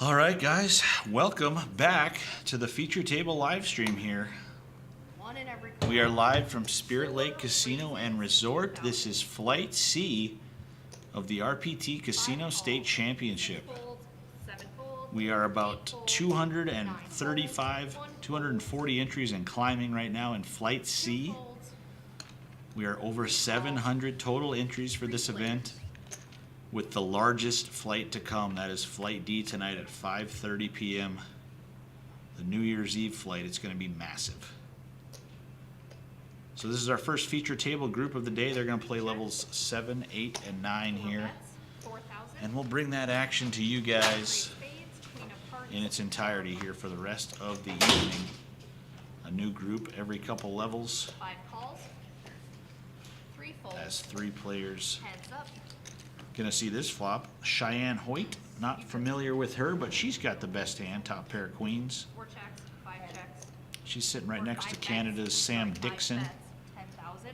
All right, guys, welcome back to the feature table live stream here. We are live from Spirit Lake Casino and Resort. This is Flight C of the RPT Casino State Championship. We are about 235, 240 entries and climbing right now in Flight C. We are over 700 total entries for this event, with the largest flight to come. That is Flight D tonight at 5:30 p.m. The New Year's Eve flight. It's going to be massive. So this is our first feature table group of the day. They're going to play levels 7, 8, and 9 here. And we'll bring that action to you guys in its entirety here for the rest of the evening. A new group every couple levels. 5 calls. 3 folds. As 3 players. Heads up. Gonna see this flop. Cheyenne Hoyt. Not familiar with her, but she's got the best hand. Top pair of queens. 4 checks. 5 checks. She's sitting right next to Canada's Sam Dixon. 10,000.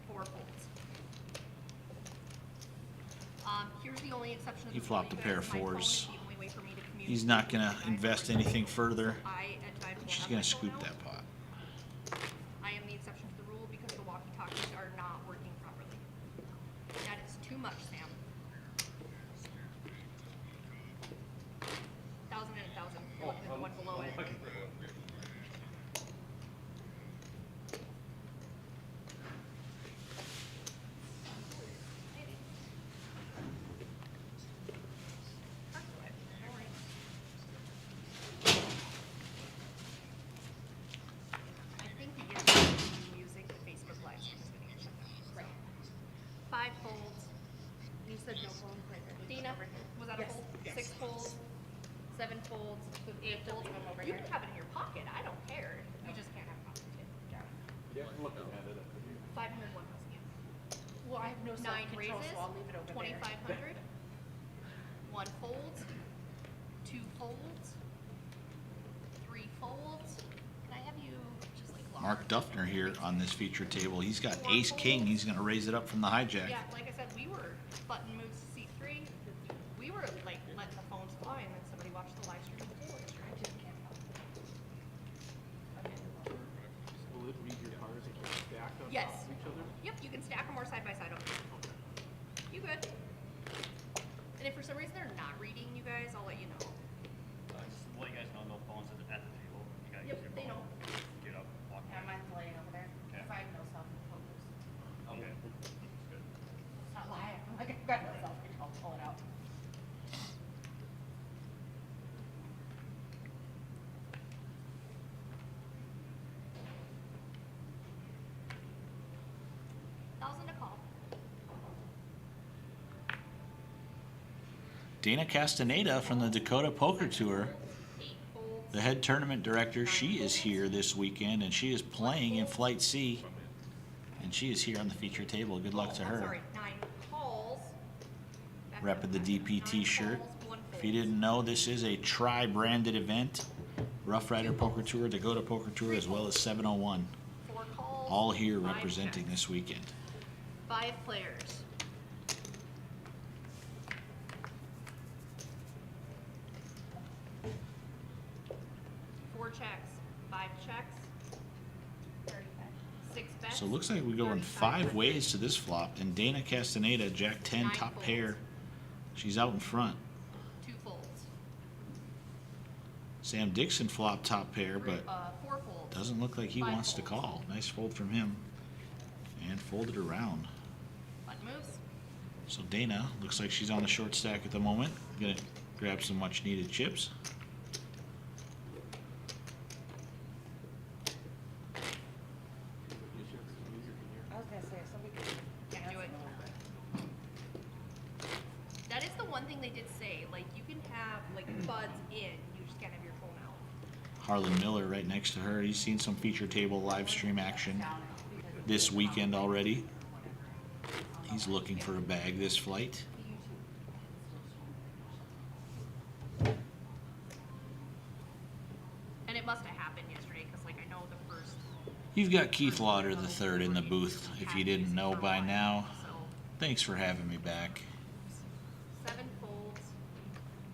4 folds. Here's the only exception. He flopped a pair of 4s. He's not gonna invest anything further. She's gonna scoop that pot. I am the exception to the rule because the walkie-talkies are not working properly. That is too much, Sam. 1,000 and 1,000. The one below it. I think he gets music, the Facebook live stream is going to get shut down. Right. 5 folds. You said no phone play. Dina, was that a fold? Yes. 6 folds, 7 folds, 8 folds. You can have it in your pocket. I don't care. You just can't have it on the tip. Yeah, I'm looking at it. 501 plus again. Well, I have no 9 self-control, raises, so I'll leave it over 2,500. 1 folds, 2 folds, 3 folds. Can I have you just like lock? Mark Duffner here on this feature table. He's got ace king. He's gonna raise it up from the hijack. Yeah, like I said, we were button moves to C3. We were like letting the phones fly, and then somebody watched the live stream of the table yesterday. Will it read your cards and keep stacked on Yes. top of each other? Yep, you can stack them or side by side on. You good? And if for some reason they're not reading you guys, I'll let you know. Just to let you guys know, no phones at the table. You gotta Yep, use your they phone. know. Get up, walk Yeah, away. mine's laying over there. Okay. If I have no self-control, it's Okay, that's good. not lying. I'm like, I've got no self-control, pull it out. Thousand to call. Dana Castaneda from the Dakota Poker Tour, 8 folds. the head tournament director. She is here this weekend, and she is playing in Flight C. And she is here on the feature table. Good luck to her. Sorry, 9 calls. Repping the DPT 9 shirt. calls, 1 If you fold. didn't know, this is a tri-branded event. Rough Rider Poker Tour, Dakota Poker Tour, as well as 701. 4 calls. All here 5 representing checks. this weekend. 5 players. Four checks, 5 checks, 6 bets. So it looks like we go in 5 ways to this flop. And Dana Castaneda, Jack 10, 9 top folds. pair. She's out in front. 2 folds. Sam Dixon flopped top pair, but 4 folds. doesn't look like he 5 wants to folds. call. Nice fold from him. And folded around. Button moves. So Dana looks like she's on the short stack at the moment. Gonna grab some much needed chips. You should have some music in here. I was gonna say, somebody could Yeah, dance do a it. little bit. That is the one thing they did say. Like, you can have, like, buds in. You just can't have your phone out. Harlan Miller right next to her. He's seen some feature table live stream action this weekend already. He's looking for a bag this flight. And it must have happened yesterday because, like, I know the first. You've got Keith Lauder III in the booth, if you didn't know by now. So Thanks for having me back. 7 folds,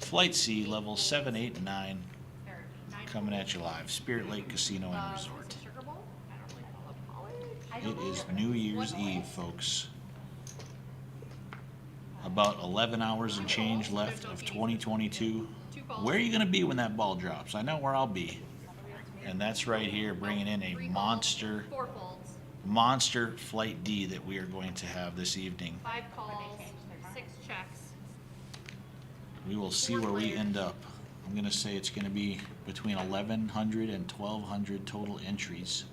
Flight C, level 7, 8, and 9, There, coming at you live. Spirit Lake Casino and Is Resort. it Sugar Bowl? I don't really follow college. I It don't know is the New difference. Year's Eve, folks. About 11 hours and change left of 2022. Where are you going to be when that ball drops? I know where I'll be. And that's right here, bringing in a Three folds, monster, 4 folds, monster Flight D that we are going to have this evening. 5 calls, 6 checks. We will see where we end up. I'm going to say it's going to be between 1,100 and 1,200 total entries.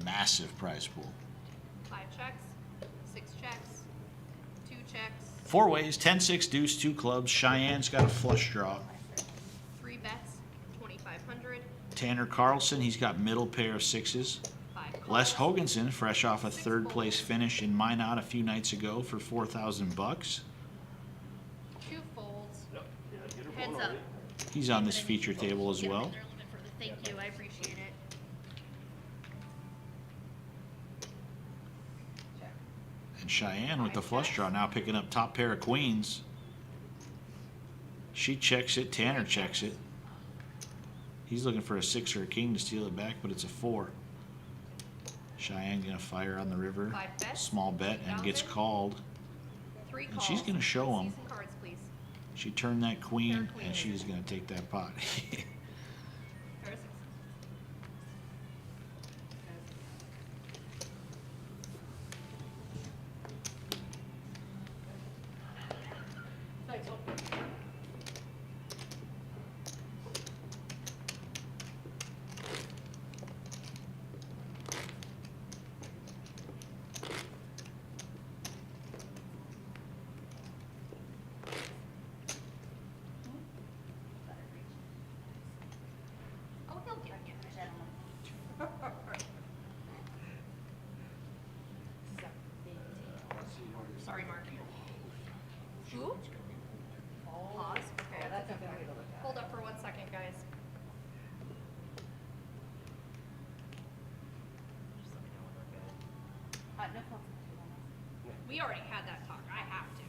Massive prize pool. 5 checks, 6 checks, 2 checks, Four ways, 10, 6, deuce, 2 clubs. Cheyenne's got a flush draw. 3 bets, 2,500, Tanner Carlson, he's got middle pair of sixes. 5 calls. Les Hoganson, fresh off a third place finish in Minot a few nights ago for $4,000. 2 folds. Yep. Yeah, get her Heads phone up. already. He's on this feature table as well. Thank you, I appreciate it. Check. And Cheyenne with the flush draw now picking up top pair of queens. She checks it, Tanner checks it. He's looking for a 6 or a king to steal it back, but it's a 4. Cheyenne gonna fire on the river. 5 bets, Small bet and gets 1,000. called. 3 And calls. she's gonna show Let's 'em. see some cards, please. She turned that queen Pair of queens. and she's gonna take that pot. Pair of 6s. Thanks, Hope. Oh, he'll get it. Sorry, Mark. Who? Pause. Okay. Yeah, that's a good way to look at it. Hold up for 1 second, guys. Just let me know when we're good. No problem. We already had that talk. I have to.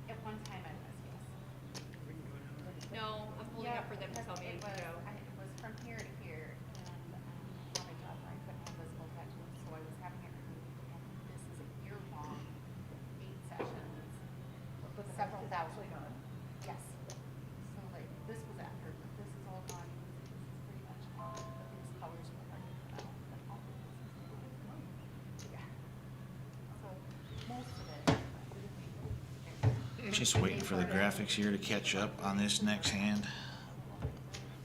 At one time I was, yes. No, I'm holding up for them to tell me It to was, go. it was from here to here, and, on a job where I couldn't have visible tattoos, so I was having it removed, and this is a year-long, 8 sessions, with several thousand. Yes. So like, this was after, but this is all gone, this is pretty much gone, but these colors were hard to come out, but all of this is gone. Yeah. So, most of it. Just waiting for the graphics here to catch up on this next hand.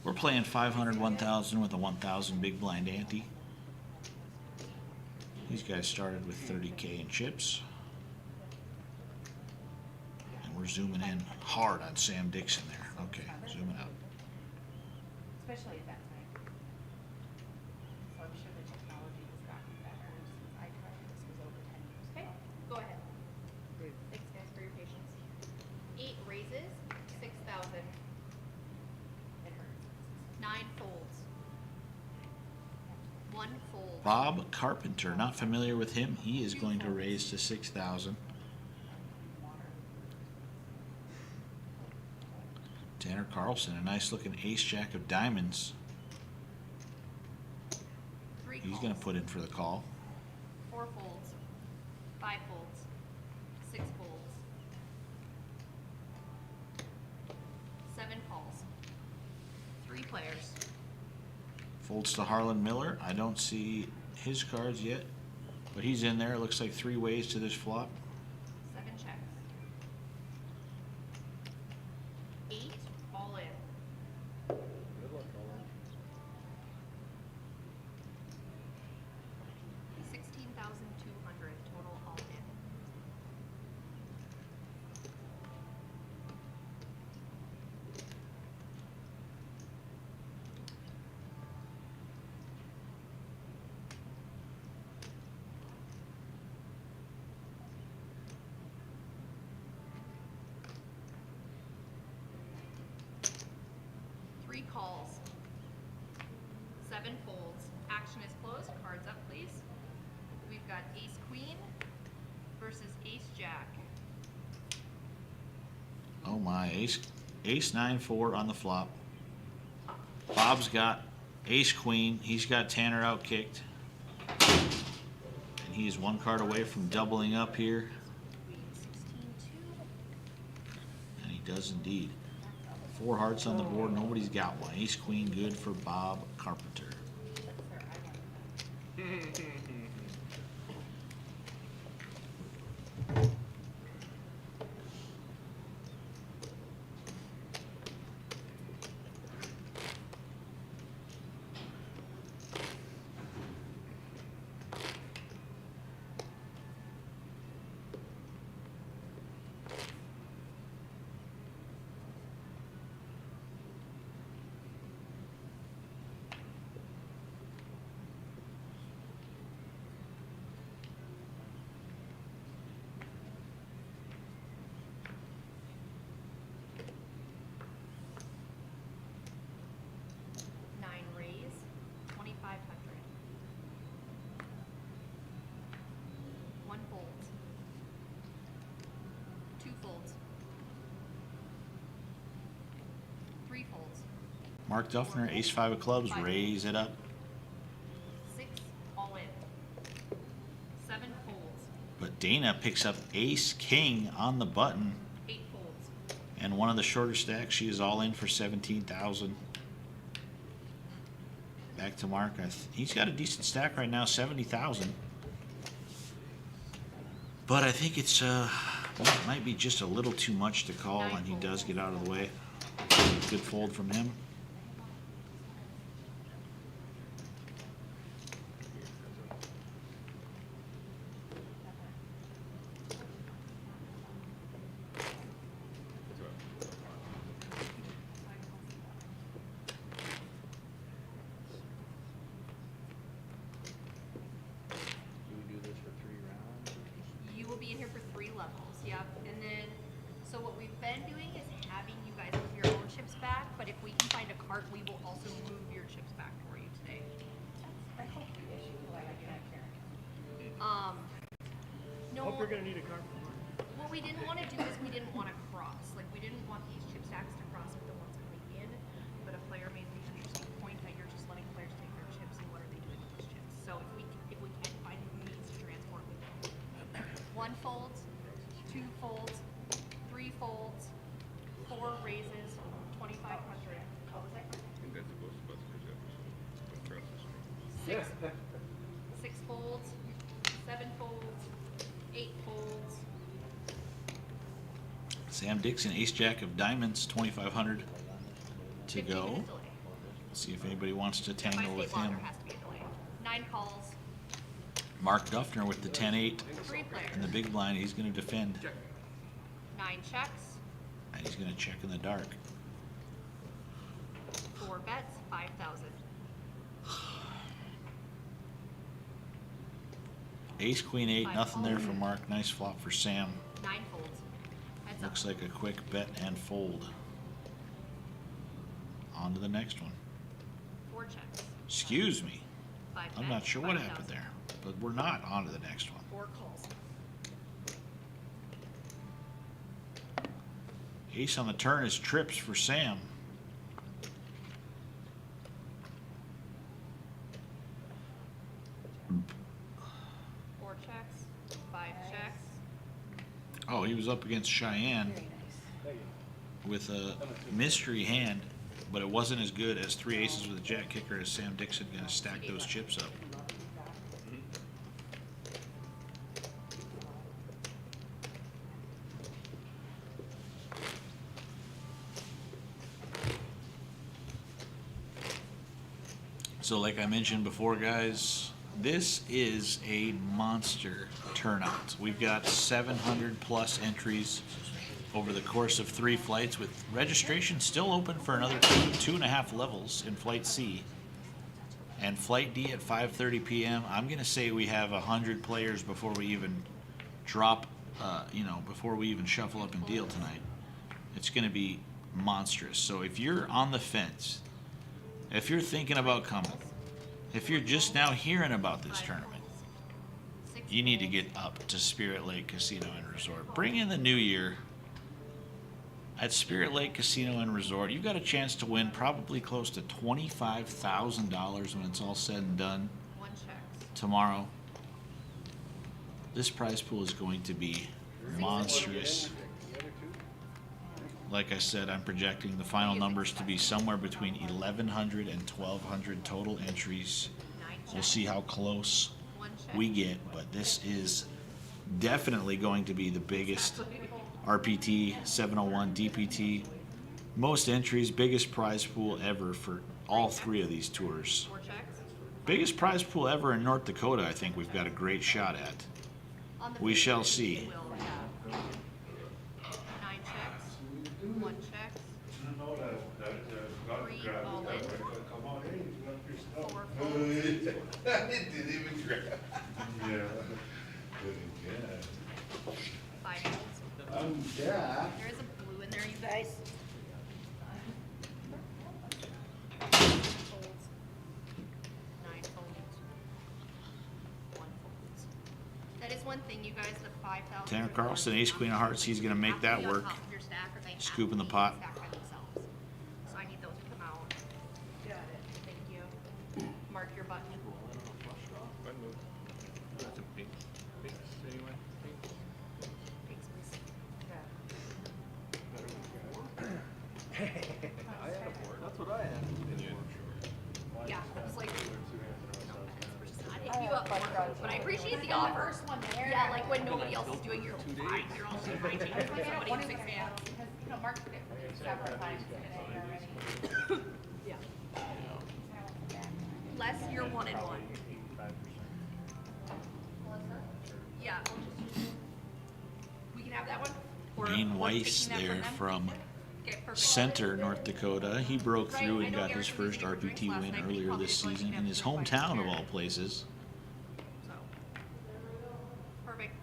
We're playing 500, 1,000 with a 1,000 big blind ante. These guys started with 30K in chips. And we're zooming in hard on Sam Dixon there. Okay, zooming out. Especially at that time. So I'm sure the technology has gotten better since I tried this was over 10 years Okay, ago. go ahead. Thanks, guys, for your patience. 8 raises, 6,000. It hurts. 9 folds. 1 fold. Bob Carpenter, not familiar with him. He is going to raise to 6,000. Tanner Carlson, a nice looking ace jack of diamonds. 3 He's calls. going to put in for the call. 4 folds. 5 folds. 6 folds. 7 calls. 3 players. Folds to Harlan Miller. I don't see his cards yet, but he's in there. It looks like 3 ways to this flop. 7 checks. 8 all in. Good luck, Colin. 16,200 total all in. got ace queen versus ace jack. Oh my, ace 9-4 on the flop. Bob's got ace queen. He's got Tanner outkicked. And he's one card away from doubling up here. 16-2. And he does indeed. 4 hearts on the board. Nobody's got one. Ace queen good for Bob Carpenter. Nine raise, 2,500. One fold. Two folds. Three folds. Mark Duffner, ace 5 of clubs. Raise it up. 6 all in. 7 folds. But Dana picks up ace king on the button. 8 folds. And one of the shorter stacks, she is all in for 17,000. Back to Mark. He's got a decent stack right now, 70,000. But I think it's it might be just a little too much to call, and he does get out of the way. Good fold from him. Do we do this for 3 rounds? You will be in here for 3 levels, yep. And then, so what we've been doing is having you guys move your own chips back, but if we can find a cart, we will also move your chips back for you today. I hope you issue like I can't carry. No, Hope you're gonna need a card for mine. what we didn't want to do is we didn't want to cross. Like, we didn't want these chip stacks to cross with the ones coming in, but a player made the interesting point that you're just letting players take their chips, and what are they doing with those chips? So if we can find means to transport with them. 1 fold, 2 folds, 3 folds, 4 raises, 2,500. What was that? think that's the Ghostbusters episode. Six, 6 folds, 7 folds, 8 folds. Sam Dixon, ace jack of diamonds, 2,500 to 15 go. minute delay. See if anybody wants to By tangle with state law, him. there has to be a delay. 9 calls, Mark Duffner with the 10-8 3 players, in the big blind. He's going to defend, 9 checks, and he's going to check in the dark. 4 bets, 5,000. Ace, queen 8, nothing there for Mark. Nice flop for Sam. 9 folds. Heads up. Looks like a quick bet and fold. On to the next one. 4 checks. Excuse me. 5 I'm bets, not sure what 5,000. happened there, but we're not. On to the next one. 4 calls. Ace on the turn is trips for Sam. 4 checks, 5 checks. Oh, he was up against Cheyenne with a mystery hand, but it wasn't as good as 3 aces with a jack kicker. As Sam Dixon going to stack those chips up. So like I mentioned before, guys, this is a monster turnout. We've got 700 plus entries over the course of 3 flights, with registration still open for another 2.5 levels in Flight C. And Flight D at 5:30 p.m. I'm going to say we have 100 players before we even drop, before we even shuffle up and deal tonight. It's going to be monstrous. So if you're on the fence, if you're thinking about coming, if you're just now hearing about this tournament, 6 You need to get up to Spirit Lake Casino and Resort. Bring in the new year. At Spirit Lake Casino and Resort, you've got a chance to win probably close to $25,000 when it's all said and done One checks. tomorrow. This prize pool is going to be monstrous. Like I said, I'm projecting the final numbers to be somewhere between 1,100 and 1,200 total entries. 9 checks. We'll see how close One check. we get, but this is definitely going to be the biggest RPT, 701, DPT, most entries, biggest prize pool ever for all three of these tours. 4 checks. Biggest prize pool ever in North Dakota, I think we've got a great shot at. On the We shall 15th, see. We'll have 9 checks. 1 check. 3 all in. 4 folds. Didn't even grab. Yeah. 5 folds. Yeah. There is a blue in there, you guys. Folds. 9 folds. 1 folds. That is one thing, you guys, the 5,000. Tanner Carlson, ace, queen of hearts, he's gonna make that work. Scoop in the pot. So I need those to come out. Got it. Thank you. Mark your button. That's a pink. Pinks anyway. Thanks, please. I had a board. That's what I had. Yeah, I was like, not hitting you up more, but I appreciate the offer. First one there. Yeah, like when nobody else is doing your fine, you're all doing my team. I was like, I Somebody don't want in to 6 say a.m. that because, you know, Mark did it for me several times today already. Yeah. I went back. Les, you're 1 and 1. Yeah. We can have that one? Or- Wayne or Weiss taking that there them? from Okay, perfect. Center, North Dakota. He broke Right, through I and know got his Eric was first making drinks RPT last win night, but he earlier called me this a bunch season of in his them, so I hometown of shared all it. places. So. Perfect.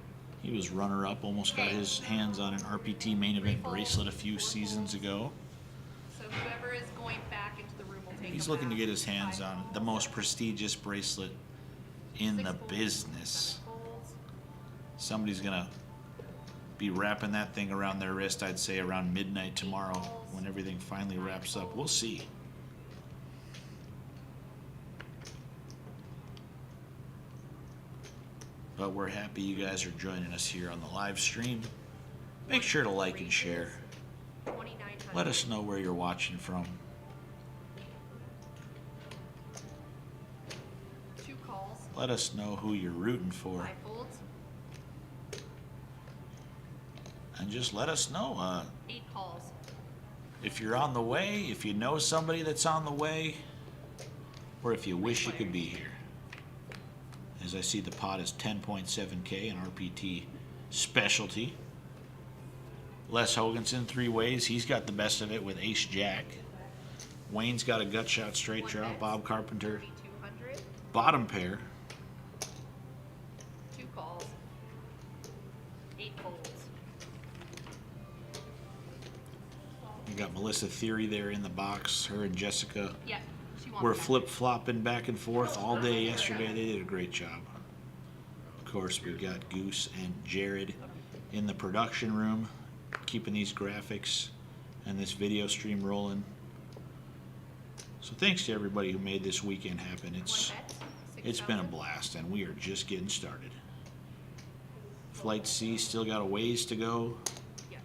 He was runner-up, almost got his hands on an RPT main event bracelet a few seasons ago. So whoever is going back into the room will take He's them looking to back. get his hands 5 on the folds. most prestigious bracelet in 6 the folds, business. 7 folds. Somebody's gonna be wrapping that thing around their wrist, I'd say around midnight tomorrow when everything finally wraps up. We'll see. But we're happy you guys are joining us here on the live stream. Make sure to like and share. 2,900. Let us know where you're watching from. 2 calls. Let us know who you're rooting for. 5 folds. And just let us know 8 calls. if you're on the way, if you know somebody that's on the way, or if you wish you could be here. As I see the pot is 10.7K in RPT specialty. Les Hoganson, 3 ways. He's got the best of it with ace jack. Wayne's got a gut shot straight 1 draw. bet, Bob Carpenter, 3,200. bottom pair. 2 calls. 8 folds. You got Melissa Theory there in the box. Her and Jessica Yeah. She wants were that. flip-flopping back and forth all day yesterday. They did a great job. Of course, we've got Goose and Jared in the production room, keeping these graphics and this video stream rolling. So thanks to everybody who made this weekend happen. 1 It's bet. been a 6,000. blast, and we are just getting started. Flight C still got a ways to go, Yes.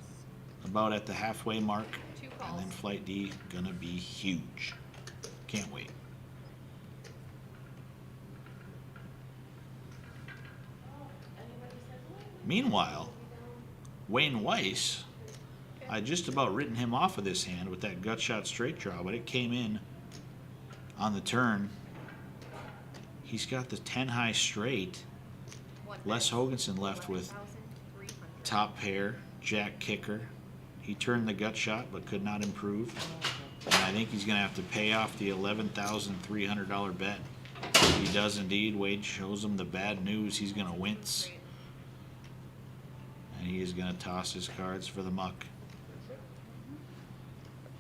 about at the halfway mark. 2 And calls. then Flight D gonna be huge. Can't wait. Meanwhile, Wayne Weiss, I just about written him off of this hand with that gut shot straight draw, but it came in on the turn. He's got the 10 high straight. 1 Les bet. Hoganson left with 11,300. top pair, jack kicker. He turned the gut shot but could not improve. And I think he's going to have to pay off the $11,300 bet. He does indeed. Wade shows him the bad news. He's going to wince. Great. And he is going to toss his cards for the muck.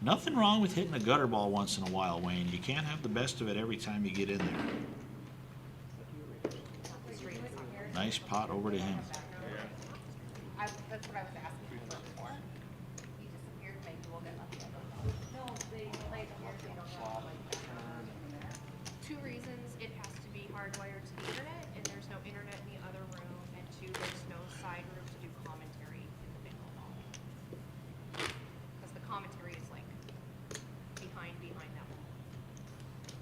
Nothing wrong with hitting a gutter ball once in a while, Wayne. You can't have the best of it every time you get in there. Straight and soft. Nice pot over to him. That's what I was asking for before. He disappeared, maybe we'll get lucky. No, they played here, they don't have like that. Two reasons: it has to be hardwired to the internet, and there's no internet in the other room. And two, there's no side room to do commentary in the bingo hall. Because the commentary is like behind that wall.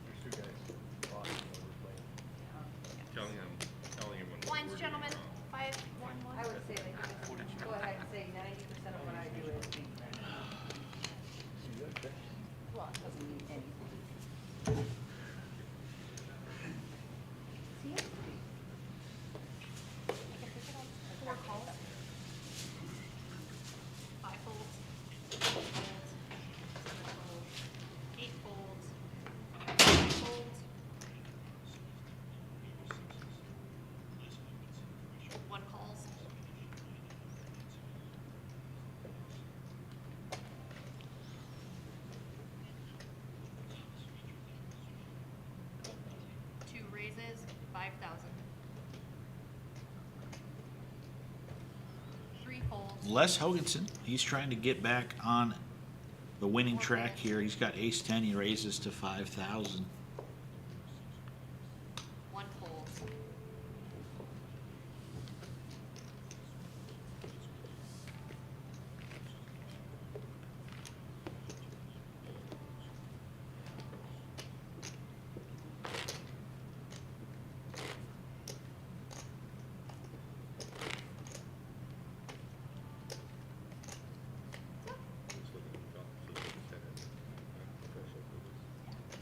There's two guys watching overplaying. Telling him when. Blinds, gentlemen. 5-1-1. I would say that you just go ahead and say 90% of what I do is me. Well, it doesn't mean anything. See it? Four calls. 5 folds. 6 folds. 7 folds. 8 folds. 9 folds. 1 calls. 2 raises, 5,000. 3 folds. Les Hoganson, he's trying to get back on the winning track here. He's got ace 10, he raises to 5,000. 1 folds.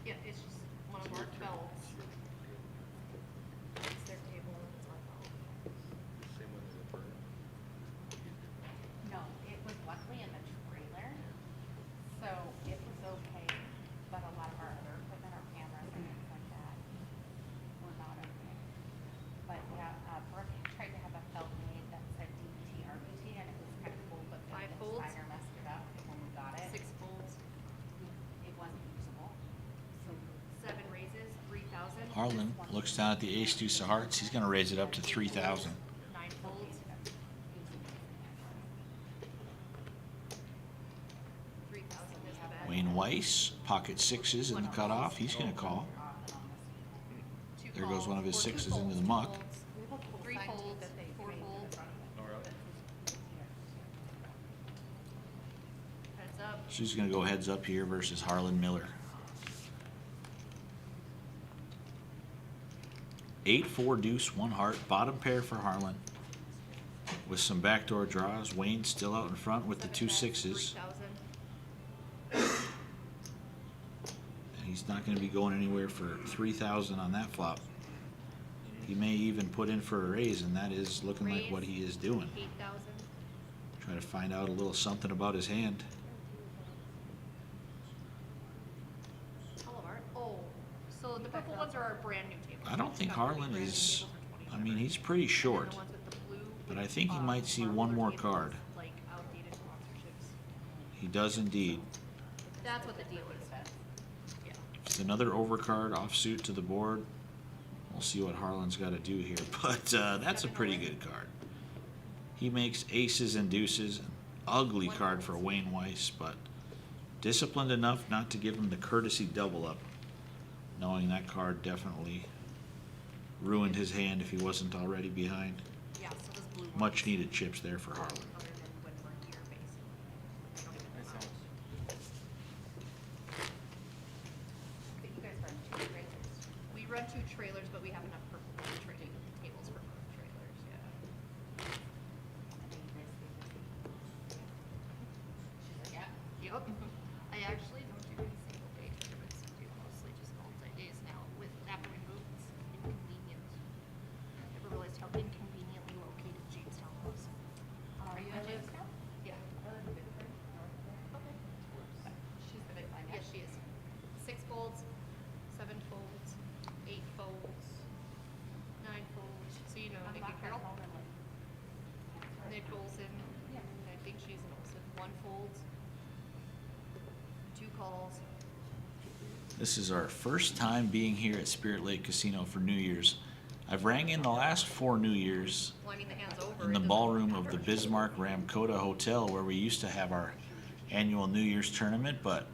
Yeah, it's just one of our belts. It's their table, it's our belt. Same one as the bird. No, it was luckily in the trailer, so it was okay, but a lot of our other equipment, our cameras and things like that, were not okay. But yeah, Brooke tried to have a felt made that said DBT, RPT, and it was kind of cool, but then 5 the folds. designer messed it up when we got it. 6 folds. It wasn't usable, so 7 raises, 3,000. Harlan looks down at the ace deuce of hearts. He's going to raise it up to 3,000. 9 folds. 3,000 is the bet. Wayne Weiss, pocket sixes in the cutoff. He's going to call. Two There goes calls, one of his or two sixes into folds, the two muck. folds, 3 folds, 4 folds. Heads up. She's going to go heads up here versus Harlan Miller. 8-4 deuce, 1 heart, bottom pair for Harlan. With some backdoor draws, Wayne's still out in front with the 2 sixes. 3,000. And he's not going to be going anywhere for 3,000 on that flop. He may even put in for a raise, and that is looking like what he is doing. 8,000. Try to find out a little something about his hand. All of our, oh, so the purple ones are our brand new tables. I don't think Got really Harlan brand new is, tables for I mean, he's pretty 27. short, And then the ones with the blue but I with, think he might see one marbled more tables, card. Like outdated sponsorships. He does indeed. That's what the deal is. Yeah. It's another overcard offsuit to the board. We'll see what Harlan's got to do here, but that's a pretty good card. He makes aces and deuces. An ugly card for Wayne Weiss, but disciplined enough not to give him the courtesy double up, knowing that card definitely ruined his hand if he wasn't already behind. Yeah, so this blue one. Much needed chips there for Harlan. Other than when we're here, basically. I don't even Nice know. house. but you guys run 2 trailers. We run 2 trailers, but we have enough purple trading tables for both trailers, yeah. And then you guys leave it. She's like, yeah. Yep. I actually don't do any single day tournaments. I do mostly just multi-days now with after we moved. It's inconvenient. Never realized how inconveniently located Jamestown was. Are you in Jamestown? Yeah. I live in Bickford, north of there. Okay. She's the big line. Yes, she is. 6 folds, 7 folds, 8 folds, 9 folds. So you know I'm Nikki back at Carroll, home and like. Nick Olson. Yeah. I think she's an Olson. 1 folds, 2 calls. This is our first time being here at Spirit Lake Casino for New Year's. I've rang in the last 4 New Year's Well, I mean, the hand's over. in it the doesn't ballroom of matter. the Bismarck Ramkota Hotel where we used to have our annual New Year's tournament, but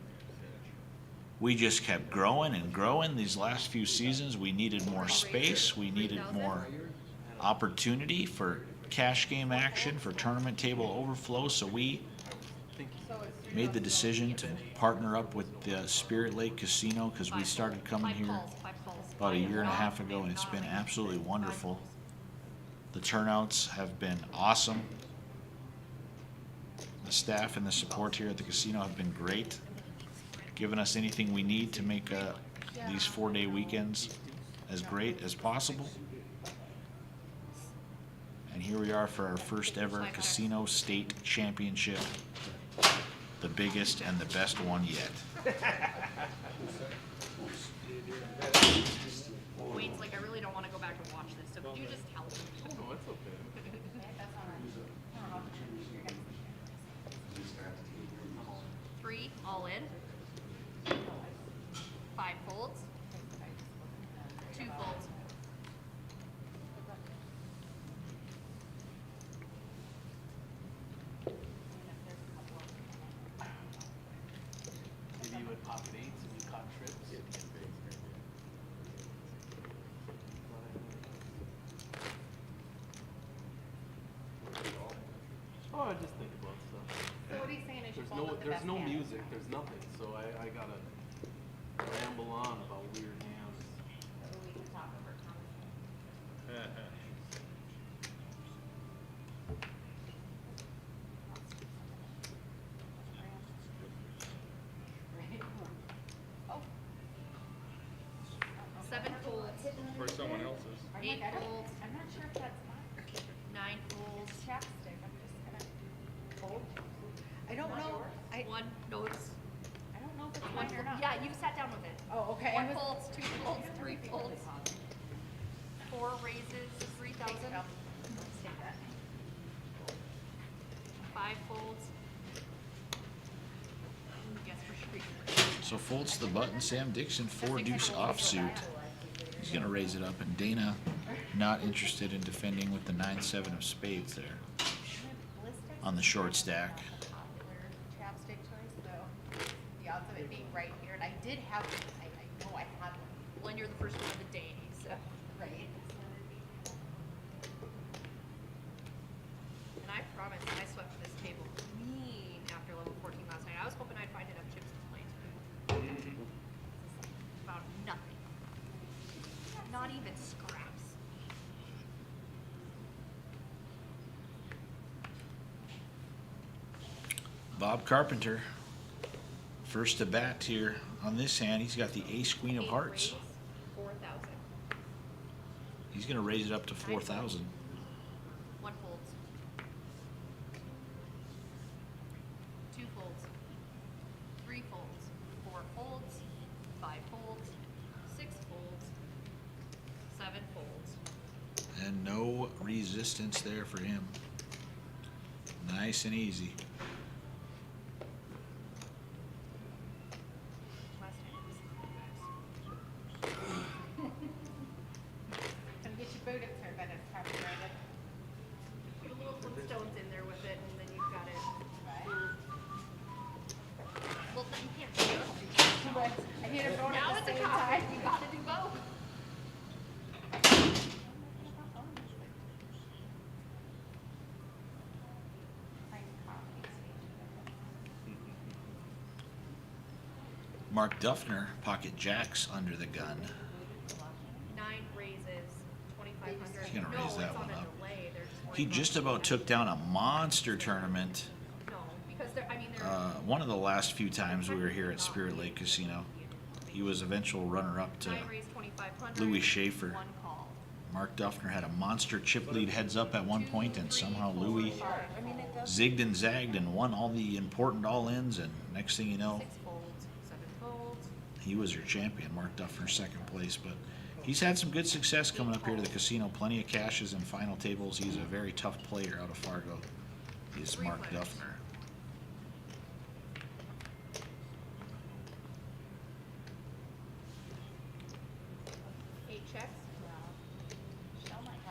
we just kept growing and growing these last few seasons. We needed more space, we needed more opportunity for cash game action, for tournament table overflow, so we made the decision to partner up with the Spirit Lake Casino because we started coming here about a year and a half ago, and it's been absolutely wonderful. The turnouts have been awesome. The staff and the support here at the casino have been great, giving us anything we need to make these 4-day weekends as great as possible. And here we are for our first ever Casino State Championship, the biggest and the best one yet. Wayne's like, I really don't want to go back and watch this, so could you just help me? Oh, it's okay. That's all right. I don't know if you're gonna- 3 all in. 5 folds. 2 folds. Maybe you would pocket 8s and you caught trips. Oh, I just think about stuff. So what are you saying is you There's fold no, up the there's best no hand? music, there's nothing, so I gotta ramble on about weird hands. So we can talk over conversation. Oh. 7 folds. For someone else's. I'm like, 8 I don't- folds. I'm not sure if that's mine. 9 folds. It's chapstick, I'm just gonna fold. I don't Not know. yours? I, 1 notes. I don't know if it's 1 mine or not. Yeah, you sat down with it. Oh, okay. 1 folds, 2 folds, 3 folds. 4 raises, 3,000. Let's take that. 5 folds. Yes, for sure. So folds the button, Sam Dixon, 4 deuce offsuit. He's gonna raise it up, and Dana not interested in defending with the 9-7 of spades there on the short stack. Popular chapstick choice, so the odds of it being right here, and I did have, I know I had one, Well, and you're the first one of the day, so. right? And I promise, I swept this table clean after level 14 last night. I was hoping I'd find enough chips to play. Found nothing. Not even scraps. Bob Carpenter, first to bat here on this hand. He's got the ace queen of 8 hearts. raise, 4,000. He's gonna raise it up to 4,000. 1 folds. 2 folds. 3 folds. 4 folds. 5 folds. 6 folds. 7 folds. And no resistance there for him. Nice and easy. Last time it was guys. Gonna get your boot insert, but it's copyrighted. Put a little Flintstones in there with it, and then you've got it. Right. Well, then you can't do it. But I hit it both Now at it's the a same topic. time. You gotta do both. Mark Duffner, pocket jacks under the gun. 9 raises, 2,500. He's gonna No, raise that it's on one a up. delay. They're just He worried just about took down a monster tournament No, because they're, I mean, they're. one of the last few times we were here at Spirit Lake Casino. He was eventual runner-up to 9 raise, 2,500. Louis Schaefer. 1 call. Mark Duffner had a monster chip lead heads up at one point, and somehow Louis I mean, it does. zigged and zagged and won all the important all-ins, and next thing you know, 6 folds, 7 folds. he was your champion. Mark Duffner second place, but he's had some good success coming up here to the casino. Plenty of cashes and final tables. He's a very tough player out of Fargo. Is Three Mark players. Duffner. 8 checks.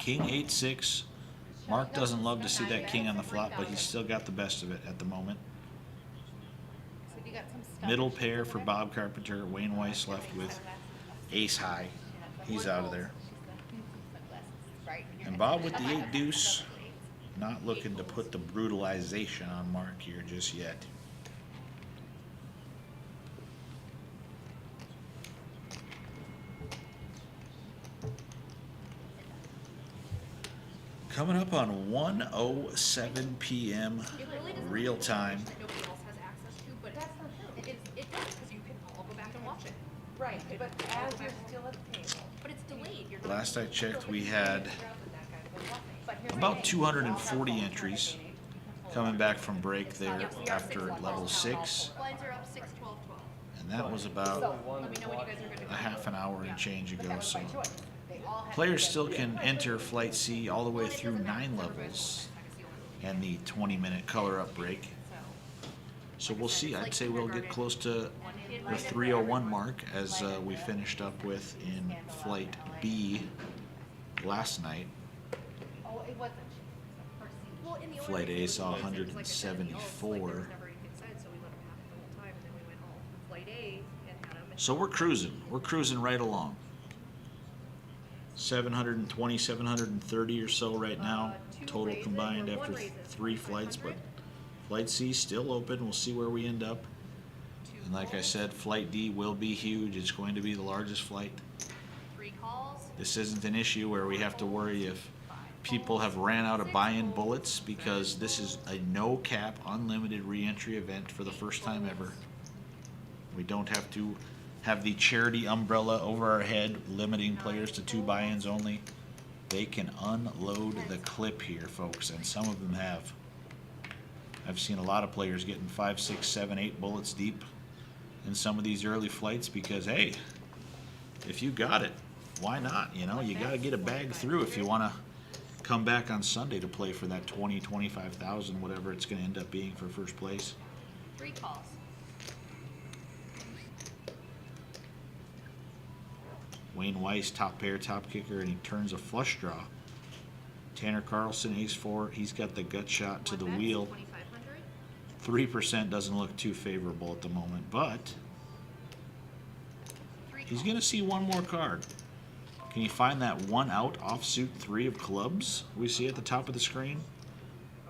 King 8-6. Mark doesn't love to see that king on the flop, but he's still got the best of it at the moment. So if you got some stuff. Middle pair for Bob Carpenter. Wayne Weiss left with ace high. He's out of there. And Bob with the 8 deuce. Not looking to put the brutalization on Mark here just yet. Coming up on 1:07 p.m. It really doesn't real matter time. that nobody else has access to, but That's not true. it does, because you can all go back and watch it. Right, but as you're still at the table. But it's delayed. You're not. Last I checked, we had But here's the about thing. 240 entries coming back from break there Yes, we are after 6-12. level 6, Blinds are up 6, 12, 12. and that was about Let me know when you guys are good to go. a half an hour and change ago. So They all have players still can enter Flight C all the way through 9 levels and the 20-minute color up break. So we'll see. I'd say we'll get close to the 301 mark as we finished up with in Flight B last night. Oh, it wasn't. Well, in the order Flight A it was saw like I said, it was like 174. there was never anything said, so we let him have it the whole time, and then we went all Flight A and had him. So we're cruising. We're cruising right along. 720, 730 or so right now, Two total raises, combined or one after raises, 3 flights, but 2,500. Flight C still open. We'll see where we end up. And like I said, Flight D will be huge. It's going to be the largest flight. 3 calls. This isn't an issue where we have to worry if people have ran out of buy-in bullets, because this is a no cap, unlimited re-entry event for the first time ever. We don't have to have the charity umbrella over our head, limiting players to 2 buy-ins only. They can unload the clip here, folks, and some of them have. I've seen a lot of players getting 5, 6, 7, 8 bullets deep in some of these early flights because, hey, if you got it, why not? You know, you got to get a bag through if you want to come back on Sunday to play for that 20, 25,000, whatever it's going to end up being for first place. 3 calls. Wayne Weiss, top pair, top kicker, and he turns a flush draw. Tanner Carlson, ace 4. He's got the gut shot to the One bets, wheel. 2,500. 3% doesn't look too favorable at the moment, but 3 he's calls. going to see one more card. Can you find that 1 out offsuit 3 of clubs we see at the top of the screen?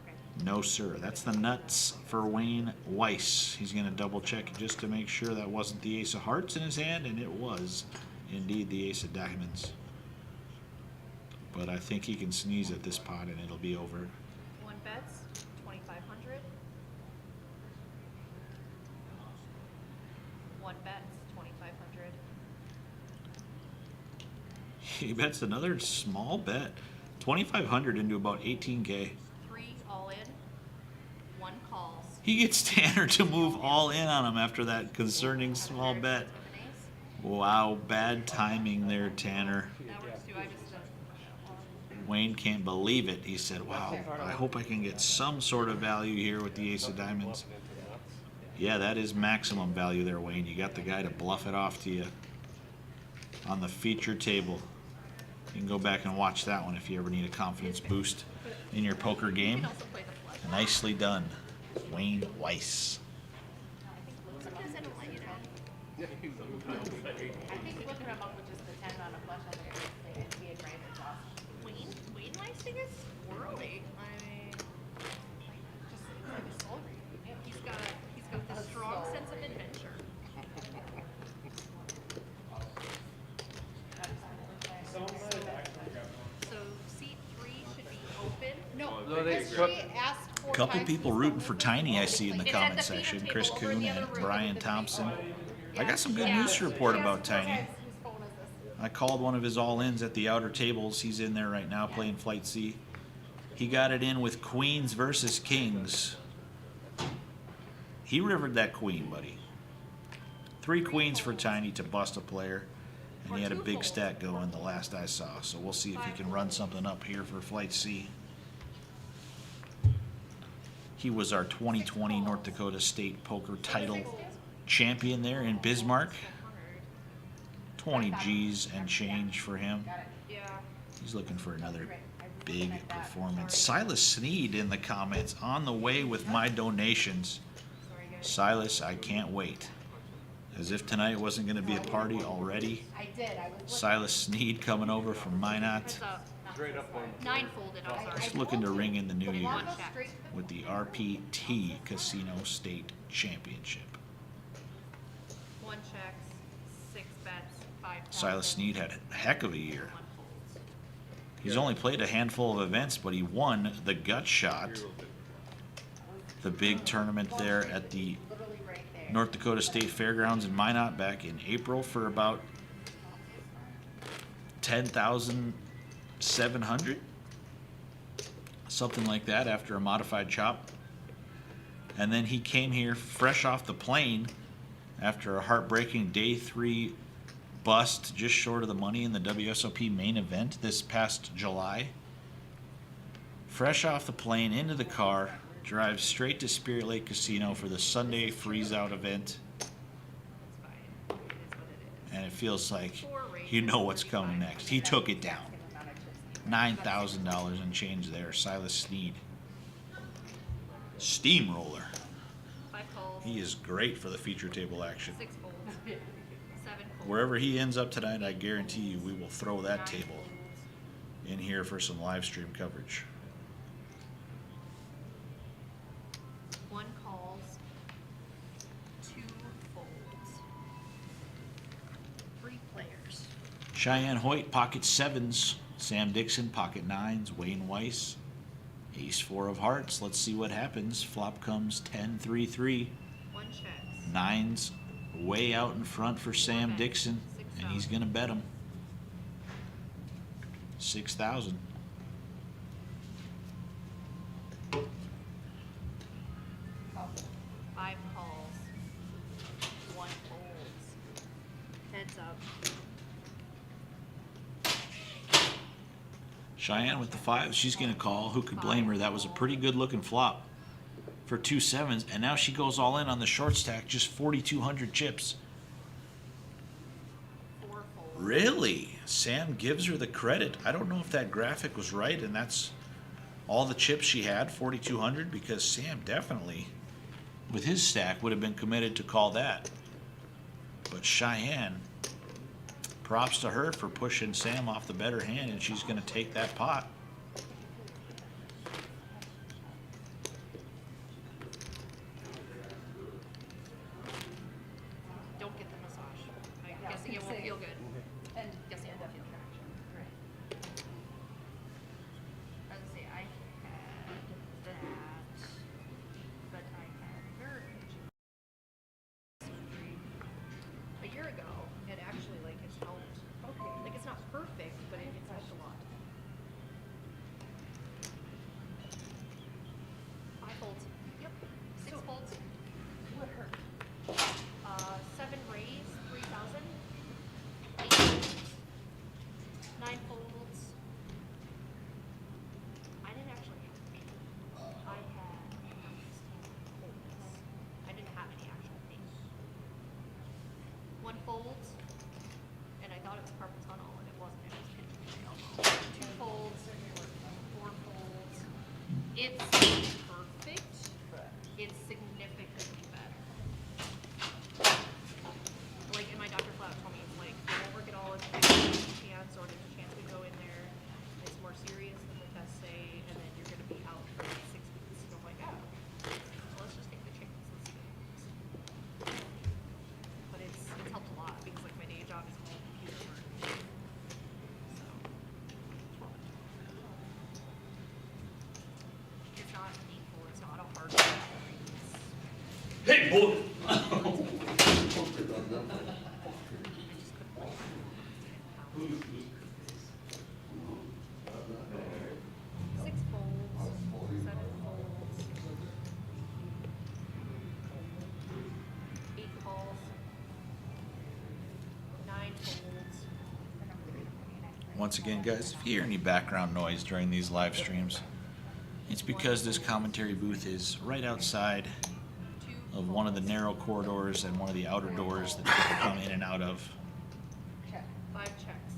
Okay. No, sir. That's the nuts for Wayne Weiss. He's going to double check just to make sure that wasn't the ace of hearts in his hand, and it was indeed the ace of diamonds. But I think he can sneeze at this pot and it'll be over. 1 bets, 2,500. 1 bets, 2,500. He bets another small bet. 2,500 into about 18K. 3 all in. 1 calls. He gets Tanner to move all in on him after that concerning small bet. Wow, bad timing there, Tanner. That works too. I just Wayne can't believe it. He said, wow, I hope I can get some sort of value here with the ace of diamonds. Yeah, that is maximum value there, Wayne. You got the guy to bluff it off to you on the feature table. You can go back and watch that one if you ever need a confidence boost in your poker you game. can also play the flush. Nicely done, Wayne Weiss. Sometimes I don't let you know. I think looking him up with just the 10 on a flush on the and be a grand is awesome. Wayne Weissing is squirrely. I mean, Just it's like a soul reading. he's got this strong sense of adventure. So seat 3 should be open. No, No, they because cook- she asked for A couple 5, people 6, rooting 7, for 8, Tiny I see in the It's at comment the feeder section. table Chris over in Kuhn the and other room. Brian Thompson. I got some good Yeah. news to report about Tiny. Whose phone is this? I called one of his all-ins at the outer tables. He's in there right now playing Flight C. He got it in with queens versus kings. He rivered that queen, buddy. 3 queens for Tiny to bust a player. And he had a big stack going the last I saw. So we'll see if he can run something up here for Flight C. He was our 2020 North Dakota State Poker title champion there in Bismarck. 20 G's and change for him. Yeah. He's looking for another big performance. Silas Sneed in the comments, on the way with my donations. Sorry, guys. Silas, I can't wait. As if tonight wasn't going to be a party already. I did, I was looking. Silas Sneed coming over from Minot. Heads up. It's right up on. 9 folded, I'm sorry. Just looking to ring in the new year One check. with the RPT Casino State Championship. 1 checks, 6 bets, 5 Silas Sneed had a heck of a year. 1 folds. He's only played a handful of events, but he won the gut shot, the big tournament there at the Literally right there. North Dakota State Fairgrounds in Minot back in April for about 10,700, something like that, after a modified chop. And then he came here fresh off the plane after a heartbreaking day 3 bust, just short of the money in the WSOP main event this past July. Fresh off the plane, into the car, drives straight to Spirit Lake Casino for the Sunday freeze-out event. It's fine. It is what it is. And it feels like 4 raises, you know what's coming 45. next. He took it down. Amount of chips. $9,000 and change there. Silas Sneed. Steamroller. 5 calls. He is great for the feature table action. 6 folds. 7 folds. Wherever he ends up tonight, I guarantee you we will throw that 9 table folds. in here for some live stream coverage. 1 calls. 2 folds. 3 players. Cheyenne Hoyt, pocket 7s. Sam Dixon, pocket 9s. Wayne Weiss, ace 4 of hearts. Let's see what happens. Flop comes 10-3-3. 1 checks. 9s way out in front for Sam Okay. Dixon, and he's going to bet him 6,000. Oh, 5 calls. 1 folds. Heads up. Cheyenne with the 5s, she's going to call. Who could blame her? That was a pretty good looking flop for 2 7s, and now she goes all in on the short stack, just 4,200 chips. 4 folds. Really? Sam gives her the credit. I don't know if that graphic was right, and that's all the chips she had, 4,200, because Sam definitely, with his stack, would have been committed to call that. But Cheyenne, props to her for pushing Sam off the better hand, and she's going to take that pot. Don't get the massage. I'm guessing it won't feel good. And Guessing it end won't up feel good. traction. Right. I was gonna say, I had that, but I had nerve surgery a year ago. It actually, like, it's helped. Okay. Like, it's not perfect, but it's helped a lot. 5 folds. Yep. 6 folds. What hurt? 7 raise, 3,000. 8 folds. 9 folds. I didn't actually have pain. I had coldness. I didn't have any actual pain. 1 folds, and I thought it was carpal tunnel, and it wasn't. It was pinching my elbow. 2 folds, 4 folds. It's perfect. It's significantly better. Like, and my doctor flat told me, it's like, it won't work at all if there's a chance, or there's a chance we go in there, it's more serious than the tests say, and then you're gonna be out for like 6 weeks. So I'm like, oh, well, let's just take the chance, let's see what happens. But it's helped a lot, because like my day job is all computer work. So. It's not painful, it's not a hard surgery. Hey, boy! Six folds, 7 folds, 8 calls, 9 folds. Once again, guys, if you hear any background noise during these live streams, it's because this commentary booth is right outside of one of the narrow corridors and one of the outer doors that people come in and out of. Check. 5 checks.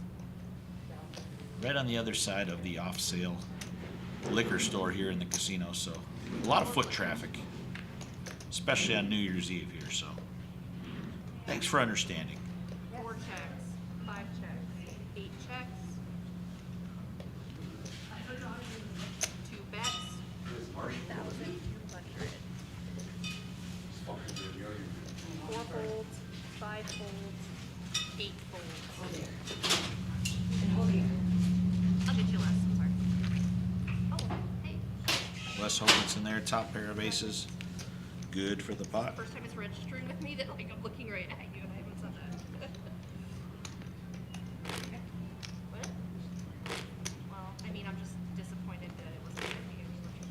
right on the other side of the off-sale liquor store here in the casino, so a lot of foot traffic, especially on New Year's Eve here, so thanks for understanding. 4 checks, 5 checks, 8 checks. 2 bets. 3,200. 4 folds, 5 folds, 8 folds. I'll get you less, I'm sorry. Oh, hey. Les Hogan's in there, top pair of aces, good for the pot. First time it's registering with me that like I'm looking right at you and I haven't said that. What? Well, I mean, I'm just disappointed that it wasn't giving me instructions.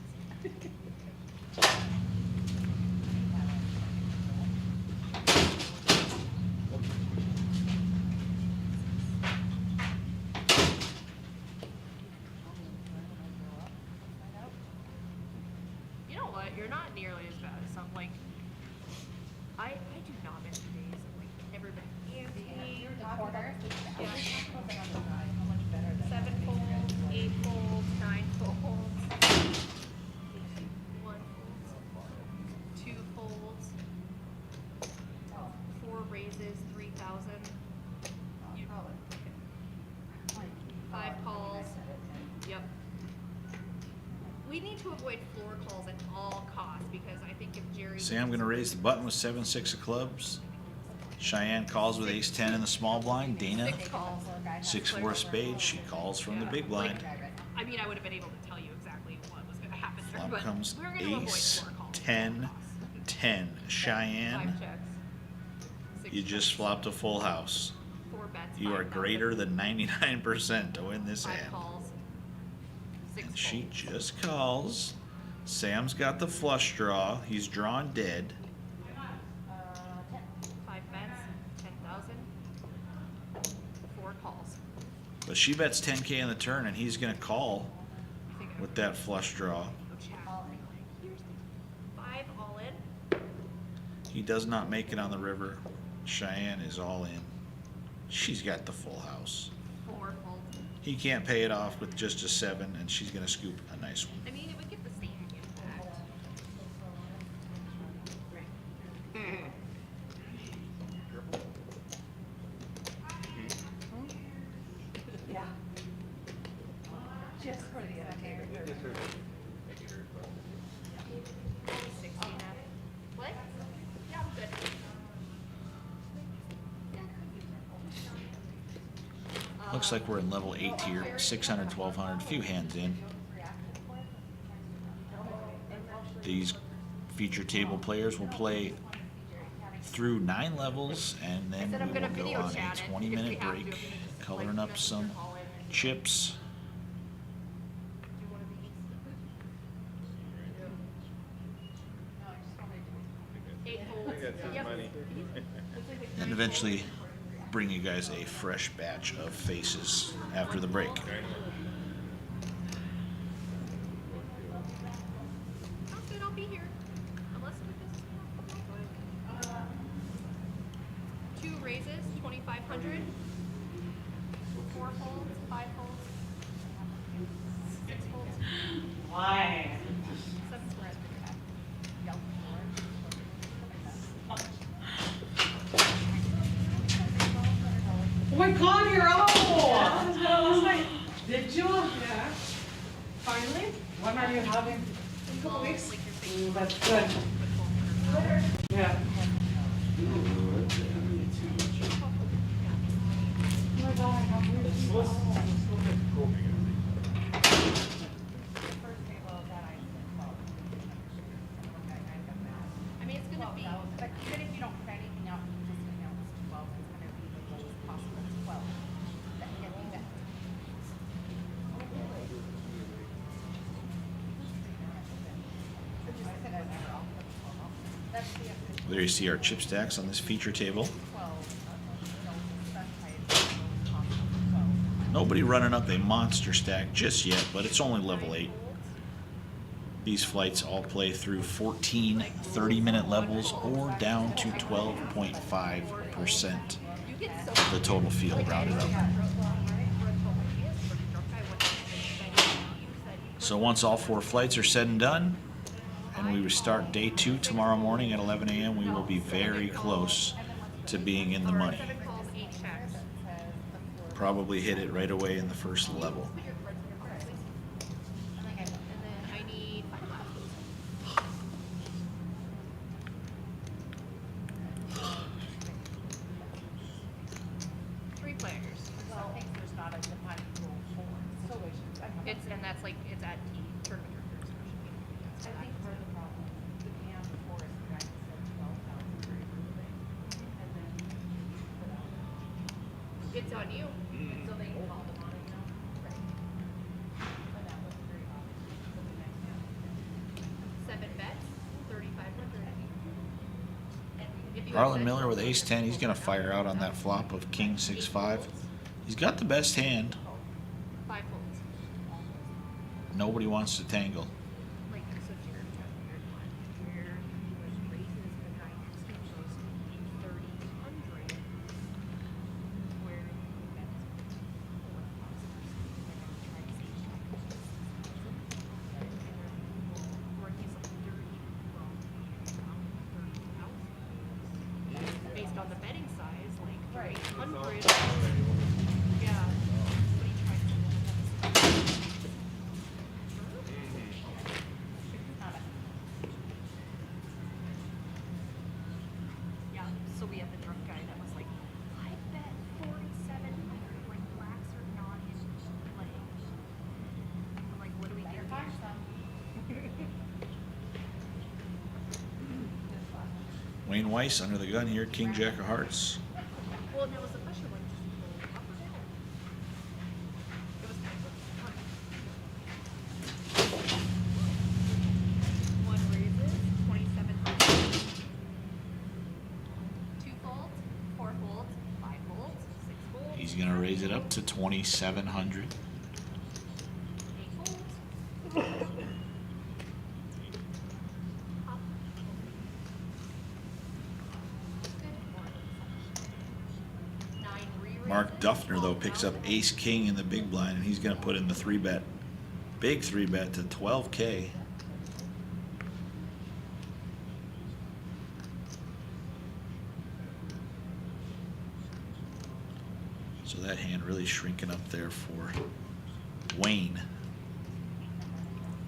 You know what? You're not nearly as bad as some like. I do not miss the days of like everybody antsy. The quarter. Yeah. How much better than 7 folds, 8 folds, 9 folds, 1 fold, 2 folds, 4 raises, 3,000. You, 5 calls. Yep. We need to avoid floor calls at all costs because I think if Jerry. Sam gonna raise the button with 7-6 of clubs. Cheyenne calls with ace-10 in the small blind. Dana, 6 calls. 6-4 spades. She calls from the big blind. I mean, I would have been able to tell you exactly what was going to happen there, Flop but comes we're going to avoid ace, floor calls. 10, 10. 5 Cheyenne, checks. 6 you just checks, flopped a full house. 4 bets. You are 5,000, greater than 99% to win this 5 hand. calls. 6 And she folds. just calls. Sam's got the flush draw. He's drawn dead. 5 bets, 10,000. 4 calls. But she bets 10K in the turn, and he's gonna call You think I with that flush draw. go check? Here's the 5 all in. He does not make it on the river. Cheyenne is all in. She's got the full house. 4 folds. He can't pay it off with just a 7, and she's gonna scoop a nice one. I mean, it would get the same impact. Yeah. Just for the entertainment. 16 up. What? Yeah, I'm good. Looks like we're in level 8 here. 600, 1200, few hands in. These feature table players will play through 9 levels, and then said I'm we gonna will go video on a chat it 20-minute if we have to, break, if it's, coloring like, up some call in. chips. Do one of these. 8 folds. Yep. And eventually bring you guys a fresh batch of faces after the break. Sounds good, I'll be here. Unless we just 2 raises, 2,500. 4 folds, 5 folds. 6 folds. Why? 7 squares. Oh my God, you're out! I was like, did you? Yeah. Finally? When are you having? In a couple weeks? Like your face. Ooh, that's good. Yeah. Oh my God, I can't believe it. I mean, it's gonna be. But even if you don't put anything out, you just announce 12, it's gonna be the lowest possible 12 that can be bet. That's the official There you see our chip stacks on this feature table. 12 of the specified possible 12. Nobody running up a monster stack just yet, but it's only level 8. These flights all play through 14 30-minute levels or down to 12.5% You get so the total field rounded up. So once all 4 flights are said and done, and we start day 2 tomorrow morning at 11 a.m., we will be very close to being in the money. 7 calls, 8 checks. Probably hit it right away in the first level. And then I need 5 left. 3 players. So I think there's not a defined rule for situations that come up. And that's like, it's at T, tournament directors. I think part of the problem, the dam before is the guy that said 12,000 very briefly, and then put out. It's on you. And so they called them on it, you know? Right. But that wasn't very obvious, so the next time. 7 bets, 3,500. If you Harlan have Miller with ace-10, he's going to fire out on that flop of king 6-5. He's got the best hand. 5 folds. Nobody wants to tangle. Like, so Jared had a weird one where he was raises the guy next to him goes 3,000, where he bets 4,000, and then tries to where he's like 30 from 30,000. Based on the betting size, like 3,800. Yeah. But he tried to yeah, so we had the drunk guy that was like, I bet 4,700, like blacks are not in play. I'm like, what do we do here? Find some. Wayne Weiss under the gun here, king jack of hearts. Well, and it was a question like, just go up or down? It was kind of fun. 1 raises, 2,700. 2 folds, 4 folds, 5 folds, 6 folds. He's going to raise it up to 2,700. 8 folds. Up. Good. 9 re-raises. Mark Duffner, though, picks up ace-king in the big blind, and he's going to put in the 3-bet. Big 3-bet to 12K. So that hand really shrinking up there for Wayne.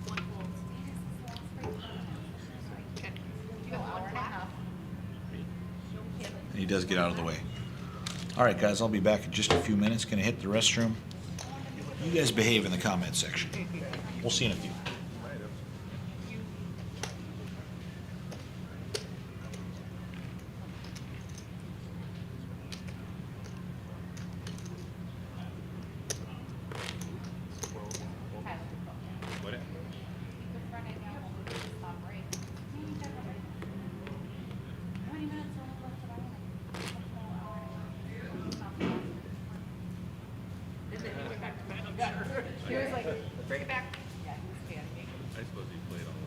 1 fold. Okay. You got 1 black? No kid. And he does get out of the way. All right, guys, I'll be back in just a few minutes. Going to hit the restroom. You guys behave in the comment section. We'll see you in a few. What? The front end now will stop right. 20 minutes only left to And then he went back to bed, I'm sure. He was like, bring it back. Yeah, he was panicking. I suppose he played all of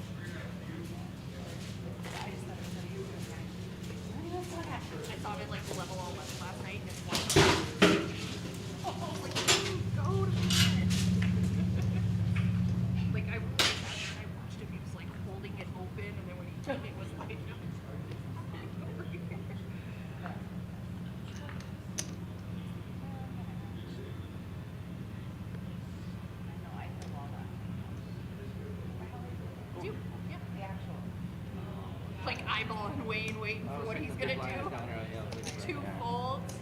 I just thought it was so you were gonna panic. 20 minutes left. I saw him at like level all last night and it's like, oh, like, dude, go to bed. Like I watched him, he was like holding it open and then when he took it was like, I know, I feel all that. Dude, yeah. The actual. Like eyeballing Wayne, waiting for what he's gonna do. 2 folds,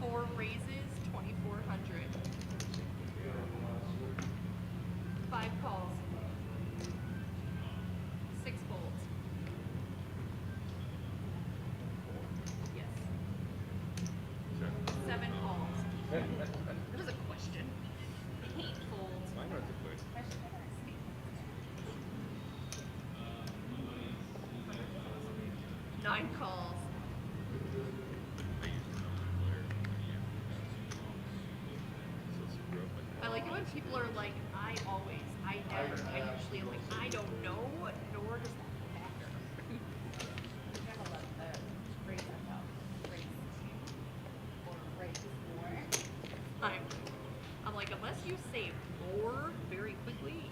4 raises, 2,400. 5 calls. 6 folds. Yes. 7 calls. That was a question. 8 folds. Mine was a quick. 9 calls. I used to know the player. So screw up like I like it when people are like, I never. I usually am like, I don't know, nor does that matter. You gotta let the raise that out. Raise or raise more. I'm like, unless you say more very quickly,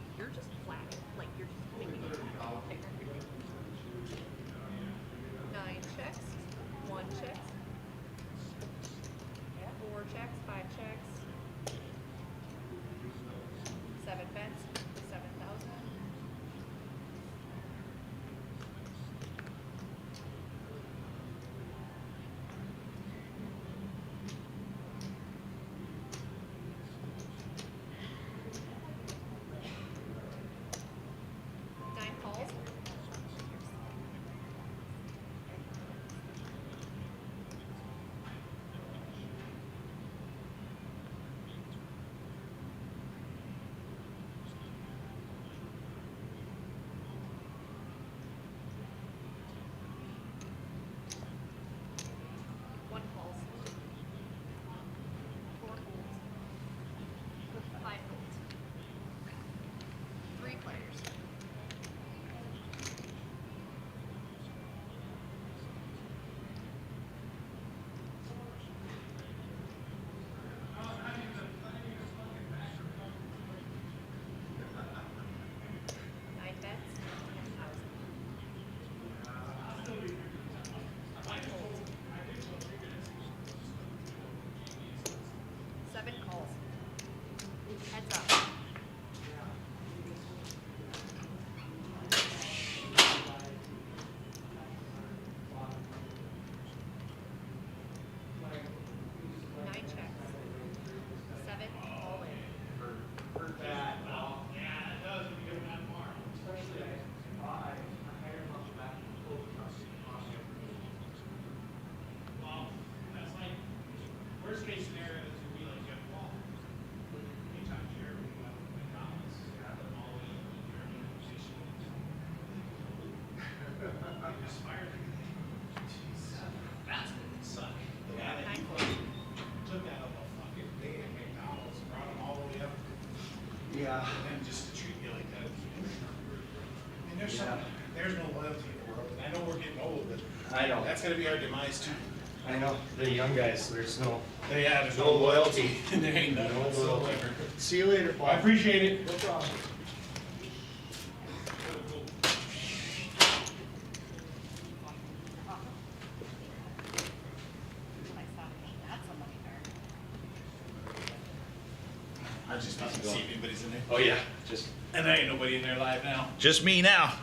Yeah. And just to treat you like that. And there's Yeah. there's no loyalty in the world, and I know we're getting old, but I know. that's gonna be our demise too. I know. The young guys, there's no. Yeah, there's No loyalty. There ain't none No whatsoever. See you later, Paul. I appreciate it. No problem. When I saw it, that's somebody there. I just didn't see if anybody's in there. Oh, yeah. Just. And there ain't nobody in there live now. Just me now.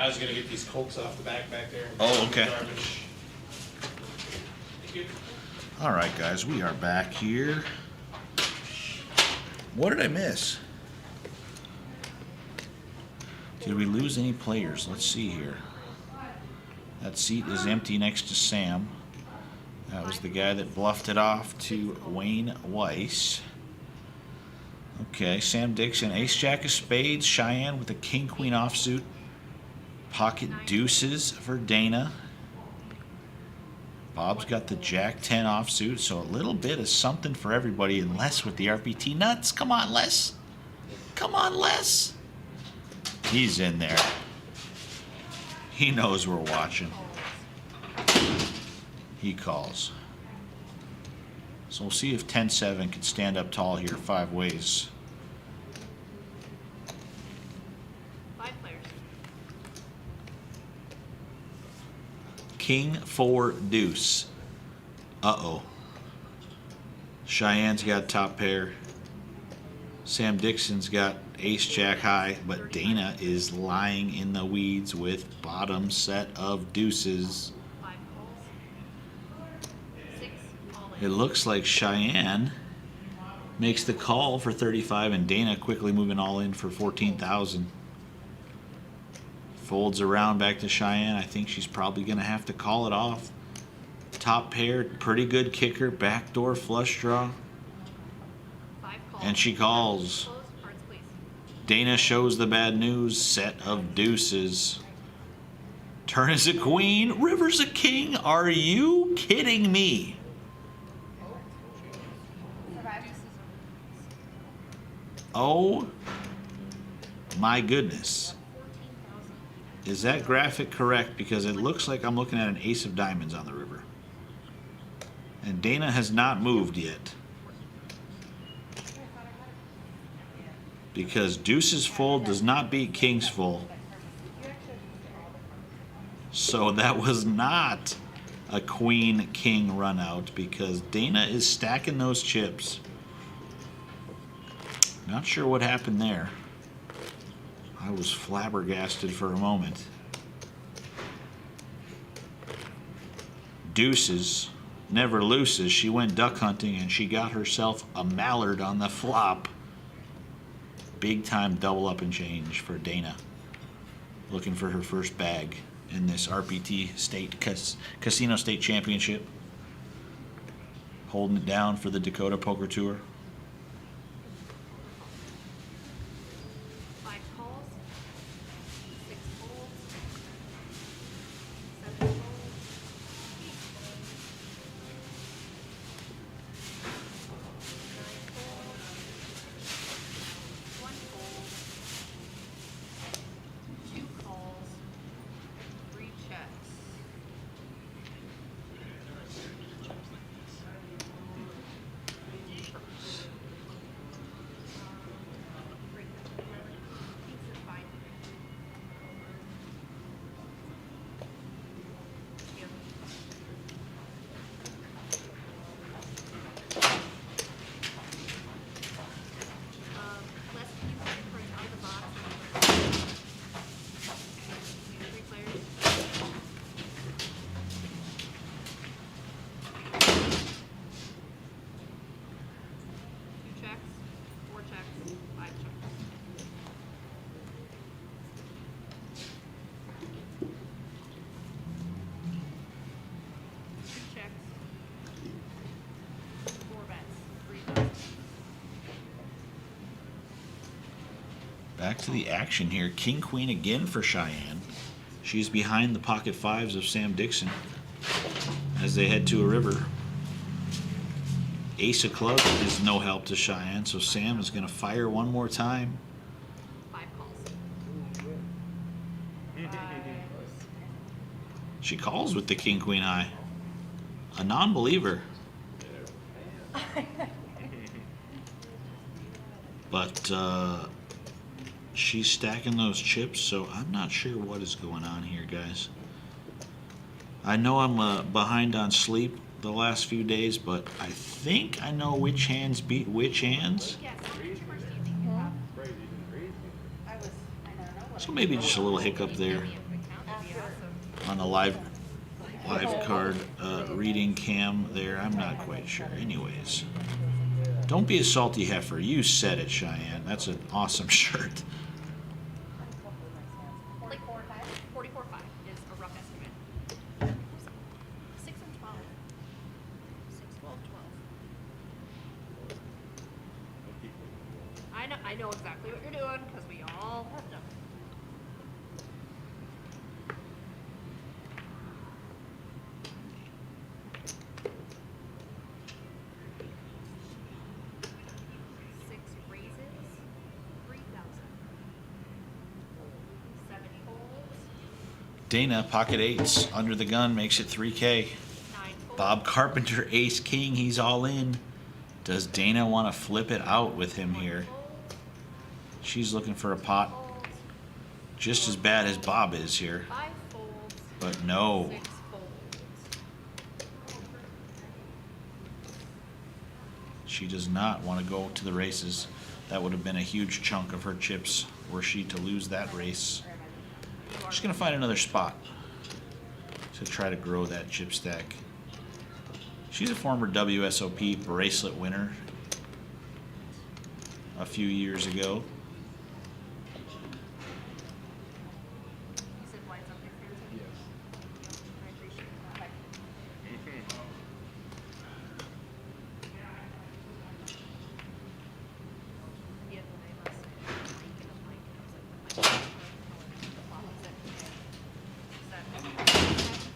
I was gonna get these cokes off the back there. Oh, okay. Garbage. Thank you. All right, guys, we are back here. What did I miss? Did we lose any players? Let's see here. That seat is empty next to Sam. That was the guy that bluffed it off to Wayne Weiss. Okay, Sam Dixon, ace jack of spades, Cheyenne with a king queen offsuit, pocket deuces for Dana. Bob's got the jack 10 offsuit, so a little bit of something for everybody, and Les with the RPT nuts. Come on, Les. Come on, Les. He's in there. He knows we're watching. He calls. So we'll see if 10-7 can stand up tall here 5 ways. 5 players. King 4 deuce. Uh-oh. Cheyenne's got top pair. Sam Dixon's got ace jack high, but Dana is lying in the weeds with bottom set of deuces. 5 calls. 6 all in. It looks like Cheyenne makes the call for 35 and Dana quickly moving all in for 14,000. Folds around back to Cheyenne. I think she's probably going to have to call it off. Top pair, pretty good kicker, backdoor flush draw. 5 calls. And she calls. Close cards, please. Dana shows the bad news, set of deuces. Turn is a queen, river's a king. Are you kidding me? Oh my goodness. 14,000. Is that graphic correct? Because it looks like I'm looking at an ace of diamonds on the river. And Dana has not moved yet. Because deuces full does not beat kings full. So that was not a queen king run out because Dana is stacking those chips. Not sure what happened there. I was flabbergasted for a moment. Deuces, never loses. She went duck hunting and she got herself a mallard on the flop. Big time double up and change for Dana. Looking for her first bag in this RPT state casino state championship. Holding it down for the Dakota Poker Tour. 5 calls. 6 folds. 7 folds. 8 folds. 9 folds. 1 fold. 2 calls. 3 checks. Kings are fine. Yep. Les, can you put your cards out of the box? 3 players. Two checks, 4 checks, 5 checks. Two checks. 4 bets, 3,000. Back to the action here. King Queen again for Cheyenne. She's behind the pocket fives of Sam Dixon as they head to a river. Ace of clubs is no help to Cheyenne, so Sam is going to fire one more time. 5 calls. She calls with the king queen high. A non-believer. But she's stacking those chips, so I'm not sure what is going on here, guys. I know I'm behind on sleep the last few days, but I think I know which hands beat which hands. Yes, how many chippers do you think you have? I don't know what. So maybe just a little hiccup there Maybe if it counted, it'd be awesome. on the live card reading cam there. I'm not quite sure. Anyways, don't be a salty heifer. You said it, Cheyenne. That's an awesome shirt. Like 44.5 is a rough estimate. 6 and 12. 6, 12, 12. I know exactly what you're doing because we all have done it. Six raises, 3,000. 7 folds, Dana, pocket eights, under the gun, makes it 3K. 9 folds. Bob Carpenter, ace king, he's all in. Does Dana want to flip it out with him here? She's looking for a pot Folds, just as bad as Bob is here. 5 folds, But no, 6 folds. she does not want to go to the races. That would have been a huge chunk of her chips were she to lose that race. She's going to find another spot to try to grow that chip stack. She's a former WSOP bracelet winner a few years ago. You said blinds up there, Francis? Yes. I appreciate that. The other day, last night, I was thinking of like, I was like, the flop was at 7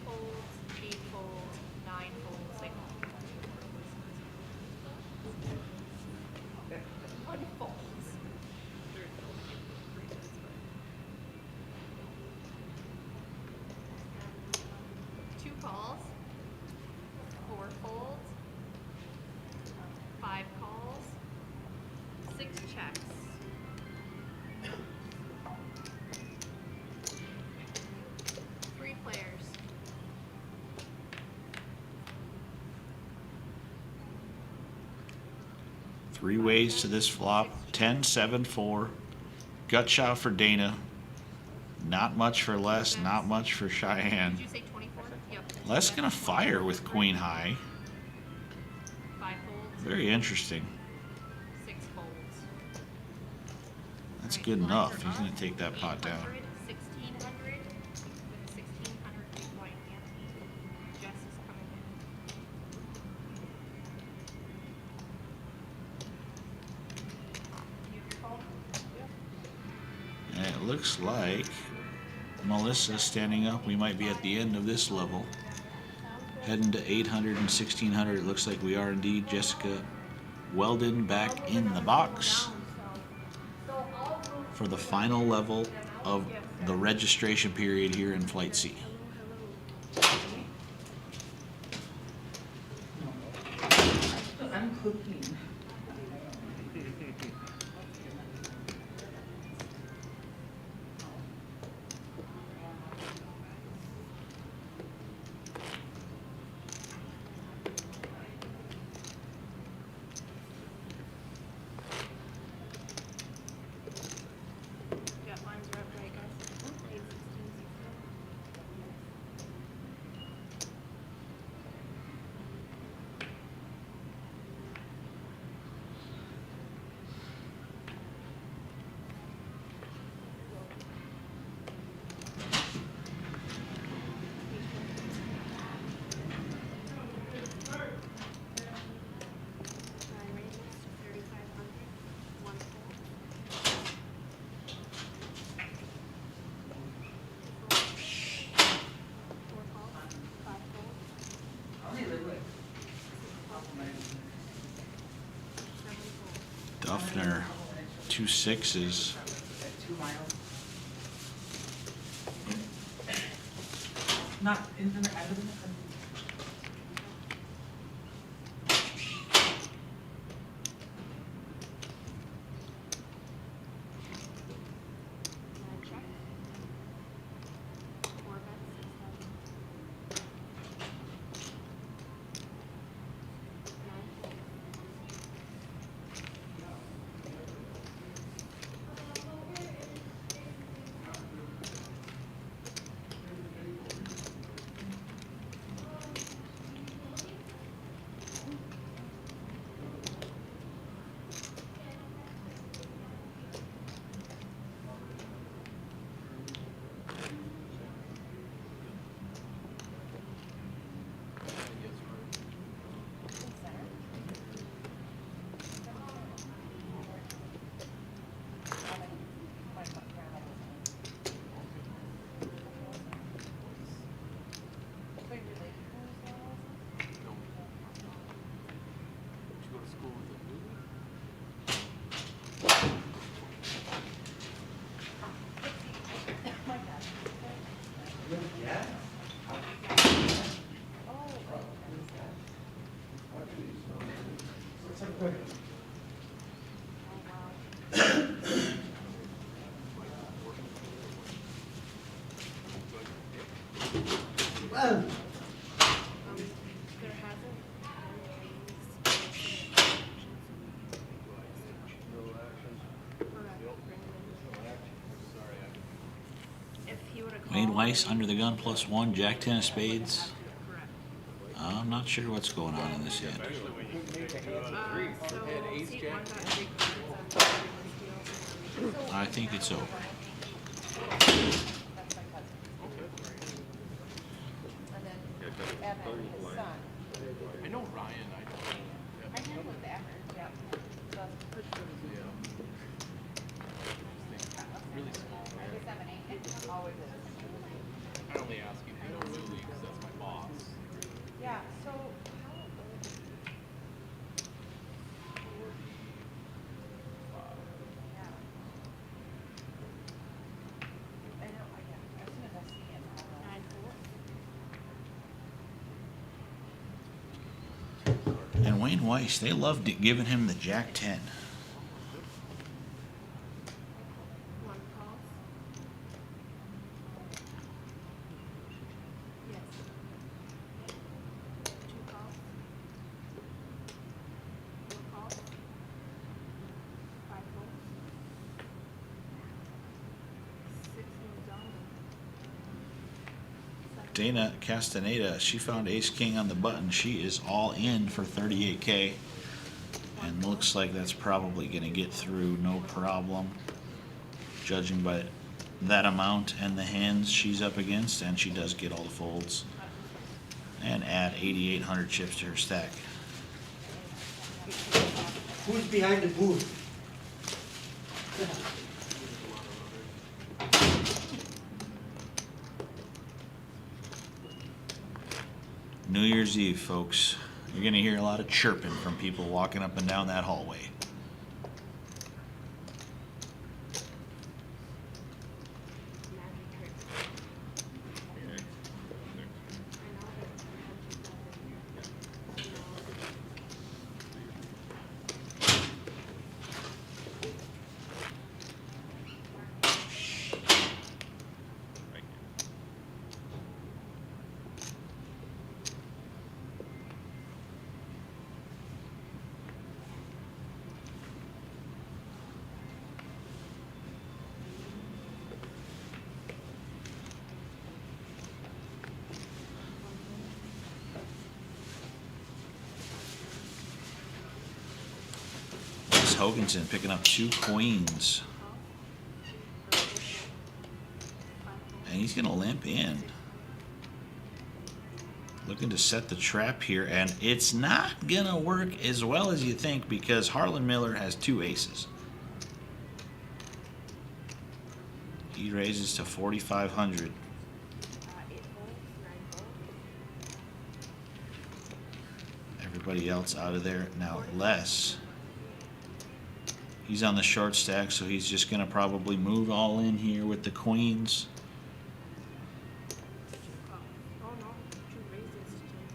folds, 8 folds, 9 folds, like, unfolds. 2 calls, 4 folds, 5 calls, 6 checks. 3 players. Three ways to this flop. 10, 7, 4. Gut shot for Dana. Not much for Les, not much for Cheyenne. Did you say 24? Yep. Les gonna fire with queen high. 5 folds, Very interesting. 6 folds. That's Alright, good blinds enough. are He's gonna up. take that pot down. 800, 1600, with 1600 big blind ante. Jess is coming in. You have your phone? And it looks like Melissa's standing up. We might be at the end of this level. Heading to 800 and 1600. It looks like we are indeed. Jessica Weldon back in the box for the final level of the registration period here in Flight C. I'm cooking. Yeah, lines are up, right, guys? 8, 16, 16. 2 6s. At 2 miles. Not in the end of the. Yeah. Well, There hasn't If he would have called. Wayne Weiss under the gun +1, Jack 10 of spades. Correct. I'm not sure what's going on in this hand. So, seat one got big cards. I think it's over. That's my cousin. And then Evan, his son. I know Ryan, I don't know. I handled with Evan, yeah. So, Really small. 97, 8, always is. I only ask you if you know Lily, because that's my boss. Yeah, so how yeah. I know, as soon as I see him, I know. And Wayne Weiss, they loved it, giving him the Jack 10. One calls. Yes. 2 calls. 4 calls. 5 calls. 6 moves on. Dana Castaneda, she found ace king on the button. She is all in for 38K. And looks like that's probably going to get through no problem, judging by that amount and the hands she's up against. And she does get all the folds. And add 8,800 chips to her stack. who's behind the booth? New Year's Eve, folks. You're going to hear a lot of chirping from people walking up and down that hallway. Magic trick. Wes Hoganson picking up 2 queens. And he's going to limp in. Looking to set the trap here, and it's not going to work as well as you think because Harlan Miller has 2 aces. He raises to 4,500. 8 holes, 9 holes. Everybody else out of there. Now Les He's on the short stack, so he's just going to probably move all in here with the queens. Oh no, 2 raises to 10,000.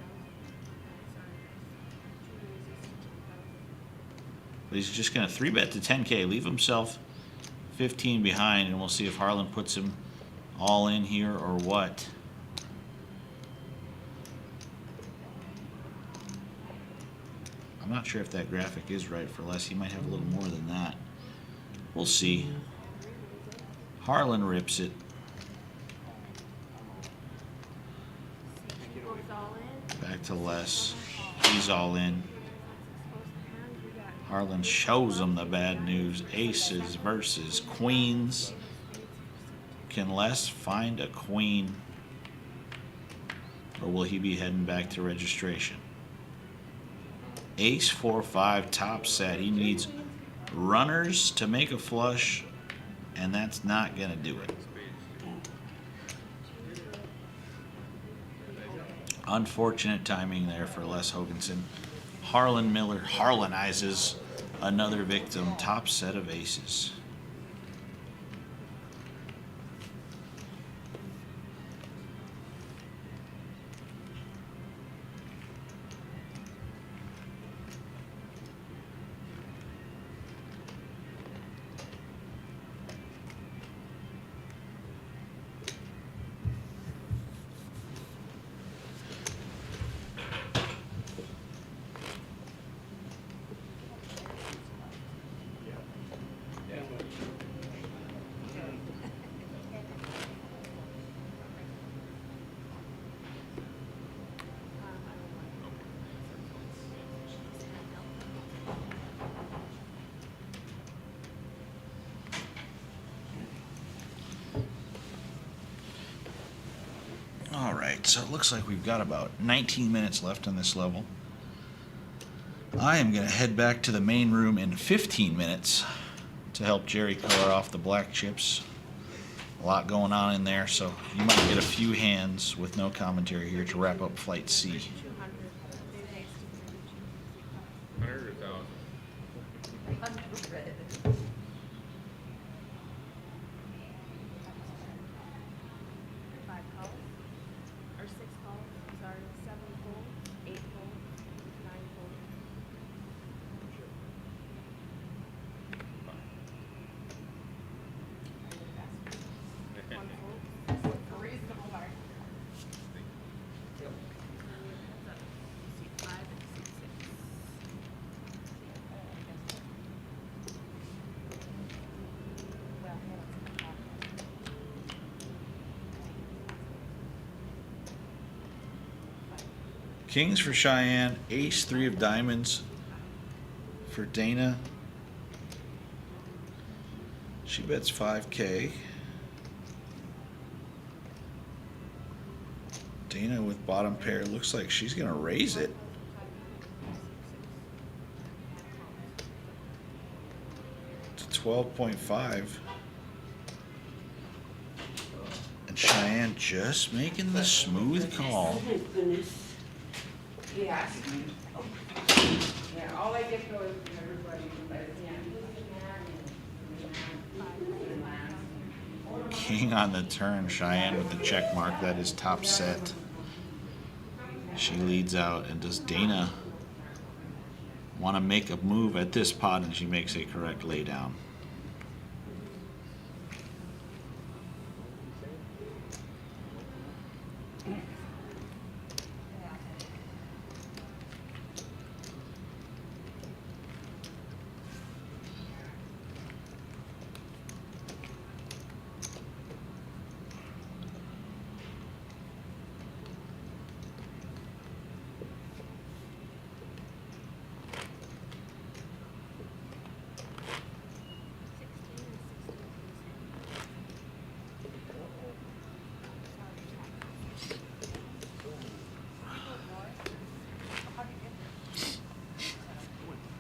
Sorry, guys. 2 raises to 10,000. But he's just going to 3-bet to 10K, leave himself 15 behind, and we'll see if Harlan puts him all in here or what. I'm not sure if that graphic is right for Les. He might have a little more than that. We'll see. Harlan rips it. Goes all in. Back to Les. He's all in. Harlan shows him the bad news. Aces versus queens. Can Les find a queen? Or will he be heading back to registration? Ace 4-5 top set. He needs runners to make a flush, and that's not going to do it. Unfortunate timing there for Les Hoganson. Harlan Miller Harlanizes another victim. Top set of aces. Alright, so it looks like we've got about 19 minutes left on this level. I am going to head back to the main room in 15 minutes to help Jerry color off the black chips. A lot going on in there, so you might get a few hands with no commentary here to wrap up Flight C. 100 or 1,000? 5 calls, or 6 calls, sorry, 7 full, 8 full, 9 full. One full. Reasonable mark. Seat 5 and seat 6. Kings for Cheyenne, ace 3 of diamonds for Dana. She bets 5K. Dana with bottom pair, looks like she's gonna raise it. To 12.5. And Cheyenne just making the smooth call. Oh my goodness. Yes. Yeah, all I get though is from everybody, but yeah. King on the turn, Cheyenne with the check mark. That is top set. She leads out, and does Dana want to make a move at this pot? And she makes a correct laydown.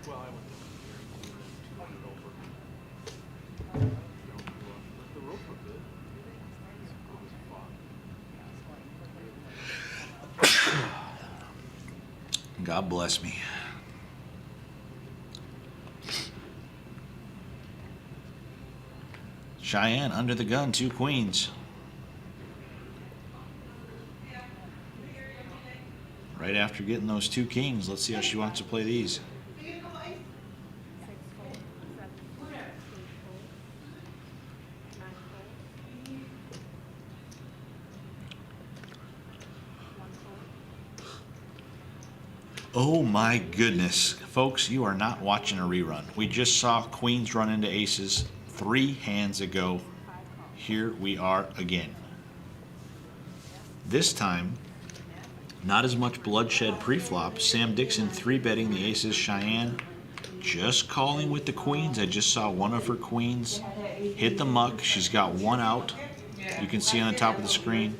Well, I went down here and 200 over. But the rope were good. It was fun. God bless me. Cheyenne under the gun, 2 queens. Right after getting those 2 kings, let's see how she wants to play these. Oh my goodness. Folks, you are not watching a rerun. We just saw queens run into aces 3 hands ago. Here we are again. This time, not as much bloodshed pre-flop. Sam Dixon 3-betting the aces. Cheyenne just calling with the queens. I just saw one of her queens hit the muck. She's got 1 out. You can see on the top of the screen.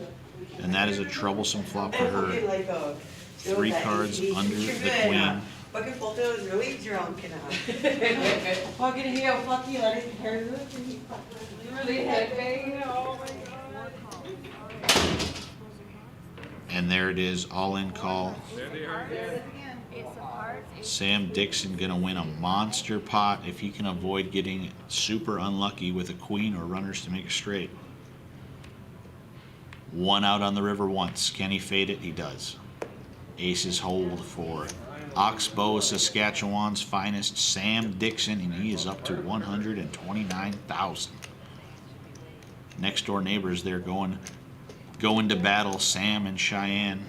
And that is a troublesome flop for her. 3 cards under the queen. Bakit photo is really drunk and Huwag hiyaw pati, let it hair look. Really headbang, oh my god. And there it is, all in call. There they are again. Sam Dixon gonna win a monster pot if he can avoid getting super unlucky with a queen or runners to make a straight. 1 out on the river once. Can he fade it? He does. Aces hold for Oxbow, Saskatchewan's finest, Sam Dixon, and he is up to 129,000. Next door neighbors, they're going to battle, Sam and Cheyenne.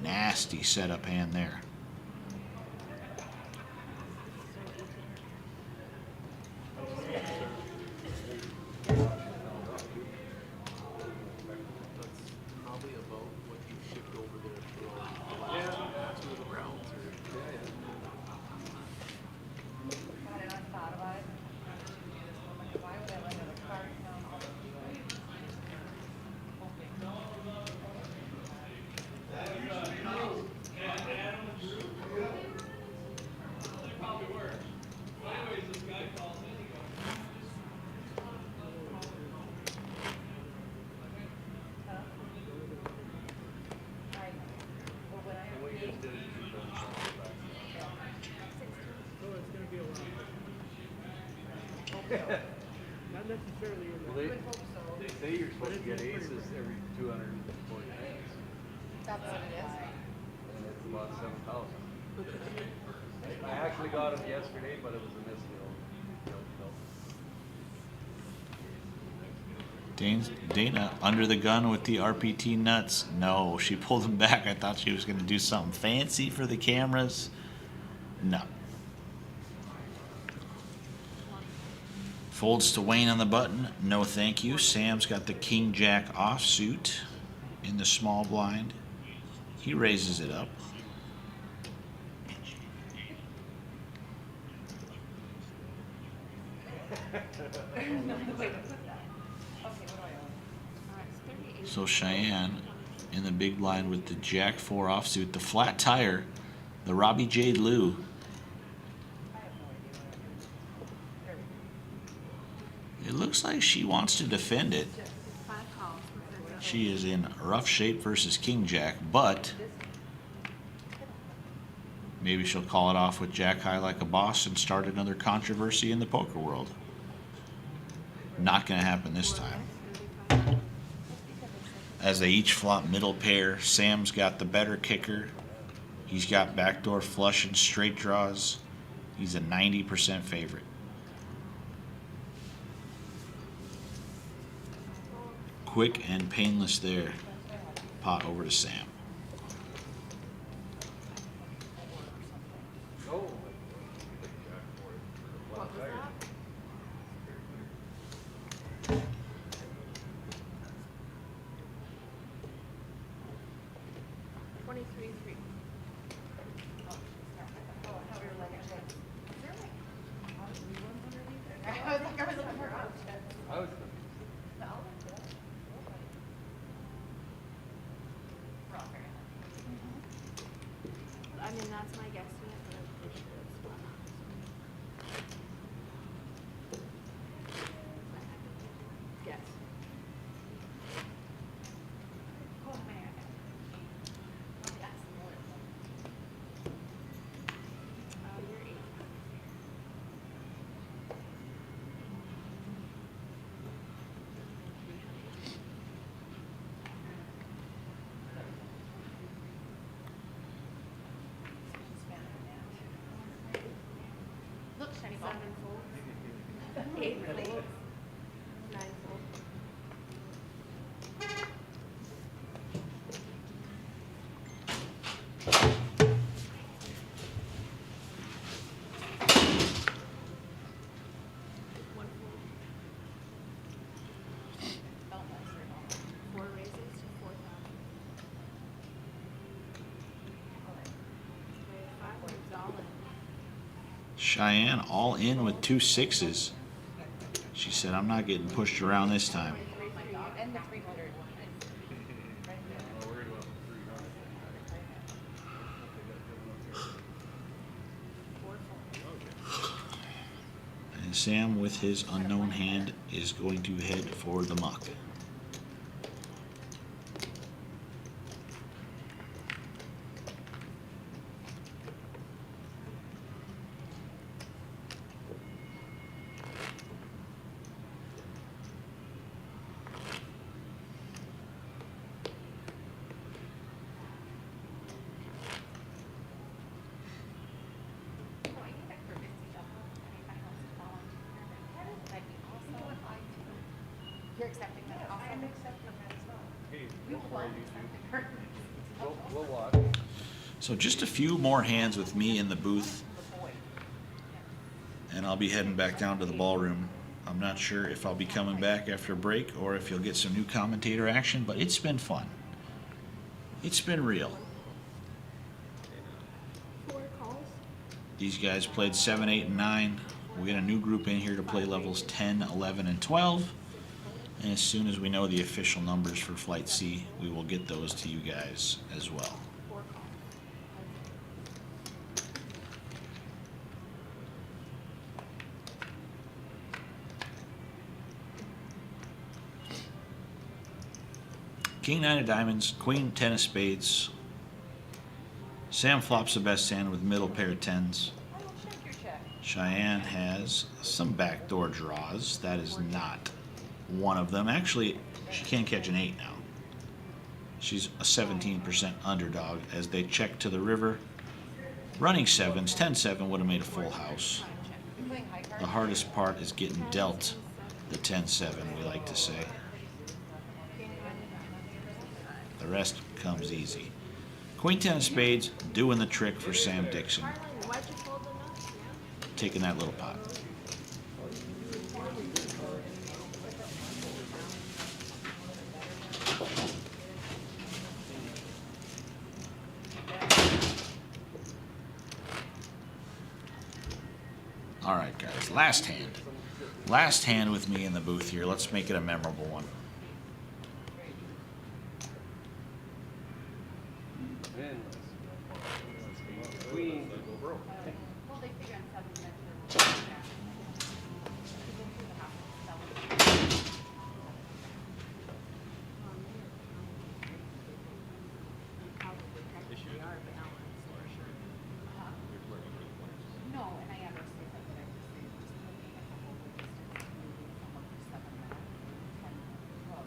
Nasty setup hand there. Probably about what you shipped over there to the grounds or. God, and I thought about it. Why would I let a card count all the Not necessarily in Well, they say you're supposed to get aces every 240 hands, That's what it is. and it's about 7,000. I actually got them yesterday, but it was a misdeal. Dana under the gun with the RPT nuts. No, she pulled him back. I thought she was going to do something fancy for the cameras. No. Folds to Wayne on the button. No thank you. Sam's got the King Jack offsuit in the small blind. He raises it up. So Cheyenne in the big blind with the Jack 4 offsuit, the flat tire, the Robbie J. Lou. It looks like she wants to defend it. She is in rough shape versus King Jack, but maybe she'll call it off with Jack high like a boss and start another controversy in the poker world. Not going to happen this time. As they each flop middle pair, Sam's got the better kicker. He's got backdoor flush and straight draws. He's a 90% favorite. Quick and painless there. Pot over to Sam. I mean, that's my guesstimate, but I'm pretty sure it's spot on. Yes. You're 8. One full. Felt nicer, don't it? 4 raises to 4,000. Okay, 5 moves all in. Cheyenne all in with 2 sixes. She said, I'm not getting pushed around this time. Oh my God, and the 300. I'm worried about the 300. 4 full. And Sam, with his unknown hand, is going to head for the muck. Oh, I think after 50 double, anybody wants to volunteer, that'd be awesome. You're accepting that also? I'm accepting that as well. Hey, We go will for it, accept you it. two. We'll watch. So just a few more hands with me in the booth, The boy. and I'll be heading back down to the ballroom. I'm not sure if I'll be coming back after a break or if you'll get some new commentator action, but it's been fun. It's been real. 4 calls. These guys played 7, 8, and 9. We got a new group in here to play levels 10, 11, and 12. And as soon as we know the official numbers for Flight C, we will get those to you guys as well. 4 calls. King 9 of diamonds, Queen 10 of spades. Sam flops the best hand with middle pair of tens. I will check your check. Cheyenne has some backdoor draws. That is not one of them. Actually, she can't catch an 8 now. She's a 17% underdog as they check to the river. Running sevens, 10-7 would have made a full house. You're playing high card? The hardest part is getting dealt the 10-7, we like to say. The rest comes easy. Queen 10 of spades doing the trick for Sam Dixon, Harlan, why'd you fold enough? Yeah. taking that little pot. All right, guys, last hand. Last hand with me in the booth here. Let's make it a memorable one. Then Queen. Well, they figure on 7 minutes or. Probably technically are, but not when it's for sure. No, and I understand that, but I just say, just looking at the whole distance, moving someone for 7 minutes, 10, 12.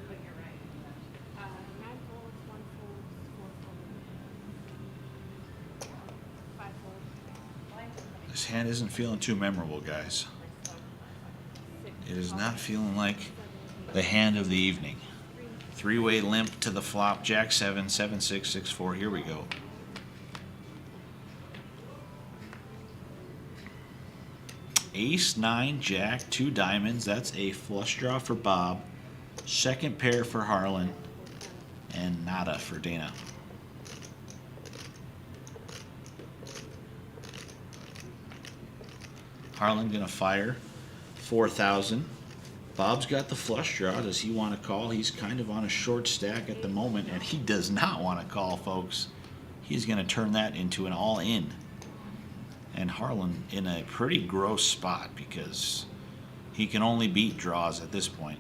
But you're right. 9 folds, 1 folds, 4 folds. 5 folds. This hand isn't feeling too memorable, guys. 6. It is not feeling like the hand of the evening. 3-way limp to the flop, Jack 7, 7, 6, 6, 4. Here we go. Ace 9, Jack, 2 diamonds. That's a flush draw for Bob. Second pair for Harlan. And nada for Dana. Harlan gonna fire 4,000. Bob's got the flush draw. Does he want to call? He's kind of on a short stack at the moment, and he does not want to call, folks. He's going to turn that into an all-in. And Harlan in a pretty gross spot because he can only beat draws at this point.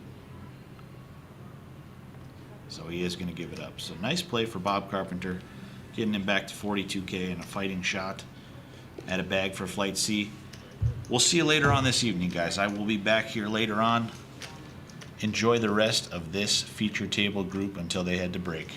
So he is going to give it up. So nice play for Bob Carpenter, getting him back to 42K and a fighting shot at a bag for Flight C. We'll see you later on this evening, guys. I will be back here later on. Enjoy the rest of this feature table group until they head to break.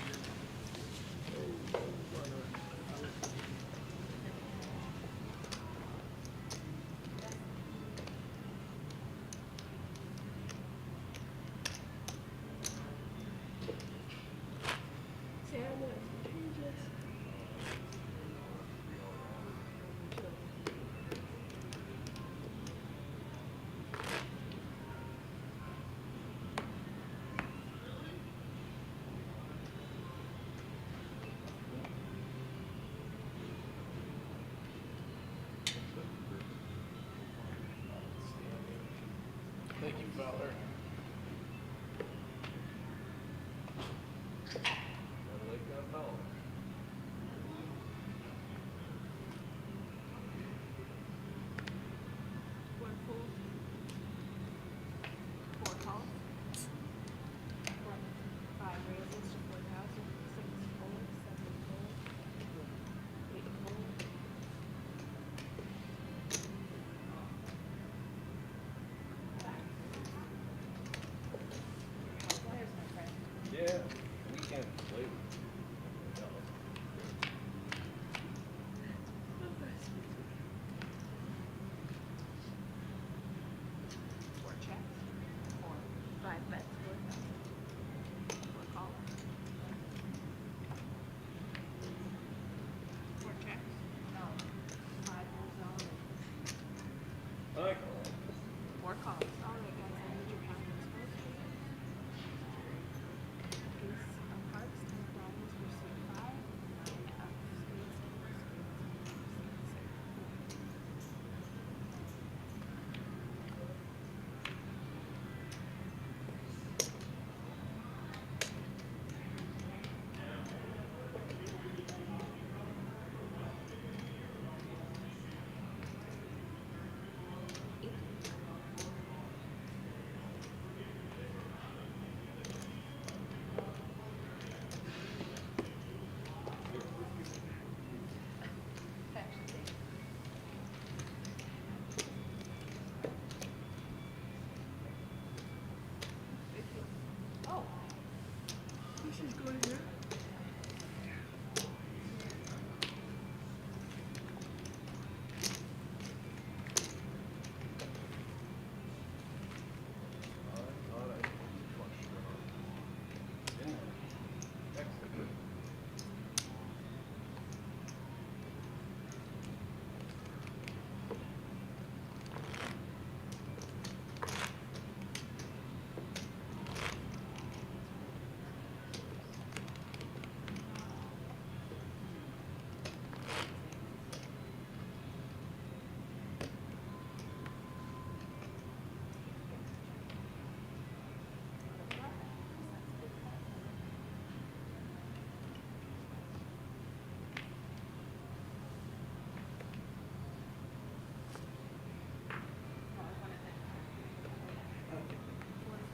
can. We can't play with Four checks. Four. 5 bets. 4 calls. 4 checks. No. 5 moves on. I call. 4 calls. All right, guys. I need your comments first, please. Ace of hearts, 10 of diamonds for C5. 9 of spades, 4 spades, 6. Oh. This is going here.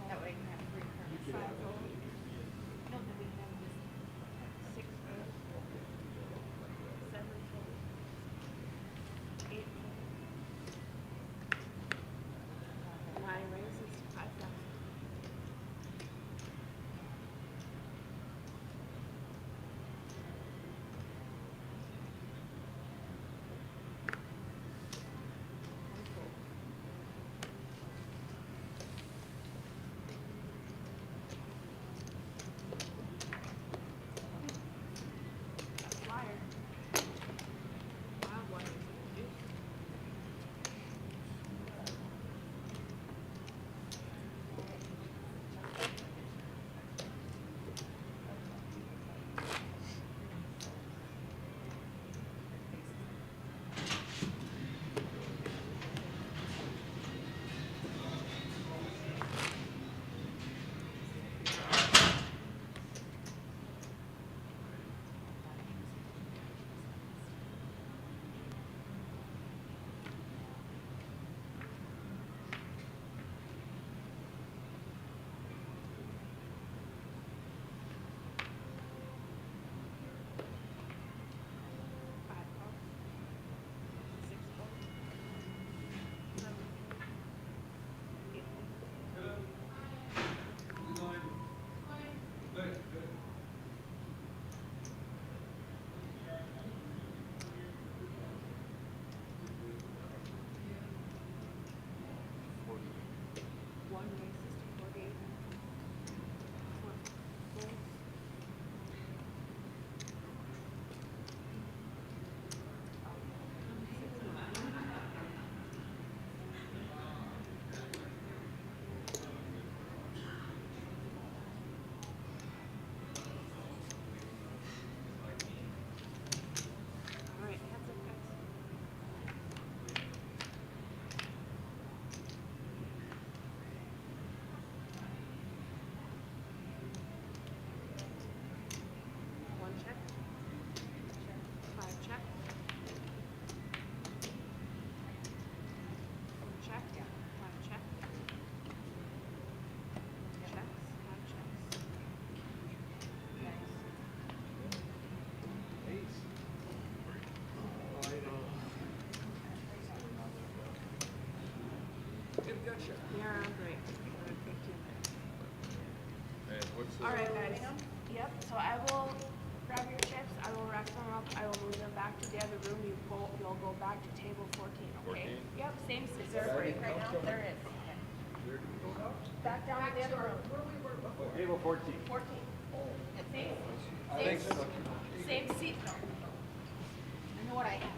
That way you can have 3 cards. No, then we can have just 6 goes. 7 goes. 8 goes. 9 raises to 5,000. Flyer. Wild one. One raises to 48. 4 goes. All right, heads up, guys. One check. 5 check. One check. 5 check. Checks. 5 checks. Get a gut shot. You're on break for 15 minutes. And what's Alright guys, yep, so I will grab your chips, I will rack them up, I will move them back to the other room, you'll go back to table 14, okay? 14? Yep, same scissor break right now, there is. Back down to the other room. Table 14. 14. Same seat though. I know what I have.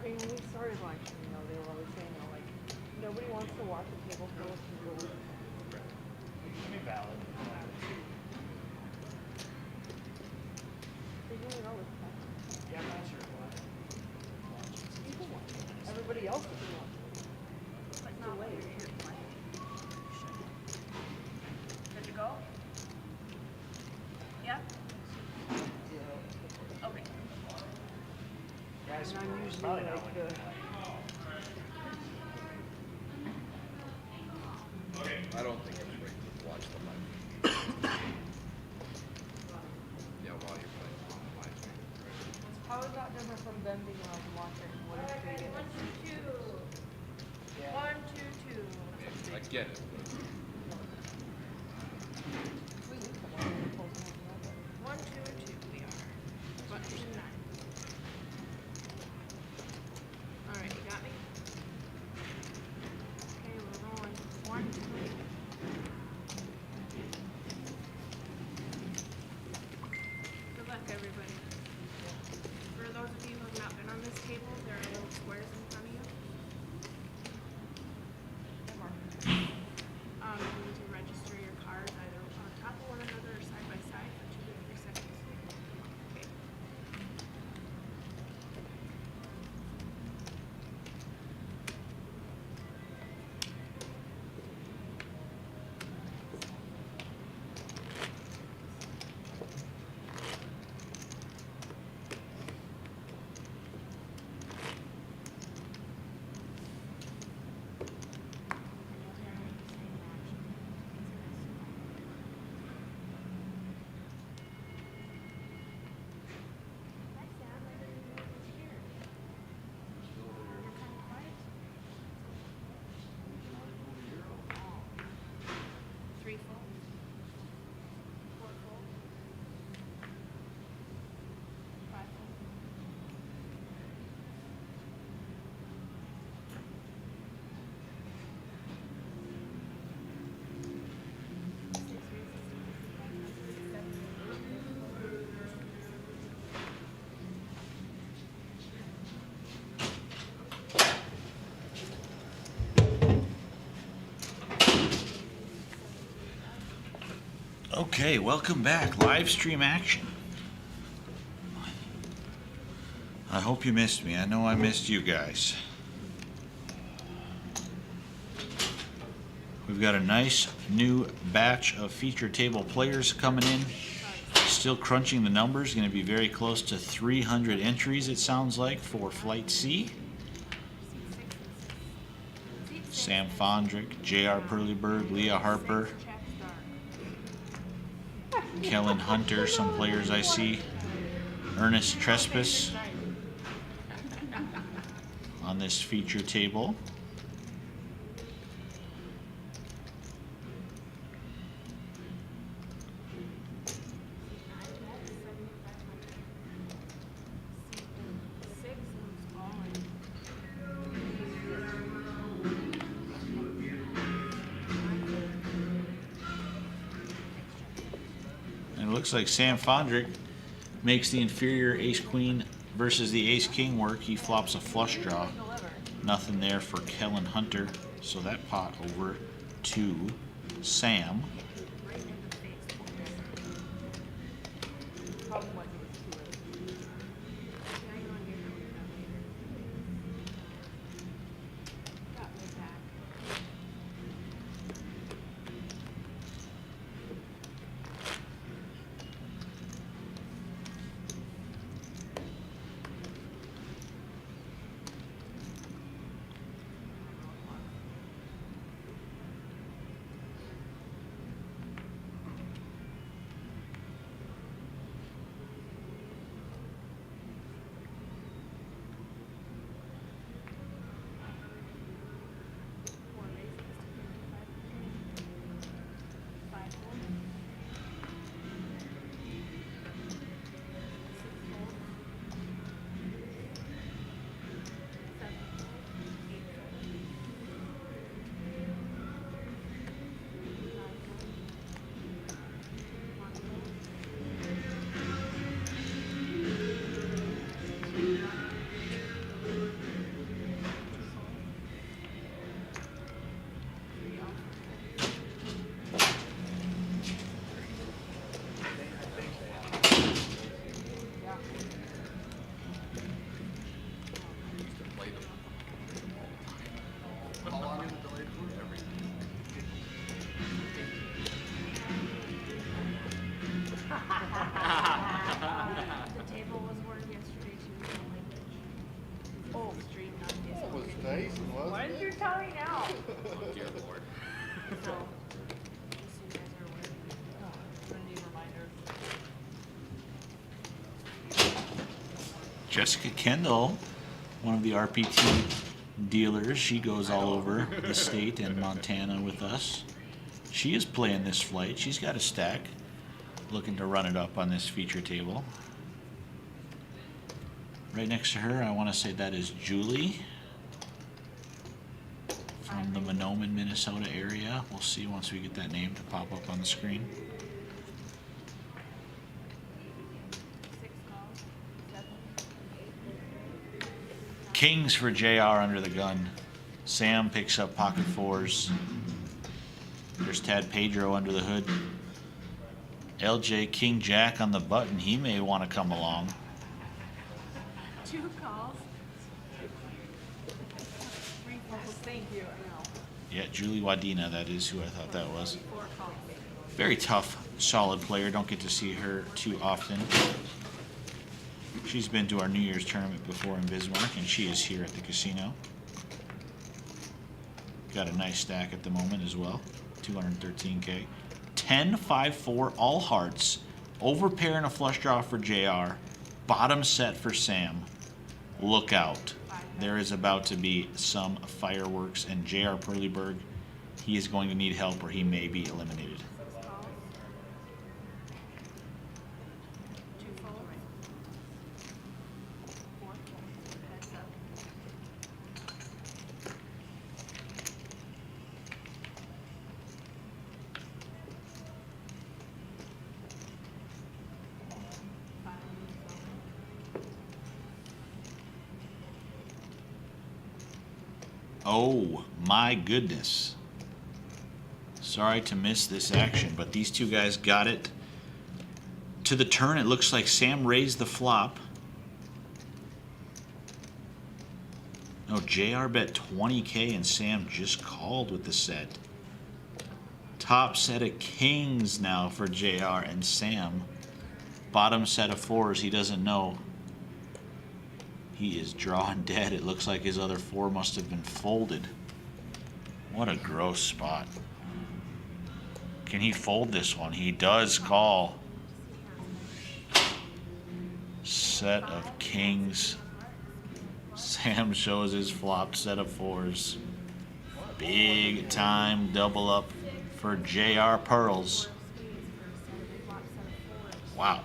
mean, when we started watching, you know, they were always saying, you know, like, nobody wants to watch a table full of people. I mean, valid. They do it all the time. Yeah, I'm not sure why. You can watch it. Everybody else can watch it. But not when you're here playing. Good to go? Yeah? Okay. Guys, And I'm usually probably not like when the, you play. I don't think everybody can watch the live. Yeah, while you're playing on the live stream. how is that different from them being allowed to watch it? What if they get One, two, two. Yeah. 1, 2, 2. I get it. we used to watch it close enough to that, 1, 2, 2. We are. Button 9. Alright, you got me? Okay, we're rolling. 1, 2. Good luck, everybody. For those of you who have not been on this table, there are little squares in front of you. You need to register your cards either on top of one another or side by side for 2 to 3 seconds. Okay. Hi, Sam. I didn't know you were here. You're kind of quiet. 3 full. 4 full. 5 full. Okay, welcome back. Live stream action. I hope you missed me. I know I missed you guys. We've got a nice new batch of feature table players coming in. Still crunching the numbers. Going to be very close to 300 entries, it sounds like, for Flight C. Sam Fondrick, J.R. Perleyberg, Leah Harper, Kellen Hunter, some players I see. Ernest Trespass on this feature table. And it looks like Sam Fondrick makes the inferior ace-queen versus the ace-king work. He flops a flush draw. Nothing there for Kellen Hunter. So that pot over to Sam. Probably might be too early. Got me back. Oh, stream not That was dislocated. nice, wasn't Why it? did you tell me now? Oh dear lord. So, just so you guys are aware. I'm gonna need reminders. Jessica Kendall, one of the RPT dealers, she goes all over the state and Montana with us. She is playing this flight. She's got a stack, looking to run it up on this feature table. Right next to her, I want to say that is Julie from the Mahnomen, Minnesota area. We'll see once we get that name to pop up on the screen. 6 calls, 7, 8. Kings for JR under the gun. Sam picks up pocket fours. There's Tad Pedro under the hood. LJ King Jack on the button. He may want to come along. 2 calls. 3 calls. Thank you, I know. Yeah, Julie Wadena, that is who I thought that was. 4 calls. Very tough, solid player. Don't get to see her too often. She's been to our New Year's tournament before in Bismarck, and she is here at the casino. Got a nice stack at the moment as well. 213K. 10-5-4 all hearts. Overpair and a flush draw for JR. Bottom set for Sam. Look out. There is about to be some fireworks, and JR Perlyberg, he is going to need help or he may be eliminated. 6 calls. 2 calls. 4 calls. Heads up. Oh my goodness. Sorry to miss this action, but these two guys got it. To the turn, it looks like Sam raised the flop. No, JR bet 20K and Sam just called with the set. Top set of kings now for JR and Sam. Bottom set of fours, he doesn't know. He is drawing dead. It looks like his other 4 must have been folded. What a gross spot. Can he fold this one? He does call. Set of kings. Sam shows his flopped set of 4s. Big time double up for JR Pearls. Wow.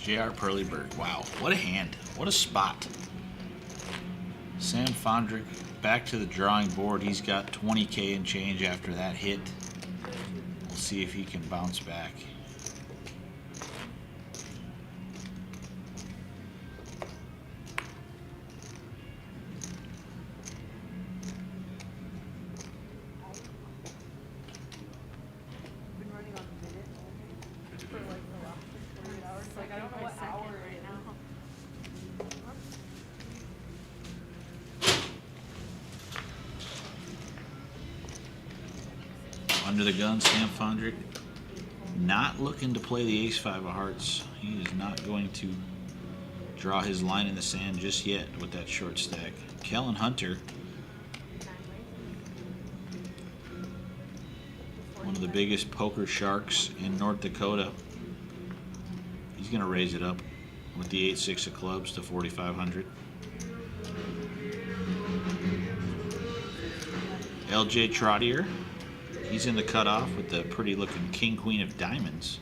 JR Perlyberg. Wow, what a hand. What a spot. Sam Fondrick back to the drawing board. He's got 20K and change after that hit. We'll see if he can bounce back. Been running on a minute for like the last 48 hours. Like I don't know what hour right now. Under the gun, Sam Fondrick not looking to play the ace-5 of hearts. He is not going to draw his line in the sand just yet with that short stack. Kellen Hunter, one of the biggest poker sharks in North Dakota. He's going to raise it up with the 8-6 of clubs to 4,500. LJ Trottier, he's in the cutoff with the pretty looking king queen of diamonds.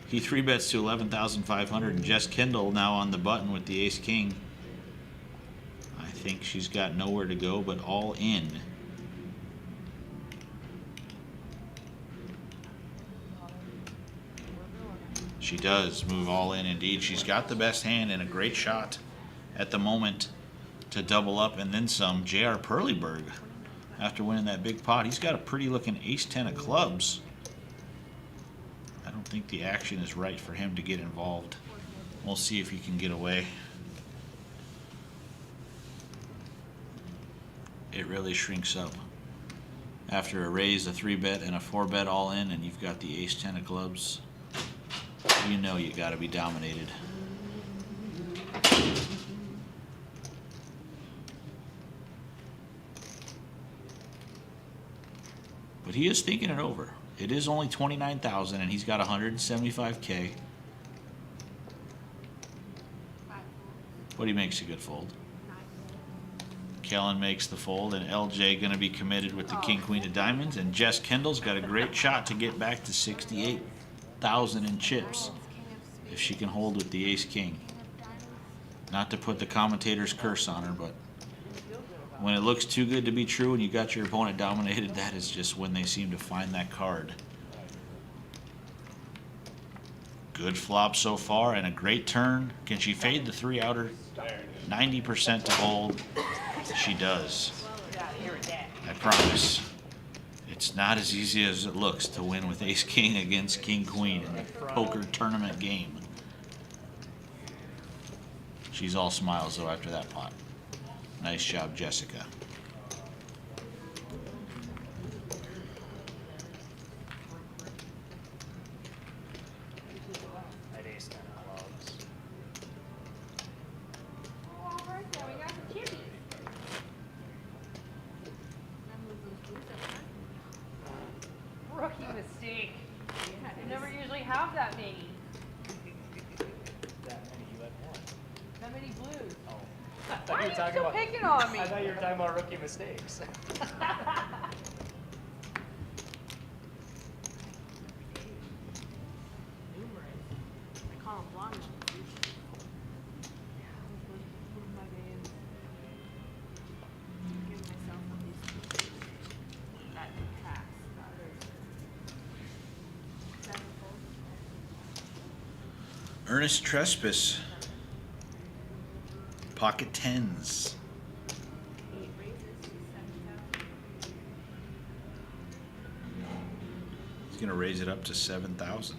He 3-bets to 11,500, and Jess Kendall now on the button with the ace king. I think she's got nowhere to go but all in. She does move all in indeed. She's got the best hand and a great shot at the moment to double up and then some. J.R. Perlyberg, after winning that big pot, he's got a pretty looking ace-10 of clubs. I don't think the action is right for him to get involved. We'll see if he can get away. It really shrinks up. After a raise, a 3-bet, and a 4-bet all in, and you've got the ace-10 of clubs, you know you got to be dominated. But he is thinking it over. It is only 29,000 and he's got 175K. But he makes a good fold. Kellen makes the fold, and LJ going to be committed with the king queen of diamonds, and Jess Kendall's got a great shot to get back to 68,000 in chips if she can hold with the ace king. Not to put the commentator's curse on her, but when it looks too good to be true and you got your opponent dominated, that is just when they seem to find that card. Good flop so far and a great turn. Can she fade the 3-outer? 90% to hold. She does. I promise. It's not as easy as it looks to win with ace king against king queen in the poker tournament game. She's all smiles though after that pot. Nice job, Jessica. At ace 10 of clubs. Oh, all right, now we got some chippies. Rookie mistake. You never usually have that many. That many you had one. That many blues. Oh. Why are you still picking on me? I thought you were talking about rookie mistakes. I call them blonde. Ernest Trespass. Pocket tens. He's going to raise it up to 7,000.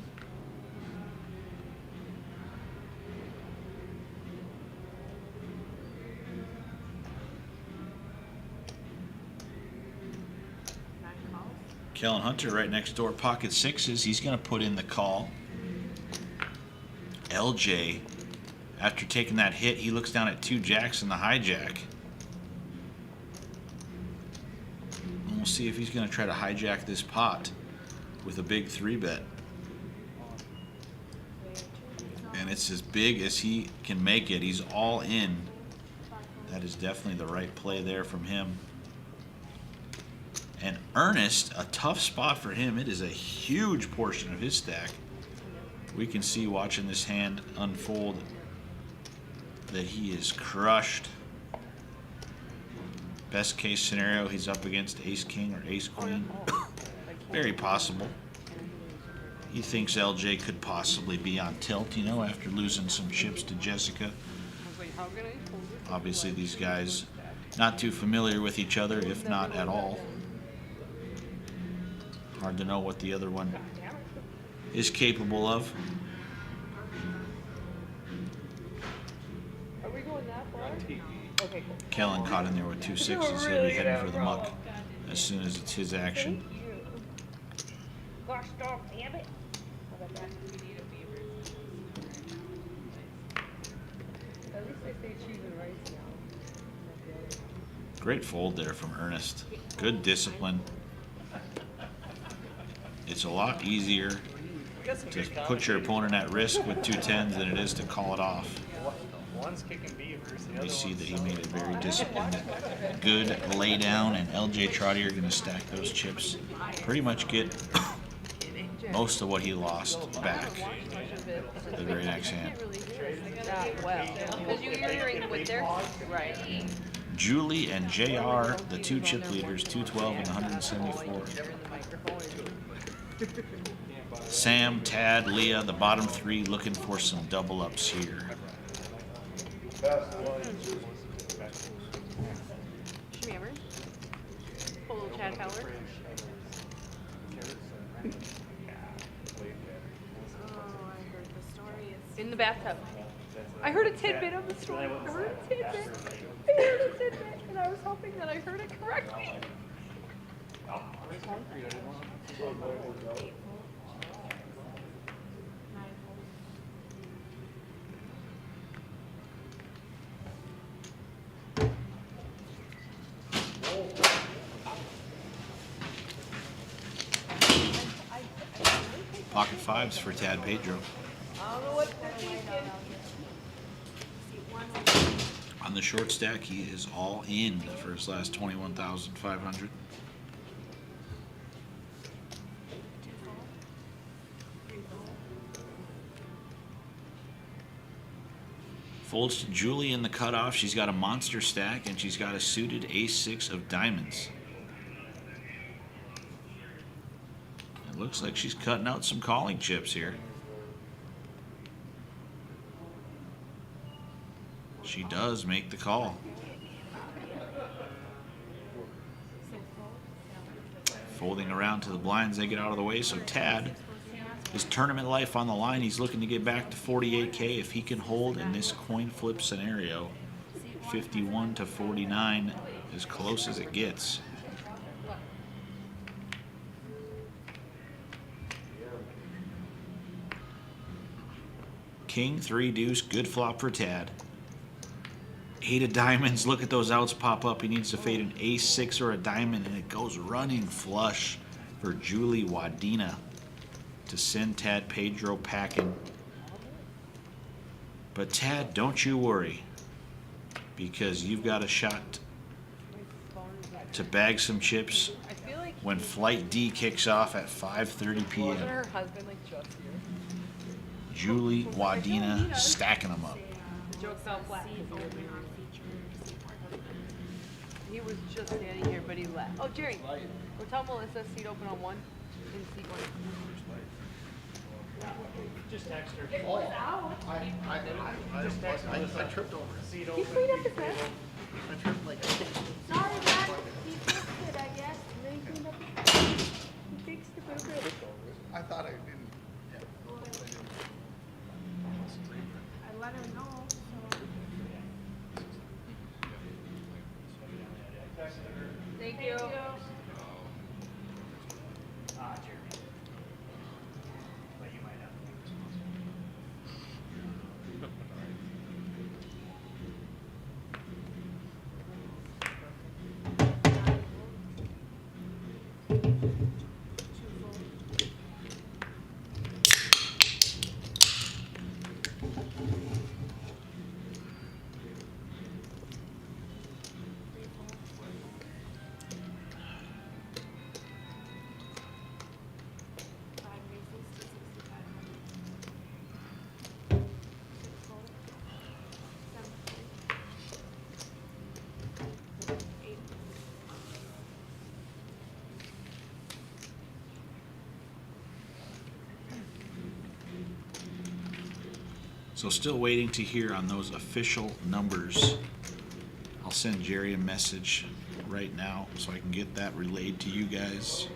Kellen Hunter right next door, pocket sixes. He's going to put in the call. LJ, after taking that hit, he looks down at 2 jacks and the hijack. And we'll see if he's going to try to hijack this pot with a big 3-bet. And it's as big as he can make it. He's all in. That is definitely the right play there from him. And Ernest, a tough spot for him. It is a huge portion of his stack. We can see watching this hand unfold that he is crushed. Best case scenario, he's up against ace king or ace queen. Very possible. He thinks LJ could possibly be on tilt, you know, after losing some chips to Jessica. Obviously these guys not too familiar with each other, if not at all. Hard to know what the other one is capable of. Are we going that far? Okay, cool. Kellen caught in there with 2 sixes. He'll be heading for the muck as soon as it's his action. Thank you. Gosh dog, damn it. How about that? We need a beaver. At least they say cheese and rice now. Great fold there from Ernest. Good discipline. It's a lot easier to put your opponent at risk with 2 10s than it is to call it off. One's kicking beavers. The We other see one's that he made a very disciplined, good lay down, and LJ Trotty are going to stack those chips. Pretty much get most of what he lost back the very next hand. Because you're hearing what they're right. Julie and JR, the two chip leaders, 212 and 174. Sam, Tad, Leah, the bottom three, looking for some double ups here. Remember? Pull a little Chad Power. In the bathtub. I heard a tidbit of the story. I heard a tidbit. And I was hoping that I heard it correctly. Pocket fives for Tad Pedro. I don't know what they're thinking. On the short stack, he is all in for his last 21,500. Folds to Julie in the cutoff. She's got a monster stack, and she's got a suited ace-6 of diamonds. It looks like she's cutting out some calling chips here. She does make the call. Folding around to the blinds, they get out of the way. So Tad, his tournament life on the line, he's looking to get back to 48K if he can hold in this coin flip scenario. 51 to 49, as close as it gets. King, 3 deuce, good flop for Tad. 8 of diamonds, look at those outs pop up. He needs to fade an ace-6 or a diamond, and it goes running flush for Julie Wadena to send Tad Pedro packing. But Tad, don't you worry, because you've got a shot to bag some chips I feel like when Flight D kicks off at 5:30 p.m. wasn't her husband like just here. Julie Wadena stacking them up. The joke fell flat. He was just standing here, but he left. Oh, Jerry, we're telling Melissa seat open on 1 and seat 1. Just text her. I tripped over it. Seat He open. cleaned up his mess. I tripped like. Sorry, Dad. He fixed it, I guess. They cleaned up his He fixed the burger. I thought I didn't. I let him know, so. Thank you. Jeremy. But you might have. So still waiting to hear on those official numbers. I'll send Jerry a message right now so I can get that relayed to you guys.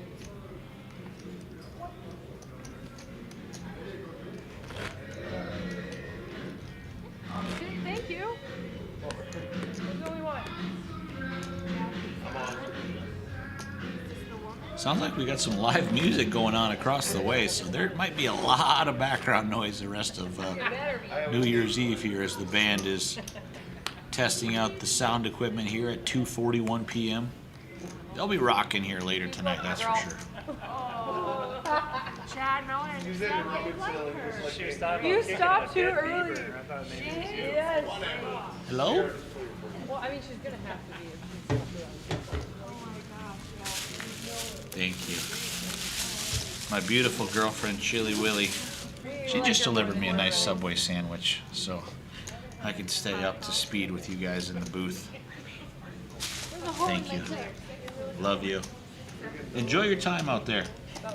Thank you. Who's the only one? Sounds like we got some live music going on across the way, so there might be a lot of background noise the rest of New Year's Eve here as the band is testing out the sound equipment here at 2:41 p.m. They'll be rocking here later tonight, that's for sure. Chad, no, and Use it Chad in didn't Robin like Silly, her. just like She was me. talking You about kicking stopped a too dead early. beaver, and I thought maybe it was you. Yes. Hello? Well, I mean, she's gonna have to be if she's not doing Oh my gosh, Thank you. My beautiful girlfriend, Chili Willy. She just delivered me a nice Subway sandwich, so I can stay up to speed with you guys in the booth. Thank you. Love you. Enjoy your time out there.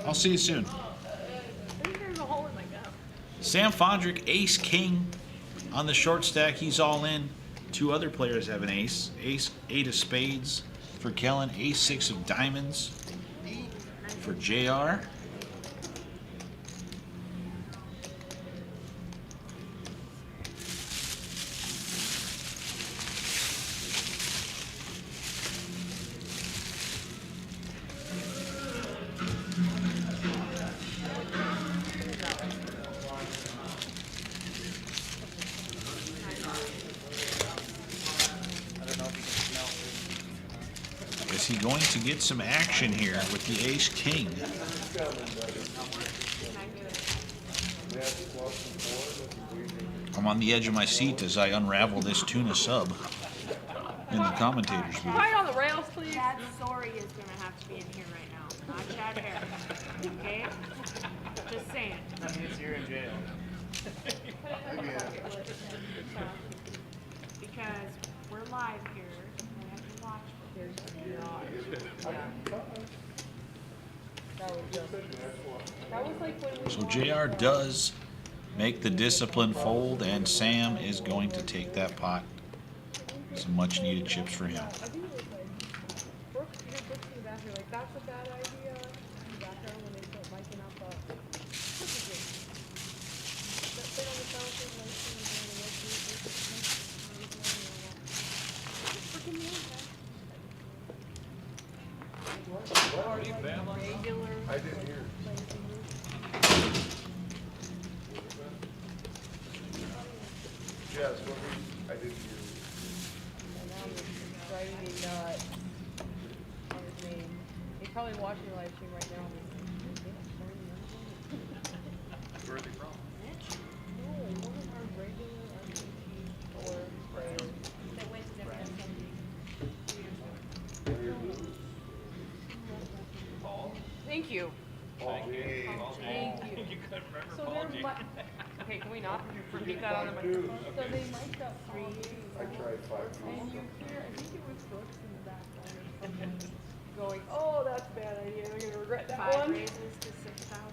I'll see you soon. There's a hole in my gown. Sam Fondrick, ace king on the short stack. He's all in. Two other players have an ace. Ace 8 of spades for Kellen. Ace 6 of diamonds for JR. I don't know if you can smell Is he going to get some action here with the ace king? I'm on the edge of my seat as I unravel this tuna sub in the commentator's booth. Right on the rails, please. Chad Sorry is gonna have to be in here right now, not Chad Harris. Okay? Just saying. That means you're in jail. Because we're live here, and we have to watch. That was like when we So JR does make the discipline fold, and Sam is going to take that pot. Some much needed chips for him. I think it was like Brooks, you know, Brooks in the bathroom, like, that's a bad idea. In the background when they start miking up, what's his name? That thing on the fountain, like, freaking name, man. Or like regular. I didn't hear. Yes, I didn't hear. And now it's driving me nuts on his name. He's probably watching the live stream right now. Where are they from? No, it wasn't our regular RPT or prayer. That went to different Thank you. Thank you. You couldn't remember So Paul then, J. okay, can we not repeat that on the microphone? So they mic'd up 3 I tried 5 and you hear, I think it was Brooks in the background or something, going, oh, that's a bad idea, they're gonna regret that 5 one. raises to 6,000.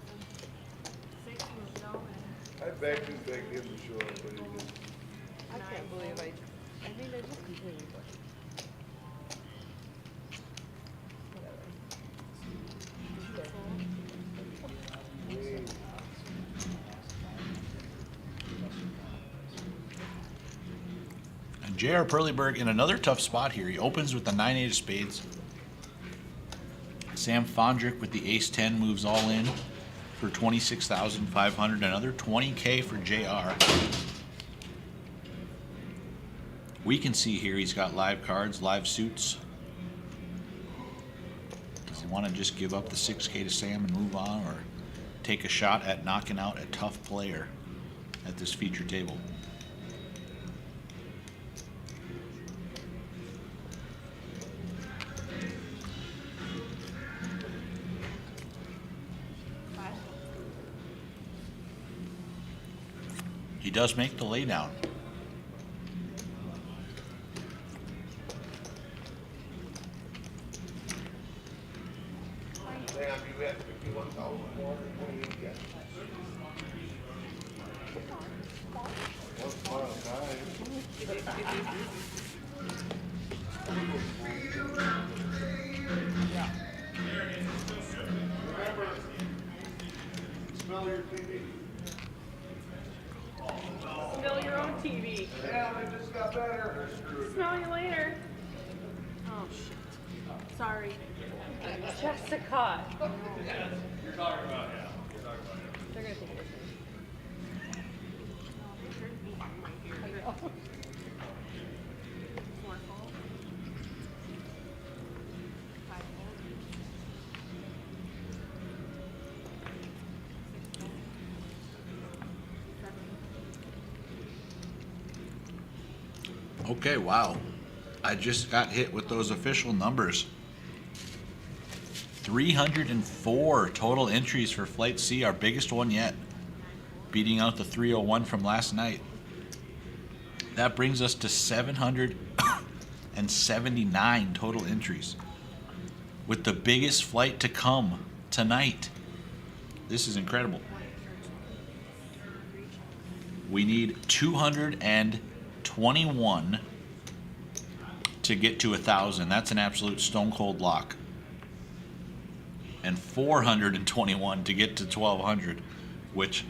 6 was going. I begged him to show up, but he didn't. I can't believe I mean, they're just completely fucking. And J.R. Perlyberg in another tough spot here. He opens with the 9-8 of spades. Sam Fondrick with the ace-10 moves all in for $26,500. Another $20K for J.R. We can see here he's got live cards, live suits. Does he want to just give up the 6K to Sam and move on, or take a shot at knocking out a tough player at this feature table? He does make the laydown. Hang on, you had 51,428 yet. Once upon a time. Remember, smell your TV. Smell your own TV. Yeah, it just got better. Smell you later. Oh, shit. Sorry. Jessica. You're talking about, yeah. You're talking about it. They're gonna take it. Okay, wow. I just got hit with those official numbers. 304 total entries for Flight C, our biggest one yet, beating out the 301 from last night. That brings us to 779 total entries, with the biggest flight to come tonight. This is incredible. We need 221 to get to 1,000. That's an absolute stone cold lock. And 421 to get to 1,200, which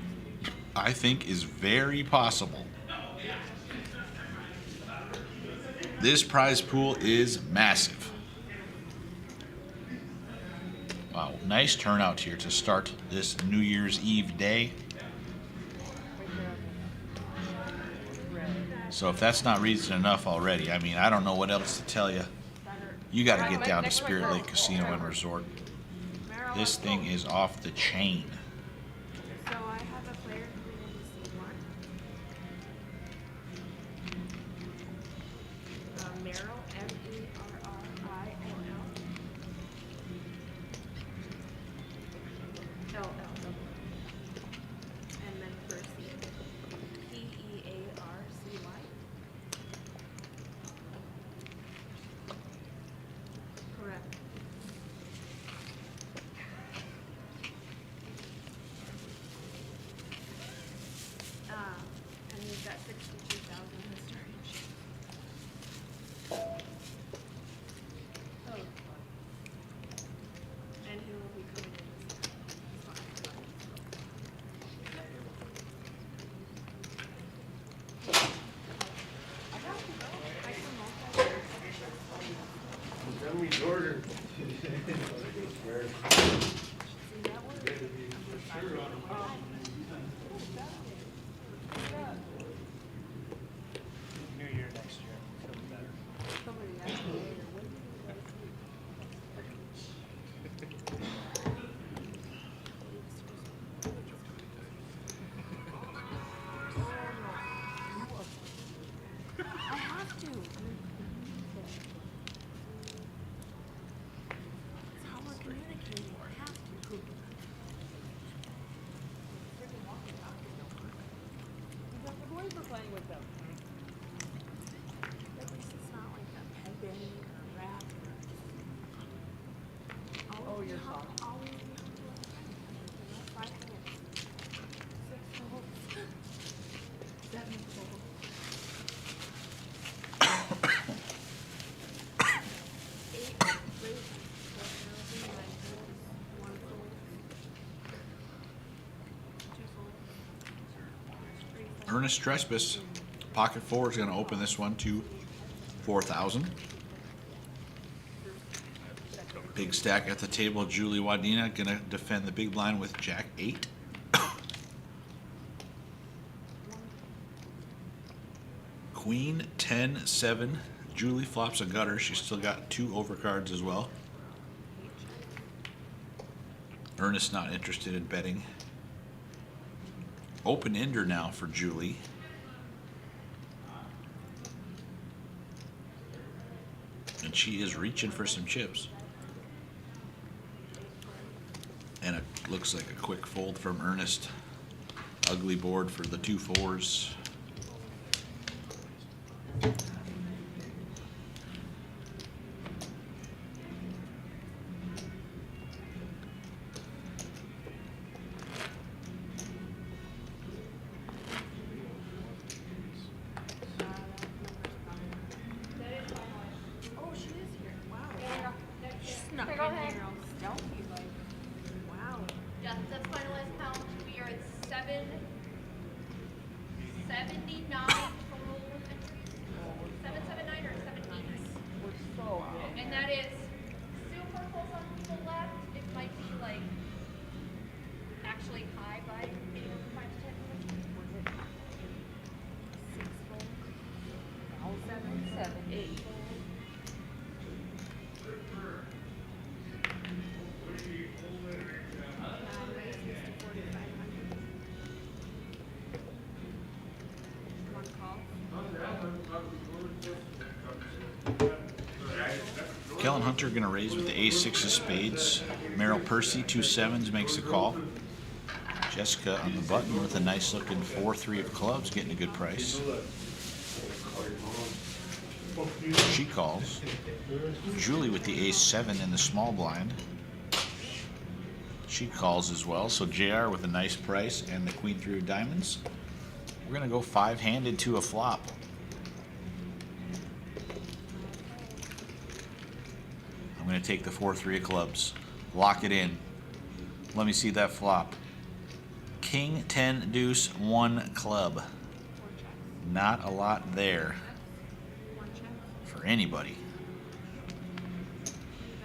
I think is very possible. This prize pool is massive. Wow, nice turnout here to start this New Year's Eve day. So if that's not reason enough already, I mean, I don't know what else to tell you. You got to get down to Spirit Lake Casino and Resort. This thing is off the chain. So I have a player coming in to see one. Merrill, M-E-R-R-I-L-L. L-L. And then Percy, P-E-A-R-C-Y. Correct. And we've got 62,000 historians. And who will be coming in this spot? I can multitask. Tell me Jordan. See that one? New Year next year. It'll be better. Somebody asked me later, when did you guys meet? I have to. It's how we're communicating. I have to. The boys were playing with them. At least it's not like a pepping or a rat or. Oh, you're soft. Always be humble. 5 minutes. 6 minutes. 7 minutes. 8 raisins. 4,000, 9 folds, 1 fold. 2 folds. 3 folds. Ernest Trespass, pocket four, is going to open this one to 4,000. Big stack at the table. Julie Wadena going to defend the big blind with Jack 8. Queen 10 7. Julie flops a gutter. She's still got 2 overcards as well. Ernest not interested in betting. Open ender now for Julie. And she is reaching for some chips. And it looks like a quick fold from Ernest. Ugly board for the 2 4s. Oh, she is here. Wow. She snuck in Go ahead. here all stealthy like. Wow. Yeah, that's finalized count. We are at 779 total entries. 779 or 780. We're so good. And that is super close on people left. It might be like actually high by 5 to 10 minutes. 6 fold. 7, 8 fold. Raise this to 4,500. 1 call. Kellen Hunter going to raise with the ace-6 of spades. Merrill Percy, 2 7s, makes the call. Jessica on the button with a nice looking 4-3 of clubs, getting a good price. She calls. Julie with the ace-7 in the small blind. She calls as well. So JR with a nice price and the queen-3 of diamonds. We're going to go 5-handed to a flop. I'm going to take the 4-3 of clubs. Lock it in. Let me see that flop. King 10 deuce 1 club. Not a lot there for anybody.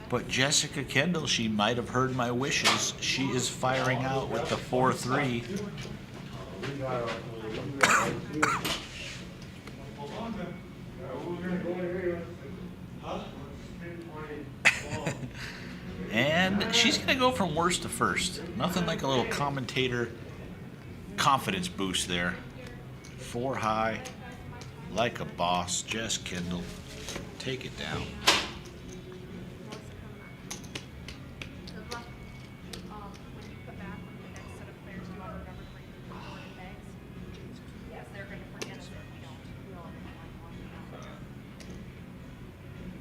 But Jessica Kendall, she might have heard my wishes. She is firing out with the 4-3. And she's going to go from worst to first. Nothing like a little commentator confidence boost there. 4 high, like a boss. Jess Kendall, take it down. When you put back with the next set of players, do you want to remember to bring the board and bags? Yes, they're going to forget us if we don't.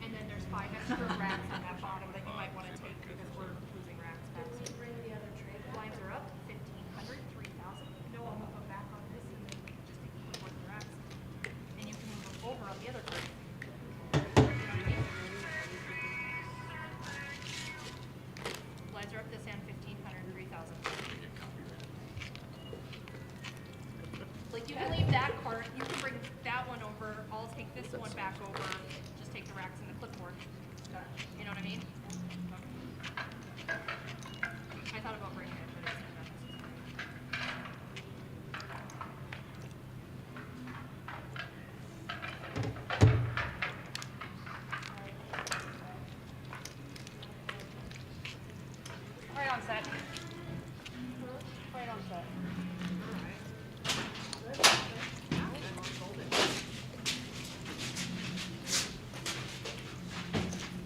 And then there's 5 extra racks on that bottom that you might want to take because we're losing racks fast. Bring the other trade. Lines are up 1,500, 3,000. No, I'm gonna put back on this and then we can just take the board and racks. And you can move them over on the other card. Lines are up this hand 1,500, 3,000. Like you can leave that card, you can bring that one over, I'll take this one back over, just take the racks and the clipboard. You know what I mean? I thought about bringing it, but it's not necessary. Right on set. Right on set.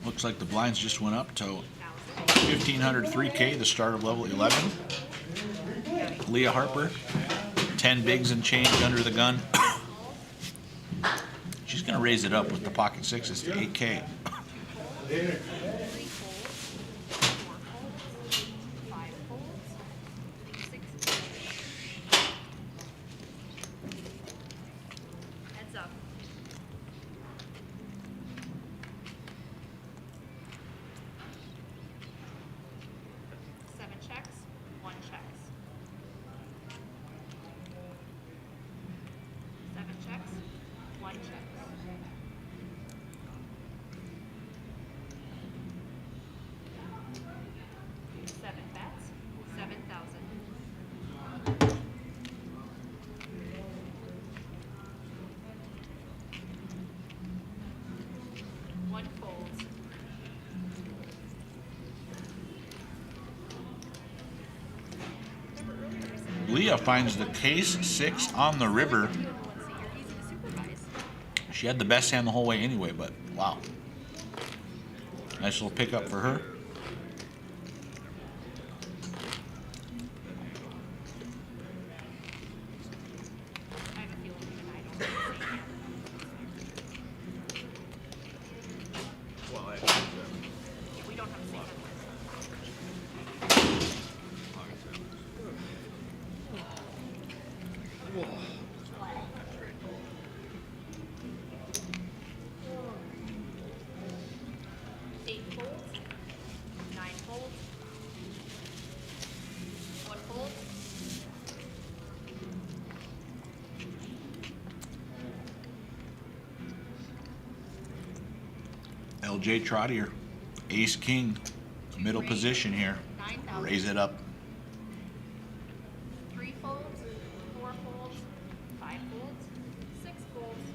Looks like the blinds just went up to 1,500 3K, the start of level 11. Leah Harper, 10 bigs and change under the gun. She's going to raise it up with the pocket sixes to 8K. 3 folds, 4 folds, 5 folds, 6 folds. Heads up. Seven checks, 1 checks. 7 checks, 1 checks. 7 bets, 7,000. 1 folds. Leah finds the case 6 on the river. You're easy to supervise. She had the best hand the whole way anyway, but wow. Nice little pickup for her. I have a feeling even I don't have the same hand. Well, I think that Yeah, we don't have the same hand list. Eight folds, 9 folds, 1 fold. LJ Trottier, ace king, middle Raise position here. 9,000. Raise it up. 3 folds, 4 folds, 5 folds, 6 folds.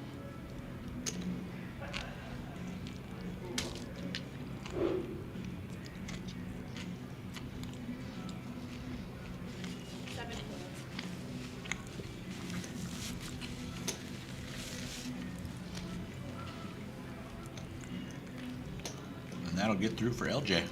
Seven folds. And that'll get through for LJ.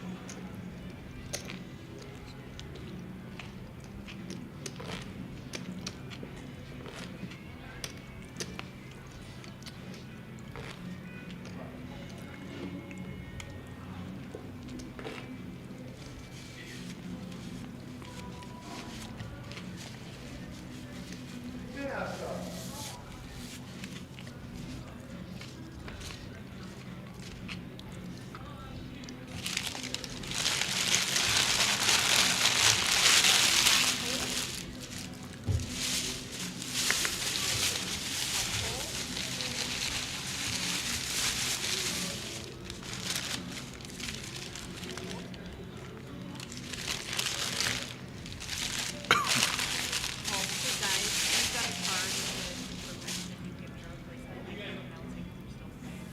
Also, guys, we've got a card for prevention if you give me a replacement. I can announce it because we're still playing.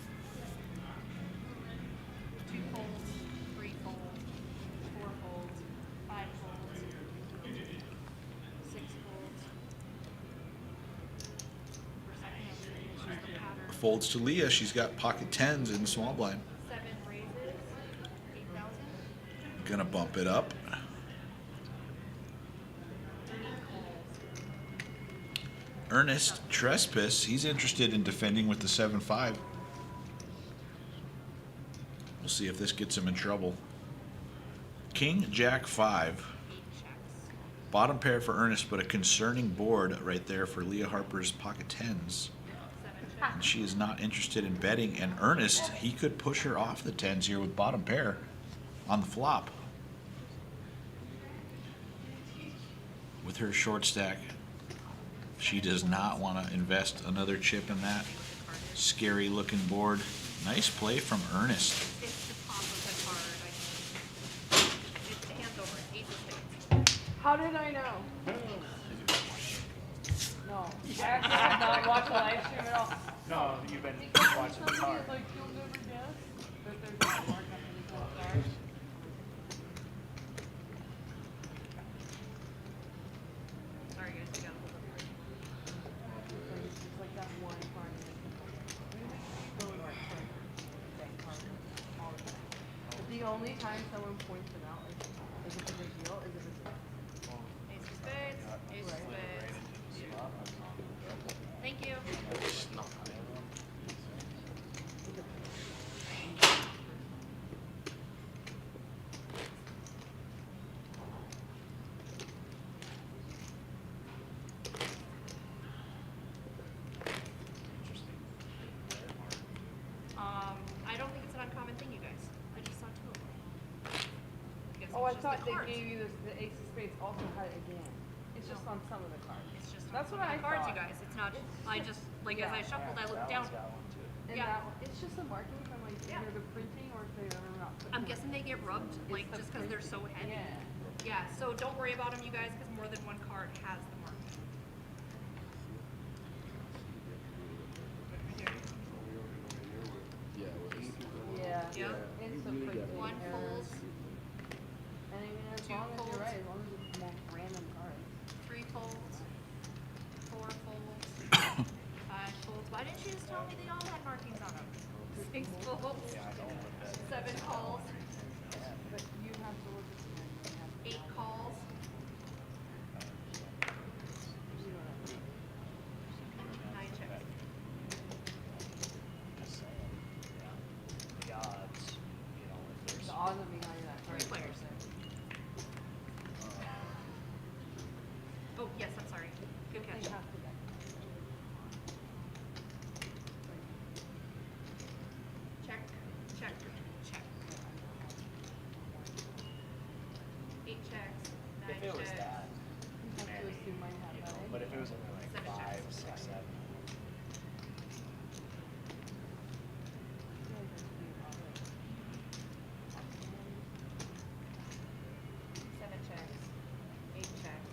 2 folds, 3 folds, 4 folds, 5 folds, 6 folds. For second, I'm gonna choose the pattern. Folds to Leah. She's got pocket tens in the small blind. 7 raises, 8,000. Gonna bump it up. Ernest Trespass, he's interested in defending with the 7-5. We'll see if this gets him in trouble. King, Jack 5. 8 checks. Bottom pair for Ernest, but a concerning board right there for Leah Harper's pocket tens. 7 checks. And she is not interested in betting. And Ernest, he could push her off the tens here with bottom pair on the flop. With her short stack, she does not want to invest another chip in that scary looking board. Nice play from Ernest. It's the top of the card. It's hands over. Ace of spades. How did I know? No. I actually have not watched the live stream at all. No, you've been watching the card. Like, you'll never guess that there's a mark underneath the card. Sorry, guys. I gotta hold up. It's like that one card. So like, that card all the time. But the only time someone points it out, like, is it a big deal? Is it a Ace of spades. Ace of spades. Thank you. I don't think it's an uncommon thing, you guys. I just saw 2 of them. Guess Oh, I it's just thought the they cards. gave you this, the ace of spades also had it again. It's just on some of the cards. It's just That's on what the I cards, you thought. guys. It's not. It's I just- just like as I shuffled, I looked down. And Yeah. that one, it's just a marking from like Yeah. either the printing or if they ever not put. I'm guessing they get rubbed, like the just because they're so printing. heavy. Yeah. Yeah. So don't worry about them, you guys, because more than one card has the mark. Yeah. Yep. It's the printing 1 errors. folds, And even as 2 long as folds. you're right, as long as it's more random cards. 3 folds, 4 folds, 5 folds. Why didn't you just tell me they all had markings on them? 6 folds, 7 calls, But you have to look at the end. You have to- 8 calls, you don't have to- 9 checks. The odds, you know, if there's. The odds of behind that card. 3 players. Oh yes, I'm sorry. Good They catch. have to bet. Check, check, check. 8 checks, 9 If it was checks. that, You have to assume mine have you that. know, but if it was only like 7 5, checks. 6, 7. I feel like there should be a problem. 7 checks, 8 checks.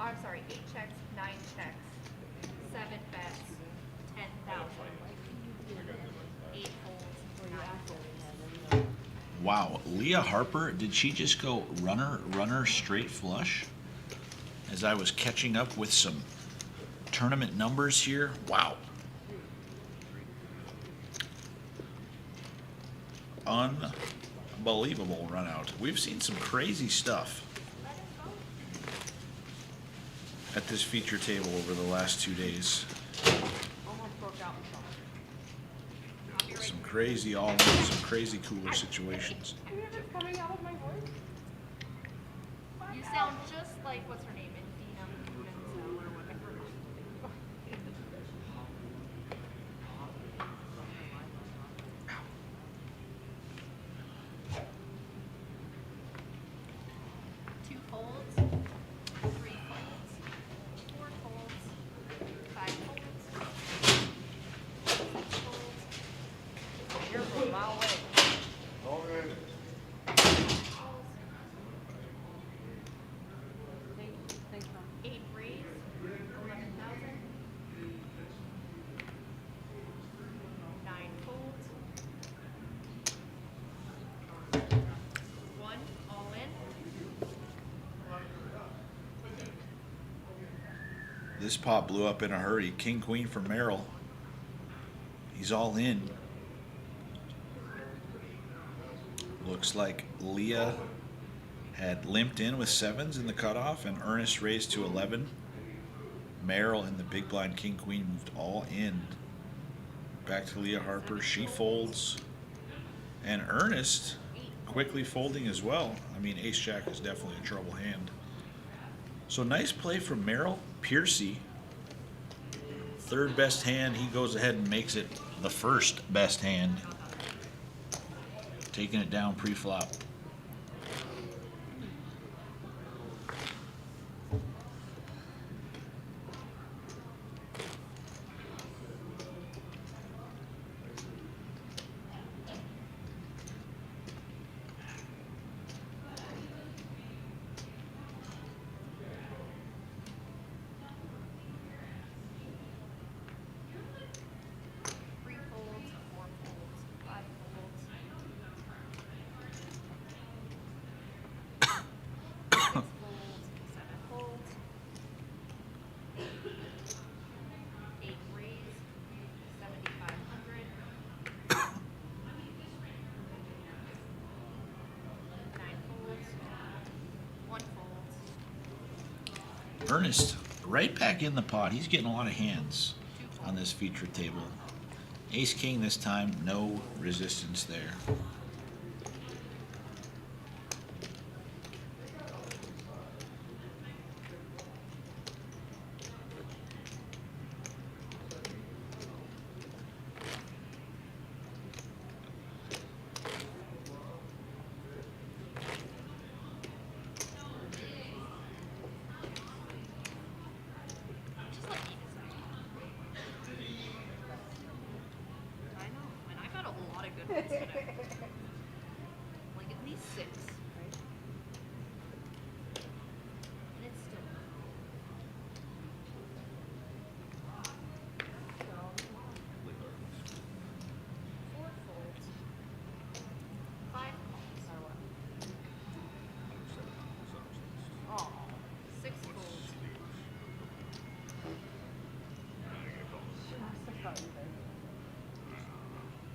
I'm sorry, 8 checks, 9 checks, 7 bets, 10,000. 8 folds, Or you 9 actually folds. have, Wow, Leah Harper, did she just go runner, straight flush? As I was catching up with some tournament numbers here, wow. unbelievable run out. We've seen some crazy stuff at this feature table over the last 2 days. Almost broke out in trouble. I'll be right Some back. crazy all in, some crazy cooler situations. Do you hear this coming out of my voice? You sound just like what's her name, Indina Menzel or whatever. Two folds, three folds, four folds, five folds, six folds. You're from a mile away. Eight raise, 11,000. Nine folds. One, all in. This pot blew up in a hurry. King Queen for Merrill. He's all in. Looks like Leah had limped in with sevens in the cutoff, and Ernest raised to 11. Merrill in the big blind King Queen moved all in. Back to Leah Harper. She folds. And Ernest quickly folding as well. I mean, Ace Jack is definitely a trouble hand. So nice play from Merrill. Piercy, third best hand. He goes ahead and makes it the first best hand. Taking it down pre-flop. Three folds, four folds, five folds. Six folds, seven folds. Eight raise, 7,500. Nine folds, one folds. Ernest right back in the pot. He's getting a lot of hands on this feature table. Ace King this time, no resistance there. Just let me decide. I know, and I got a lot of good ones today. Like at least six, right? And it's still. Four folds. Five calls. Oh, six folds.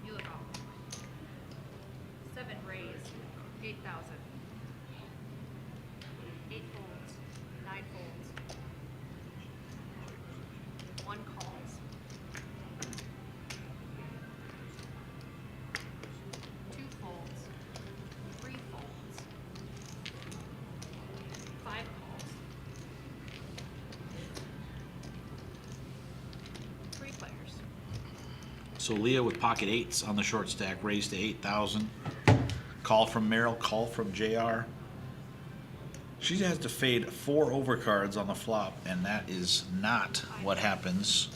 You look off. Seven raised, 8,000. Eight folds, nine folds. One calls. Two folds, three folds. Five calls. Three players. So Leah with pocket eights on the short stack, raised to 8,000. Call from Merrill, call from JR. She has to fade 4 overcards on the flop, and that is not what happens.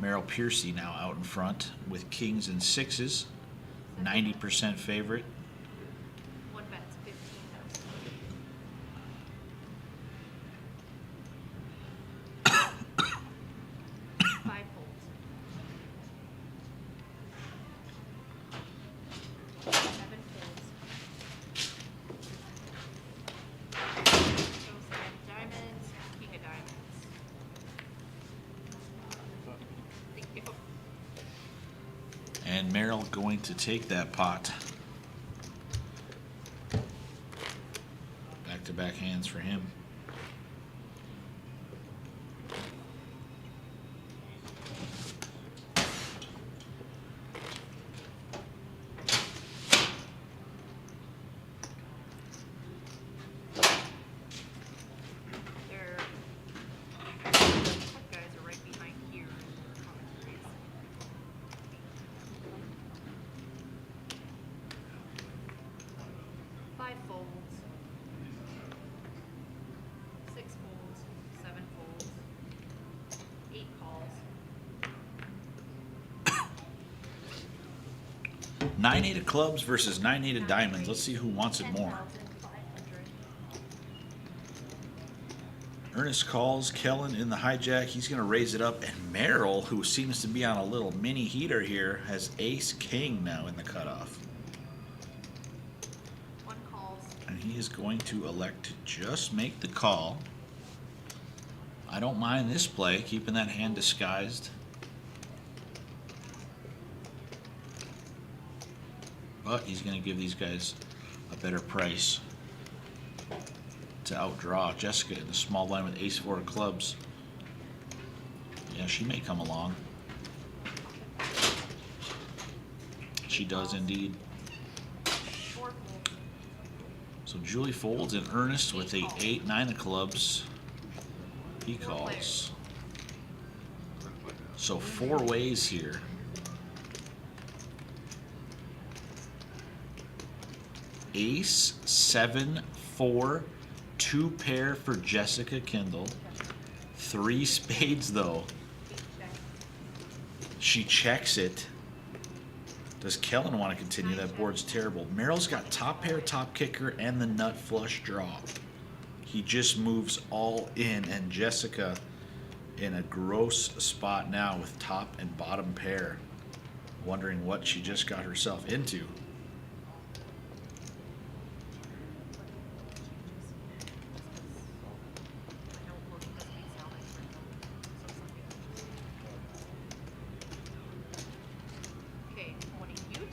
Merrill Piercy now out in front with kings and sixes, 90% favorite. One bet's 15,000. Five folds. Seven folds. Goes like diamonds, king of diamonds. Thank you. And Merrill going to take that pot. back-to-back hands for him. Their tech guys are right behind here in the commentaries. 5 folds, 6 folds, 7 folds, 8 calls. 9-8 of clubs versus 9-8 of diamonds. Let's see who wants it more. 10,500. Ernest calls. Kellen in the hijack. He's going to raise it up. And Merrill, who seems to be on a little mini heater here, has ace king now in the cutoff. 1 calls. And he is going to elect to just make the call. I don't mind this play, keeping that hand disguised. But he's going to give these guys a better price to outdraw Jessica in the small blind with ace-4 of clubs. Yeah, she may come along. She does indeed. 4 folds. So Julie folds and Ernest with a 8-9 of clubs. He calls. So 4 ways here. Ace, 7, 4, 2 pair for Jessica Kendall. 3 spades though. She checks it. Does Kellen want to continue? That board's terrible. Merrill's got top pair, top kicker, and the nut flush draw. He just moves all in, and Jessica in a gross spot now with top and bottom pair. Wondering what she just got herself into. Okay, one of you two.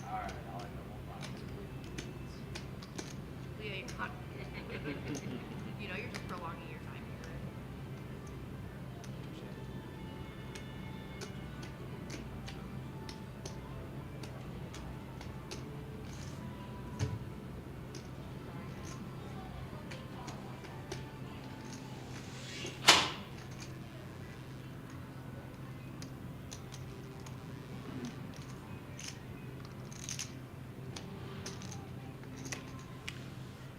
Alright, I'll end up Leah, you're not. You know you're just prolonging your time here.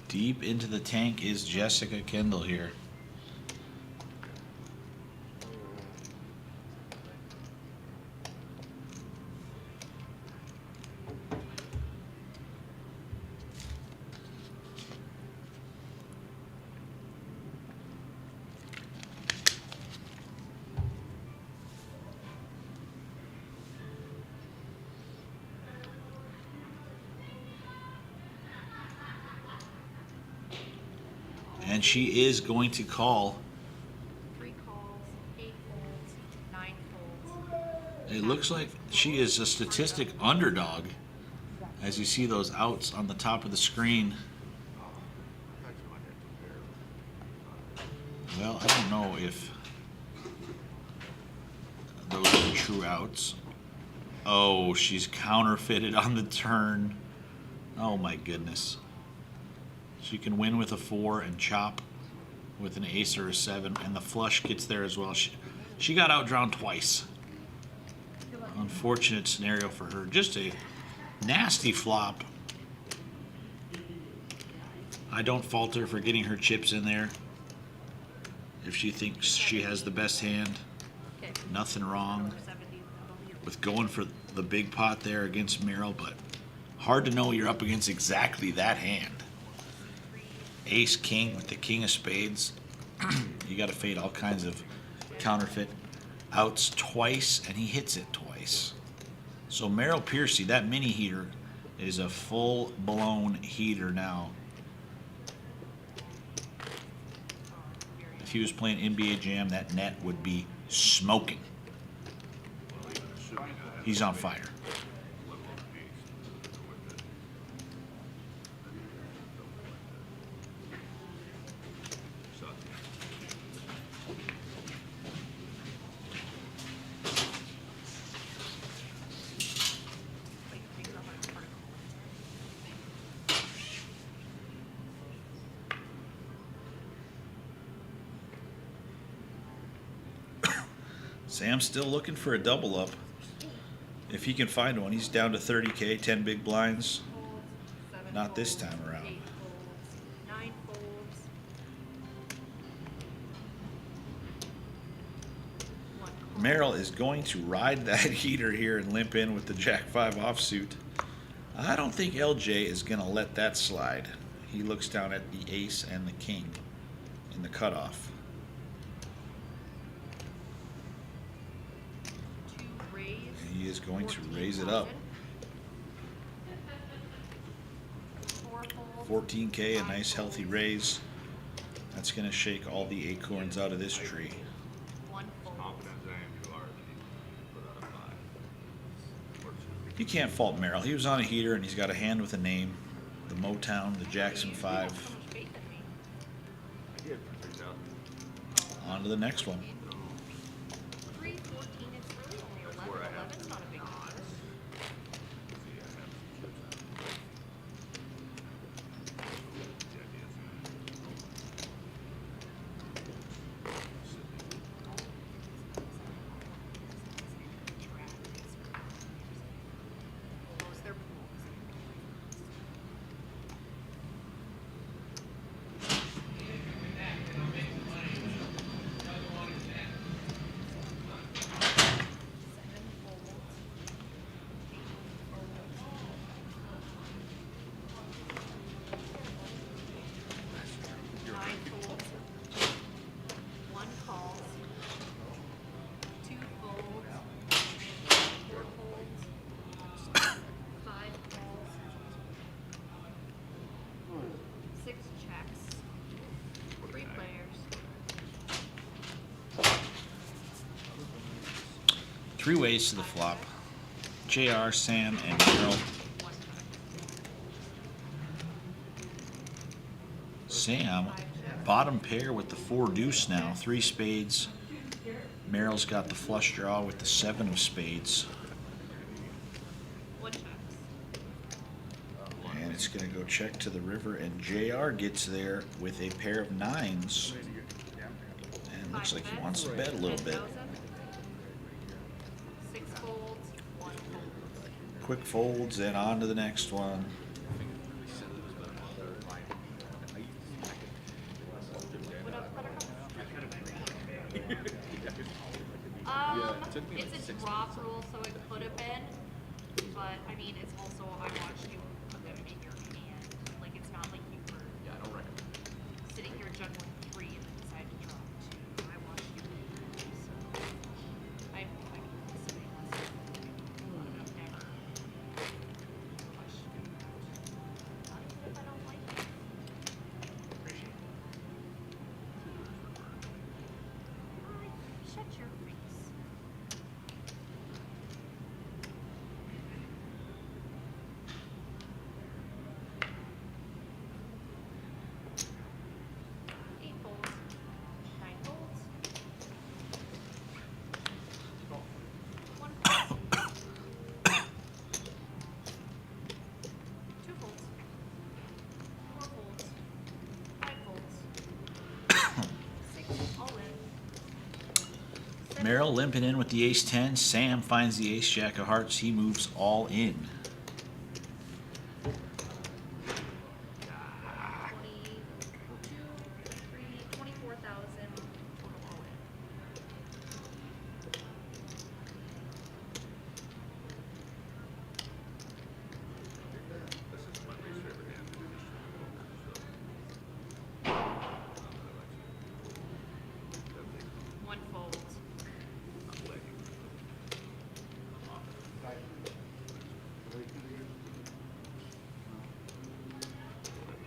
Deep into the tank is Jessica Kendall here. And she is going to call. 3 calls, 8 folds, 9 folds. It looks like she is a statistic underdog. As you see those outs on the top of the screen. Well, I don't know if those are true outs. Oh, she's counterfeited on the turn. Oh my goodness. She can win with a 4 and chop with an ace or a 7, and the flush gets there as well. She got outdrawn twice. Unfortunate scenario for her. Just a nasty flop. I don't fault her for getting her chips in there. If she thinks she has the best hand, Okay. nothing wrong 70. with going for the big pot there against Merrill, but hard to know you're up against exactly that hand. Ace king with the king of spades. You got to fade all kinds of counterfeit outs twice, and he hits it twice. So Merrill Piercy, that mini heater, is a full-blown heater now. If he was playing NBA Jam, that net would be smoking. He's on fire. Sam's still looking for a double up. If he can find one, he's down to 30K, 10 big blinds. Folds, 7 Not this folds, time around. 8 folds, 9 folds. 1 call. Merrill is going to ride that heater here and limp in with the Jack 5 offsuit. I don't think LJ is going to let that slide. He looks down at the ace and the king in the cutoff. 2 raise. He is going to raise it up. 4 folds. 14K, a nice healthy raise. That's going to shake all the acorns out of this tree. 1 fold. Confident I am too large. Put out a 5. Or 2. You can't fault Merrill. He was on a heater and he's got a hand with a name. The Motown, the Jackson You have 5. so much faith in me. I did for 3,000. On to the next one. 3, 14, it's really only 11. where I have 11's not a big deal. See, I have some chips. The idea is Close their pools. Nine folds. 1 calls. 2 folds. 4 folds. 5 calls. 6 checks. 3 players. 3 ways to the flop. JR, Sam, and Merrill. 1 check. Sam, bottom pair with the 4 deuce now. 3 spades. Merrill's got the flush draw with the 7 of spades. 1 checks. And it's going to go check to the river, and JR gets there with a pair of 9s. And it looks like he wants to bet a little bit. 10,000. 6 folds. 1 fold. Quick folds and on to the next one. What up, Buttercup? It's a drop rule, so it could have been, but I mean, it's also, I watched you put them in your hand. Like, it's not like you were sitting here juggling 3 and then decided to drop 2. I watched you move, so I mean, listening was, I've never questioned that. Not even if I don't like it. Appreciate it. Shut your face. Eight folds. 9 folds. 1 fold. 2 folds. 4 folds. 5 folds. 6 all in. 7 Merrill limping in with the ace 10. Sam finds the ace jack of hearts. He moves all in. 24,000 total all in. This is my least favorite hand. One fold.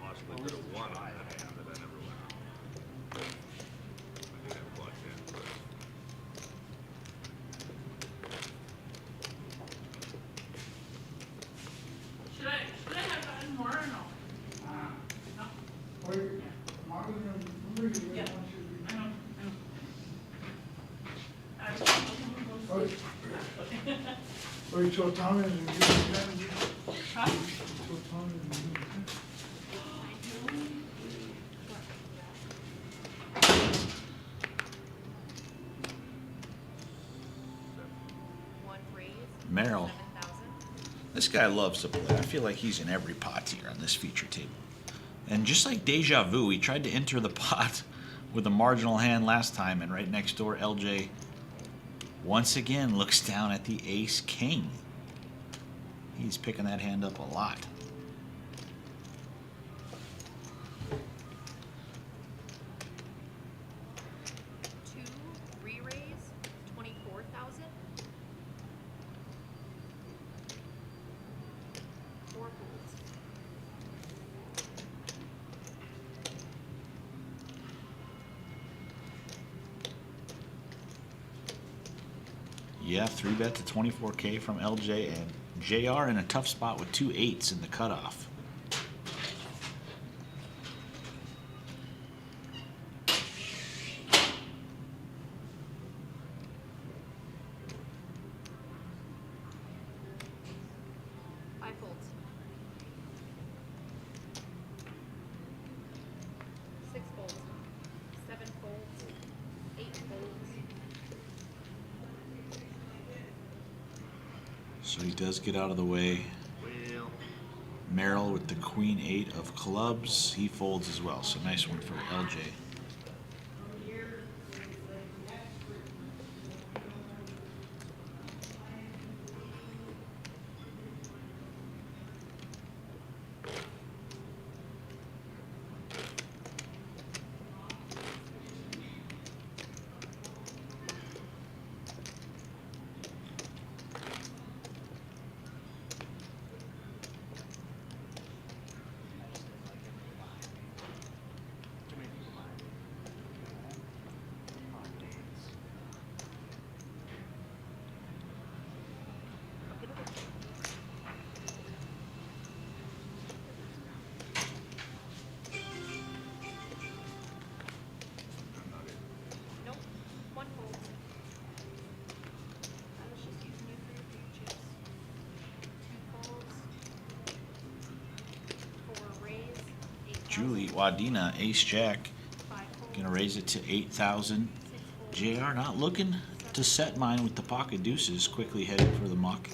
Possibly could have won on that hand, but I never went on. I did have blocked in, but Should I have gotten more or no? No? Yeah. I know. Or you told Tommy and you Huh? told Tommy and you. Merrill. 7,000. This guy loves to play. I feel like he's in every pot here on this feature table. And just like Deja Vu, he tried to enter the pot with a marginal hand last time, and right next door, LJ once again looks down at the ace king. He's picking that hand up a lot. Two re-raise, 24,000. Four pools. Yeah, 3-bet to 24K from LJ, and JR in a tough spot with 2 8s in the cutoff. Five folds. Six folds. Seven folds. Eight folds. So he does get out of the way. Well, Merrill with the queen 8 of clubs. He folds as well. So nice one for LJ. Too many people mind. On dates. Nope. One fold. I was just using you for your food chips. Two folds. Four raise. 8,000. Julie Wadena, ace jack. Five folds. Gonna raise it to 8,000. 6 folds. JR not looking to set mine with the pocket deuces. Quickly heading for the muck.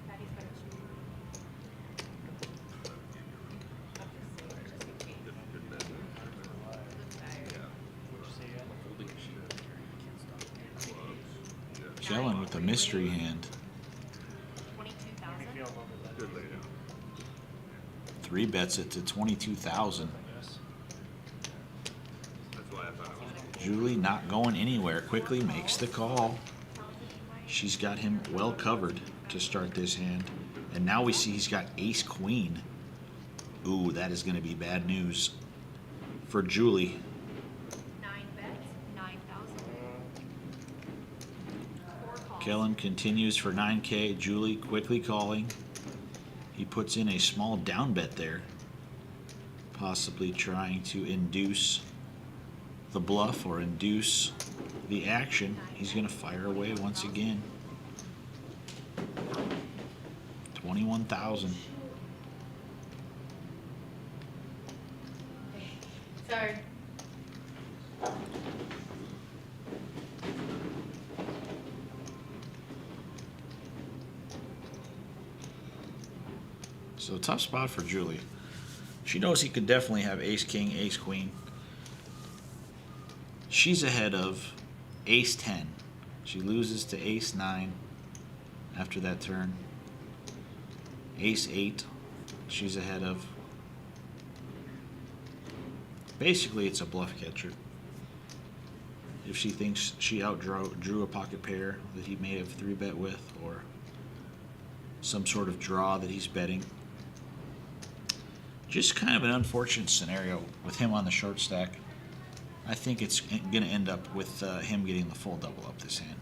Patty's got a 2. What'd you say you had? Kellen with a mystery hand. 22,000. Make me feel a little bit better. good lay down. 3 bets it to 22,000. I guess. That's why I thought it was. Julie not going anywhere. Quickly makes the call. She's got him well covered to start this hand. And now we see he's got ace queen. Ooh, that is going to be bad news for Julie. 9 bets. 9,000. 4 calls. Kellen continues for 9K. Julie quickly calling. He puts in a small down bet there, possibly trying to induce the bluff or induce the action. He's going to fire away once again. 21,000. Sorry. So tough spot for Julie. She knows he could definitely have ace king, ace queen. She's ahead of ace 10. She loses to ace 9 after that turn. Ace 8 she's ahead of. Basically it's a bluff catcher. If she thinks she outdrew a pocket pair that he may have 3-bet with, or some sort of draw that he's betting. Just kind of an unfortunate scenario with him on the short stack. I think it's going to end up with him getting the full double up this hand.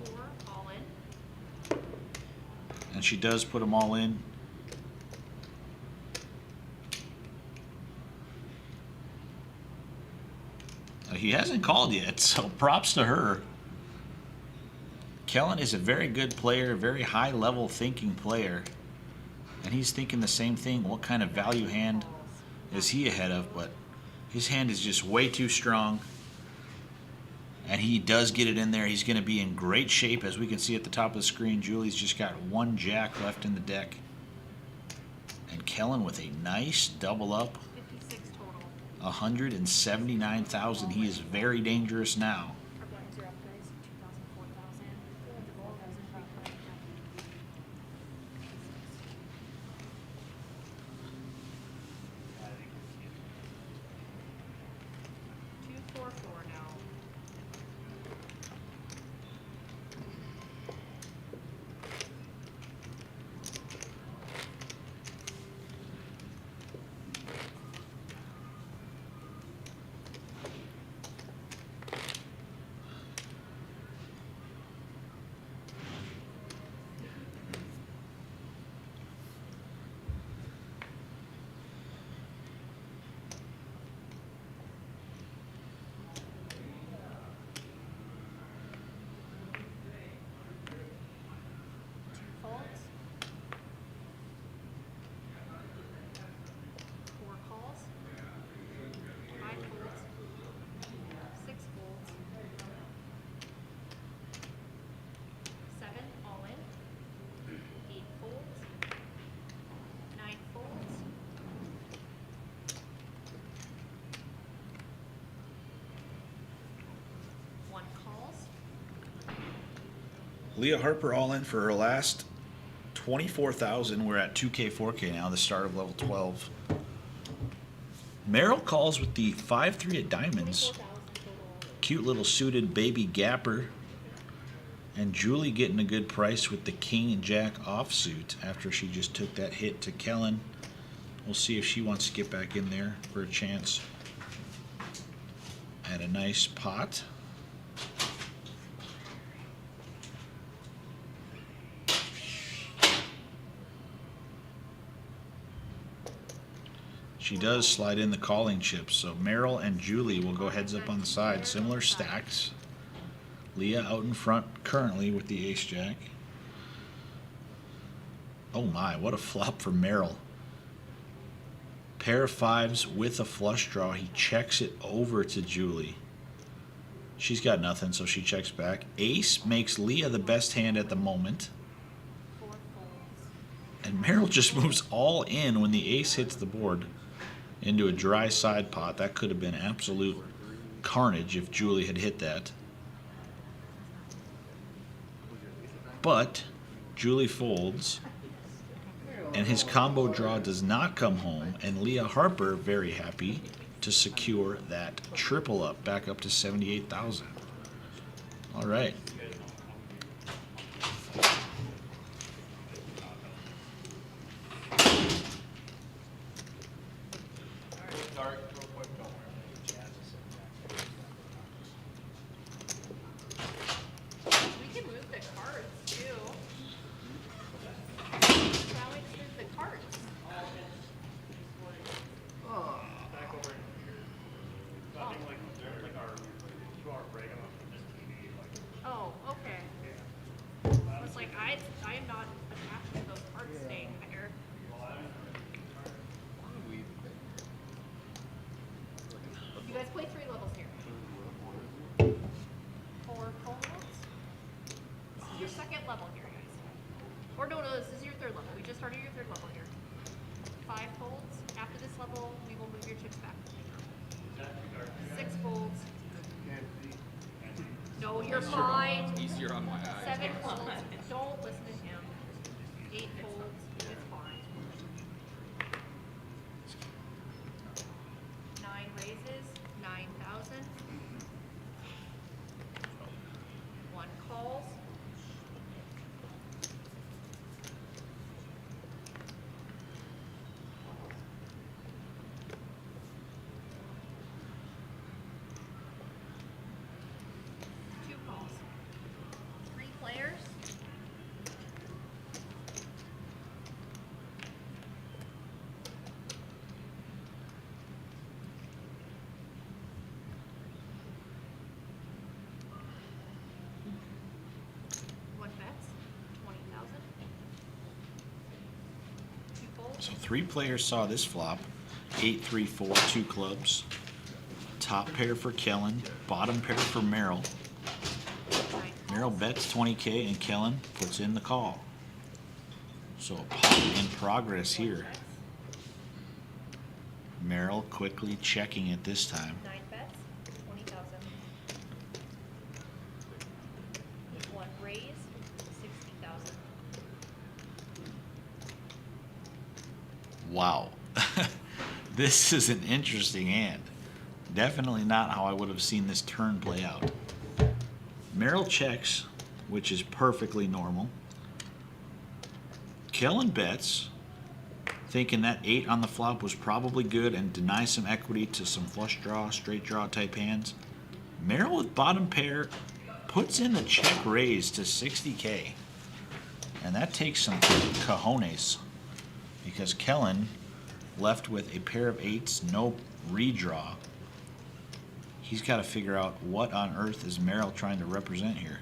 Four, all in. And she does put them all in. He hasn't called yet, so props to her. Kellen is a very good player, very high-level thinking player. And he's thinking the same thing. What kind of value hand is he ahead of? But his hand is just way too strong. And he does get it in there. He's going to be in great shape. As we can see at the top of the screen, Julie's just got one jack left in the deck. And Kellen with a nice double up. 56 total. 179,000. He is very dangerous now. Our blinds are up, guys. 2,000, 4,000. 4,000, 3,000. 244 now. Folds. 4 calls. 5 folds. 6 folds. 7 all in. 8 folds. 9 folds. 1 calls. Leah Harper all in for her last 24,000. We're at 2K, 4K now, the start of level 12. Merrill calls with the 5-3 at diamonds. 24,000 total. Cute little suited baby gapper. And Julie getting a good price with the king and jack offsuit after she just took that hit to Kellen. We'll see if she wants to get back in there for a chance at a nice pot. She does slide in the calling chips, so Merrill and Julie will go heads up on the side. Similar stacks. Leah out in front currently with the ace jack. Oh my, what a flop for Merrill. Pair of fives with a flush draw. He checks it over to Julie. She's got nothing, so she checks back. Ace makes Leah the best hand at the moment. 4 folds. And Merrill just moves all in when the ace hits the board into a dry side pot. That could have been absolute carnage if Julie had hit that. But Julie folds, and his combo draw does not come home, and Leah Harper very happy to secure that triple up back up to 78,000. All right. Start real quick, don't worry. Jazz is We can move the cards too. Shall we just move the cards? Back over here. Nothing like our 2-hour break on this TV, like, Oh, okay. I was like, I am not attached to those cards staying there. You guys play 3 levels here. 4 folds. This is your 2nd level here, guys. Or no, this is your 3rd level. We just started your 3rd level here. 5 folds. After this level, we will move your chips back. 6 folds. No, you're fine. easier on my eyes. 7 folds. Don't listen to him. 8 folds. It's fine. 9 raises. 9,000. 1 calls. 2 calls. 3 players. So 3 players saw this flop. 8, 3, 4, 2 clubs. Top pair for Kellen, bottom pair for Merrill. Merrill bets 20K and Kellen puts in the call. So a pot in progress here. Merrill quickly checking it this time. 9 bets, 20,000. 1 raise, 60,000. Wow. This is an interesting hand. Definitely not how I would have seen this turn play out. Merrill checks, which is perfectly normal. Kellen bets, thinking that 8 on the flop was probably good and deny some equity to some flush draw, straight draw type hands. Merrill with bottom pair puts in the check raise to 60K. And that takes some cojones because Kellen left with a pair of 8s, no redraw. He's got to figure out what on earth is Merrill trying to represent here.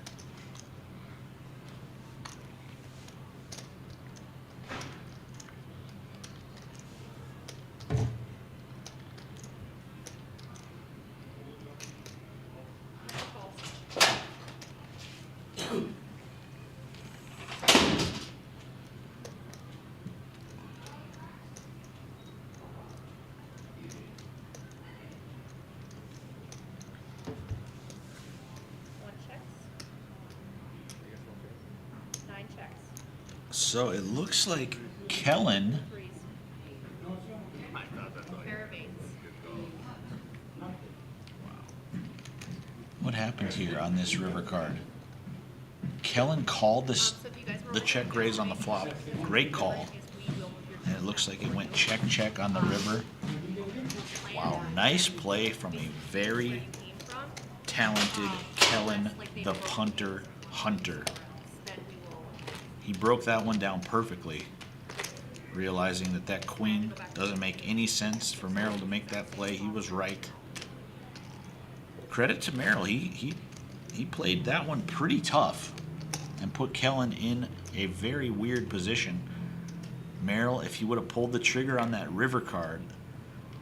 So it looks like Kellen what happened here on this river card? Kellen called this the check raise on the flop. Great call. And it looks like it went check check on the river. Wow, nice play from a very talented Kellen the punter hunter. He broke that one down perfectly, realizing that that queen doesn't make any sense for Merrill to make that play. He was right. Credit to Merrill. He played that one pretty tough and put Kellen in a very weird position. Merrill, if he would have pulled the trigger on that river card,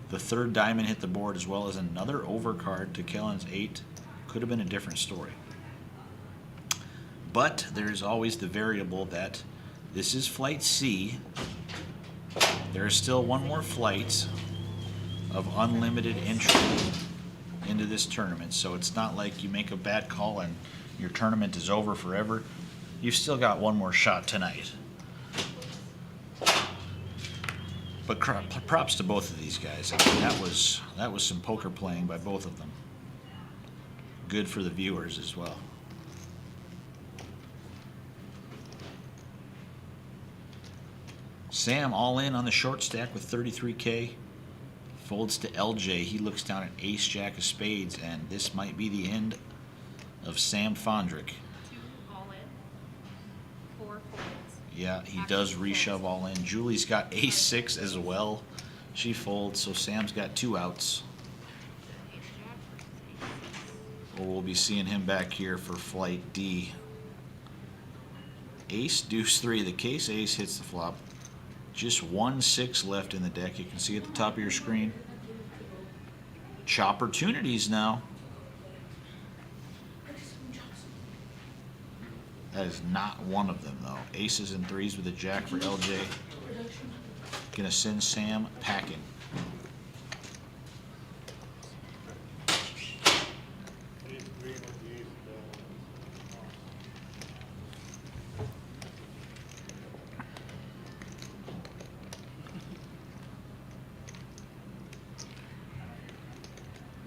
the 3rd diamond hit the board as well as another overcard to Kellen's 8, could have been a different story. But there's always the variable that this is flight C. There is still one more flight of unlimited entry into this tournament. So it's not like you make a bad call and your tournament is over forever. You've still got one more shot tonight. But props to both of these guys. I mean, that was some poker playing by both of them. Good for the viewers as well. Sam all in on the short stack with 33K. Folds to LJ. He looks down at ace jack of spades, and this might be the end of Sam Fondrick. 2 all in, 4 folds. Yeah, he does reshove all in. Julie's got ace 6 as well. She folds, so Sam's got 2 outs. Well, we'll be seeing him back here for flight D. Ace, deuce 3. The case ace hits the flop. Just 1 6 left in the deck. You can see at the top of your screen. Chopportunities now. That is not one of them, though. Aces and 3s with a jack for LJ. Gonna send Sam packing.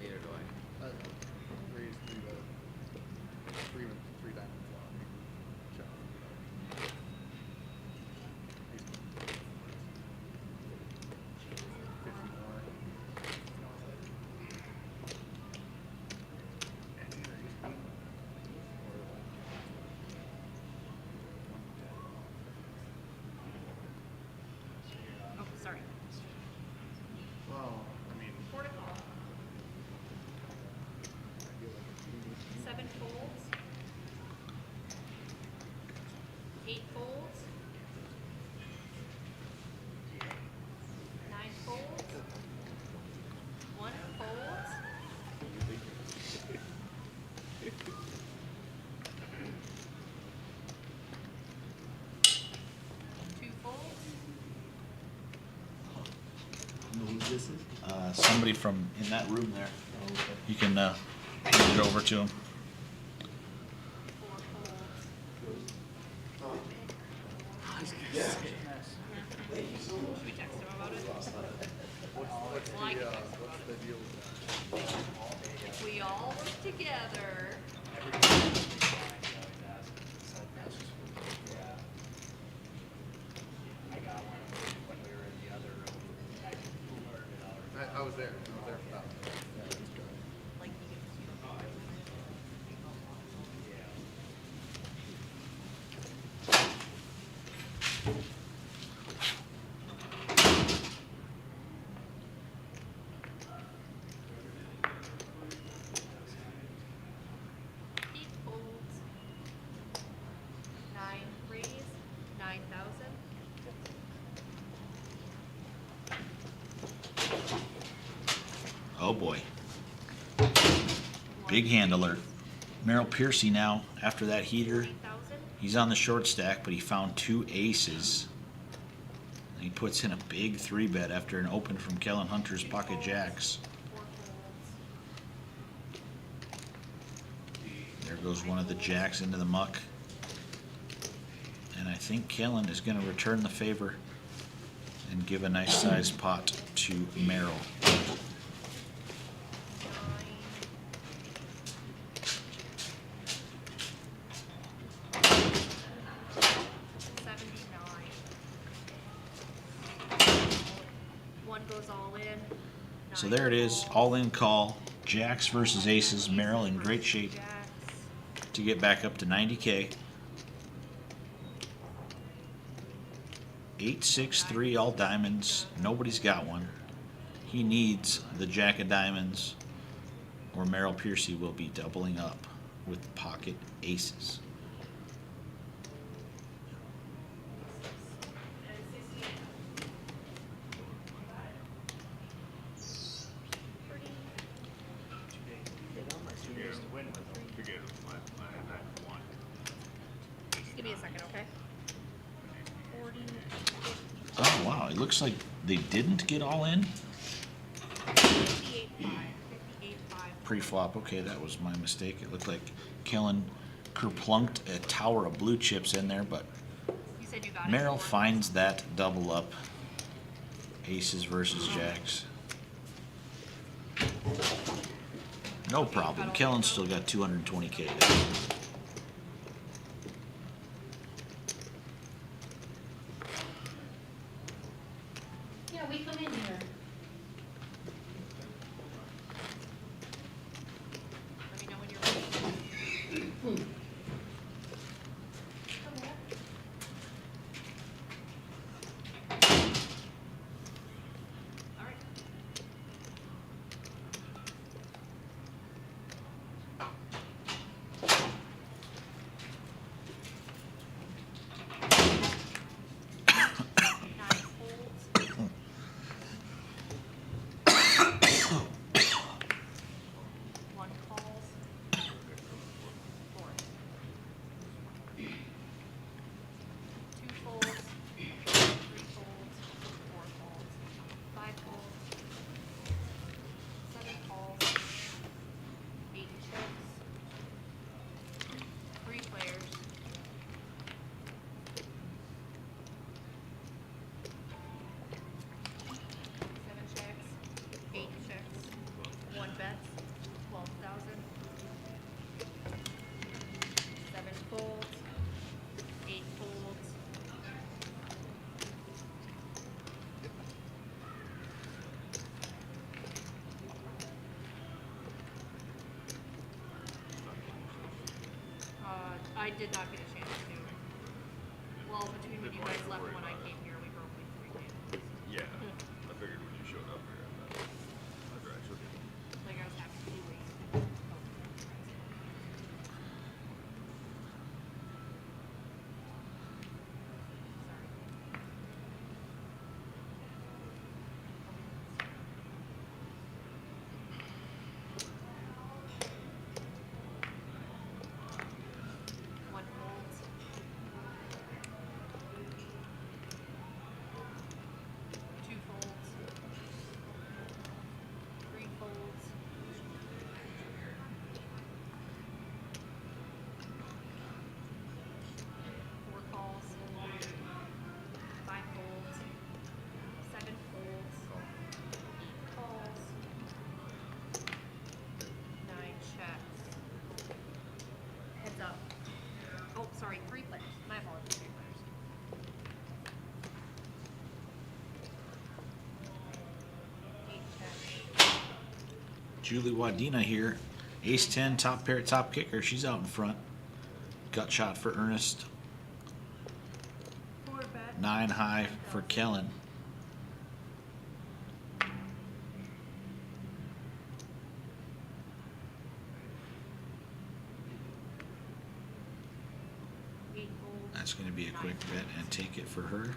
Neither do I. Raise 3 bet. 3 diamond flop. Check. this is? Somebody from in that room there. You can hand it over to him. Should we text him about it? What's Well, I can text him about the deal with that? If we all work together. I was there. I was there for that. Yeah, it was good. Like you can just eight folds, 9 raise, 9,000. Oh boy. Big hand alert. Merrill Piercy now, after that heater, 9,000. he's on the short stack, but he found 2 aces. And he puts in a big 3-bet after an open from Kellen Hunter's pocket jacks. 4 folds. There goes one of the jacks into the muck. And I think Kellen is going to return the favor and give a nice sized pot to Merrill. 79. One goes all in. So there it is, all in call. Jacks versus aces. Merrill in great shape to get back up to 90K. 8-6-3 all diamonds. Nobody's got one. He needs the jack of diamonds, or Merrill Piercy will be doubling up with pocket aces. Just give me a second, okay? 40, Oh wow, it looks like they didn't get all in 58, 5. 58, 5. pre-flop. Okay, that was my mistake. It looked like Kellen kerplunked a tower of blue chips in there, but You said you got it. Merrill finds that double up. Aces versus jacks. No problem. Kellen's still got 220K. Yeah, we come in here. Let me know when you're ready. All right. Nine folds. One calls. 4. 2 folds. 3 folds. 4 folds. 5 folds. 7 calls. 8 chips. 3 players. 7 checks. 8 checks. 1 bets. 12,000. 7 folds. 8 folds. I did not get a chance to. Well, between when you guys left and when I came here, we broke like 3 tables. Yeah, I figured when you showed up here, I'd actually. Like I was happy to be late. Sorry. 1 folds. sorry, 3 players. My apologies, 3 players. 8, 10. Julie Wadena here. Ace 10, top pair, top kicker. She's out in front. Gut shot for Ernest. 4 bet. 9 high for Kellen. That's going to be a quick bet and take it for her.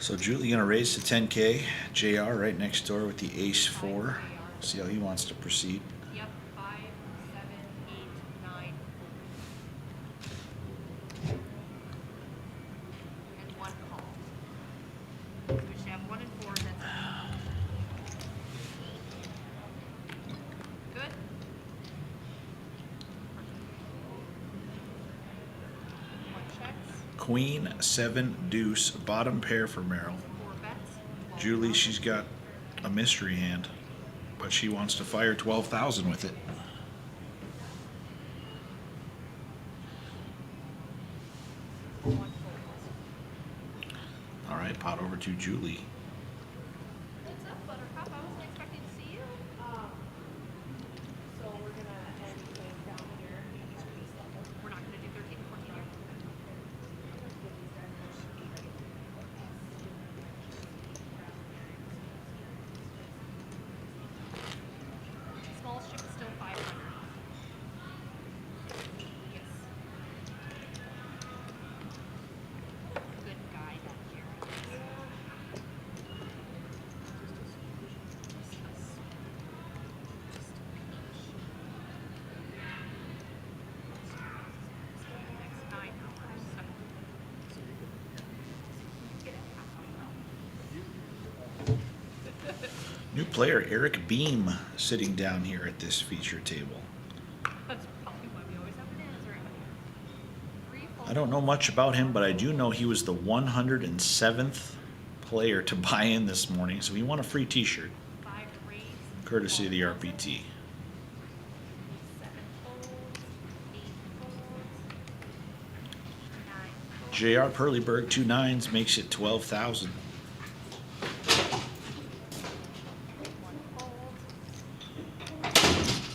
So Julie gonna raise to 10K. JR right next door with the ace 4. See how he wants to proceed. Yep, 5, 7, 8, 9. And 1 call. So we should have 1 and 4. That's good. One checks. Queen, 7, deuce, bottom pair for Merrill. 4 bets. Julie, she's got a mystery hand, but she wants to fire 12,000 with it. All right, pot over to Julie. What's up, Buttercup? I wasn't expecting to see you. So we're gonna end things down here. We're not going to do 13 and 14 here. Smallest chip is still 500. Yes. Good guy back here. Next 9 hours. Get it half hour. New player Eric Beam sitting down here at this feature table. That's probably why we always have bananas around here. 3 full I don't know much about him, but I do know he was the 107th player to buy in this morning, so he won a free t-shirt, 5 raise. courtesy of the RPT. 7 folds. 8 folds. 9 folds. JR Perlyberg, 2 9s, makes it 12,000. 1 fold.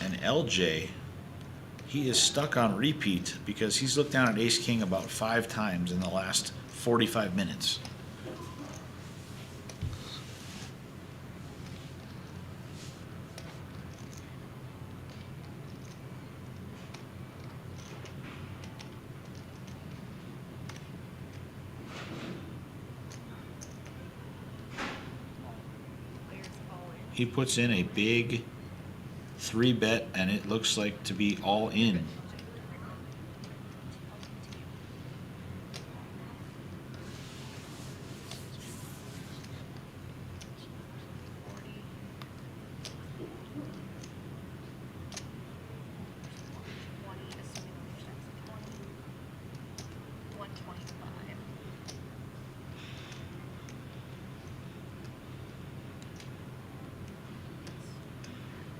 And LJ, he is stuck on repeat because he's looked down at Ace King about 5 times in the last 45 minutes. Players fall in. He puts in a big 3 bet, and it looks like to be all in. Assuming the checks are 20. 125.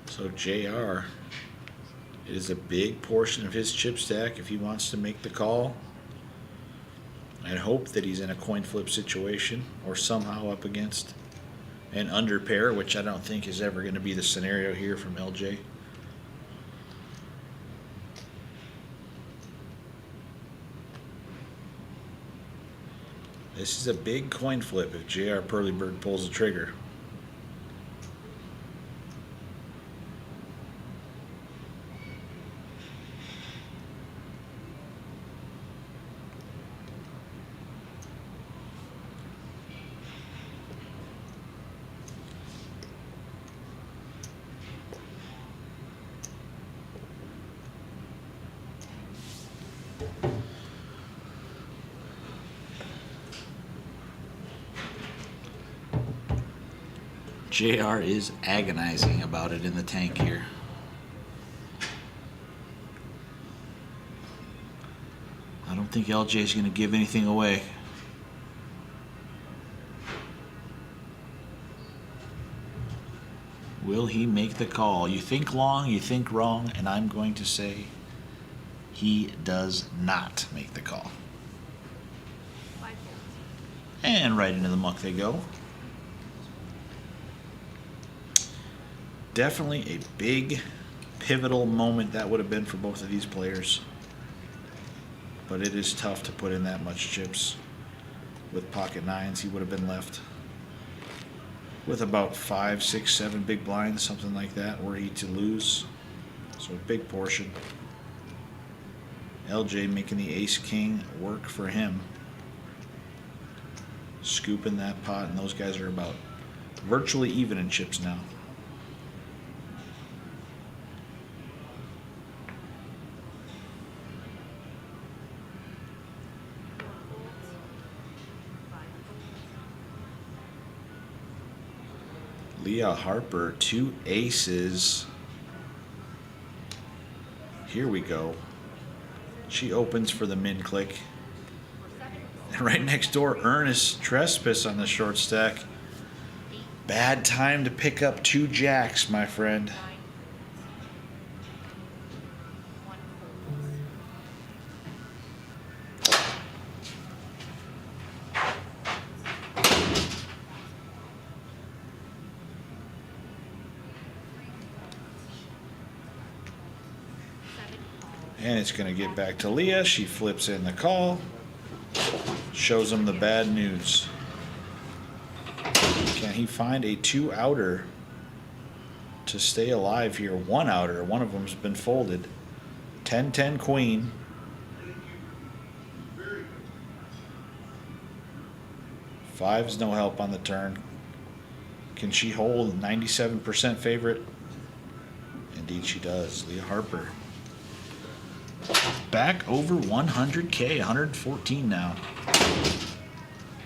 So JR, it is a big portion of his chip stack if he wants to make the call. I'd hope that he's in a coin flip situation or somehow up against an under pair, which I don't think is ever going to be the scenario here from LJ. This is a big coin flip if JR Pearlybird pulls the trigger. JR is agonizing about it in the tank here. I don't think LJ is going to give anything away. Will he make the call? You think long, you think wrong, and I'm going to say he does not make the call. 5 folds. And right into the muck they go. Definitely a big, pivotal moment that would have been for both of these players. But it is tough to put in that much chips. With pocket nines, he would have been left with about 5, 6, 7 big blinds, something like that, were he to lose. So a big portion. LJ making the ace-king work for him. Scooping that pot, and those guys are about virtually even in chips now. Leah Harper, 2 aces. Here we go. She opens for the min click. And right next door, Ernest Trespass on the short stack. Bad time to pick up 2 jacks, my friend. 1 folds. And it's going to get back to Leah. She flips in the call. Shows him the bad news. Can he find a 2-outer to stay alive here? 1-outer. One of them's been folded. 10-10 queen. Five's no help on the turn. Can she hold 97% favorite? Indeed she does. Leah Harper. Back over 100K, 114 now.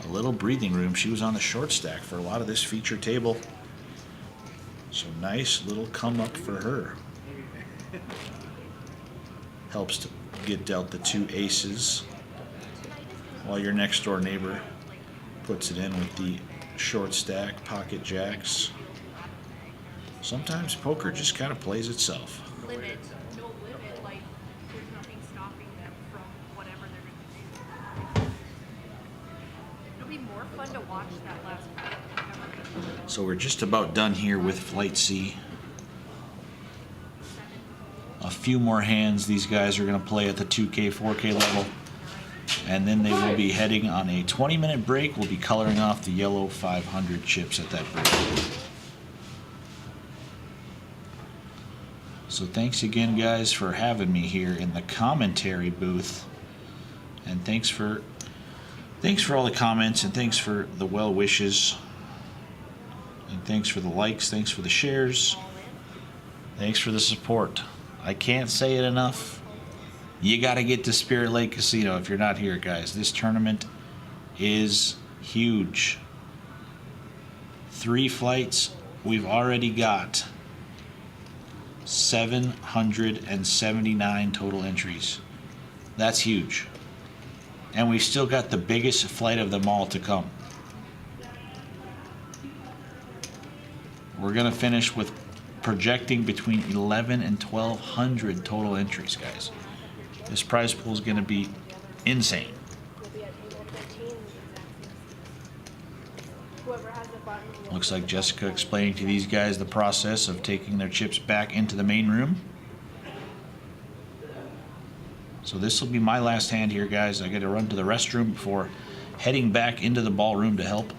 A little breathing room. She was on the short stack for a lot of this feature table. So nice little come up for her. Helps to get dealt the 2 aces while your next door neighbor puts it in with the short stack pocket jacks. Sometimes poker just kind of plays itself. Limit, no limit, like there's nothing stopping them from whatever they're gonna do. It'll be more fun to watch that last part. So we're just about done here with Flight C. A few more hands these guys are going to play at the 2K, 4K level. And then they will be heading on a 20-minute break. We'll be coloring off the yellow 500 chips at that break. So thanks again, guys, for having me here in the commentary booth. And thanks for all the comments, and thanks for the well wishes. And thanks for the likes, thanks for the shares. Thanks for the support. I can't say it enough. You got to get to Spirit Lake Casino if you're not here, guys. This tournament is huge. 3 flights. We've already got 779 total entries. That's huge. And we still got the biggest flight of them all to come. We're going to finish with projecting between 11 and 1,200 total entries, guys. This prize pool is going to be insane. We'll be at table 13. Whoever has the button. Looks like Jessica explaining to these guys the process of taking their chips back into the main room. So this will be my last hand here, guys. I got to run to the restroom before heading back into the ballroom to help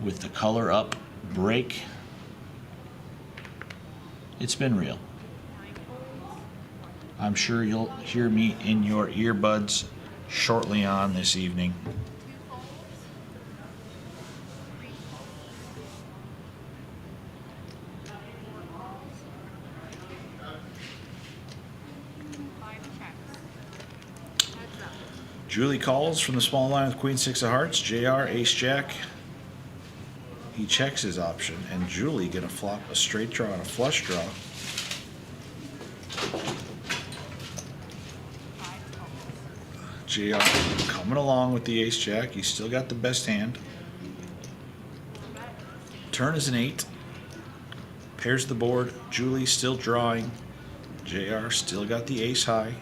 with the color up break. It's been real. I'm sure you'll hear me in your earbuds shortly on this evening. Julie calls from the small line with Queen Six of Hearts. JR Ace Jack. He checks his option, and Julie gonna flop a straight draw and a flush draw. JR coming along with the Ace Jack. He's still got the best hand. Turn is an 8. Pairs the board. Julie still drawing. JR still got the ace high.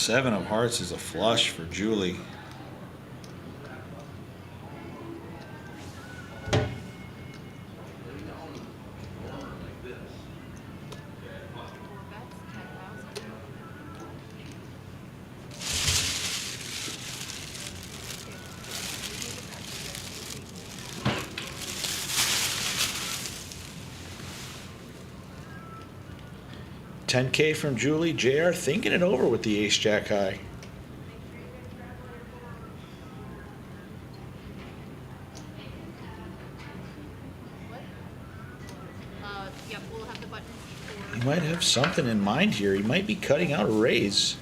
Seven of Hearts is a flush for Julie. $10K from Julie. JR thinking it over with the Ace Jack high. Yep, we'll have the buttons for. He might have something in mind here. He might be cutting out a raise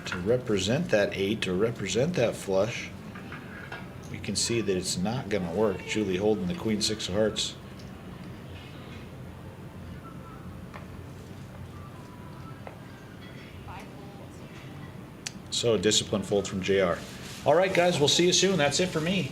to represent that 8, to represent that flush. We can see that it's not going to work. Julie holding the Queen Six of Hearts. So a disciplined fold from JR. All right, guys, we'll see you soon. That's it for me.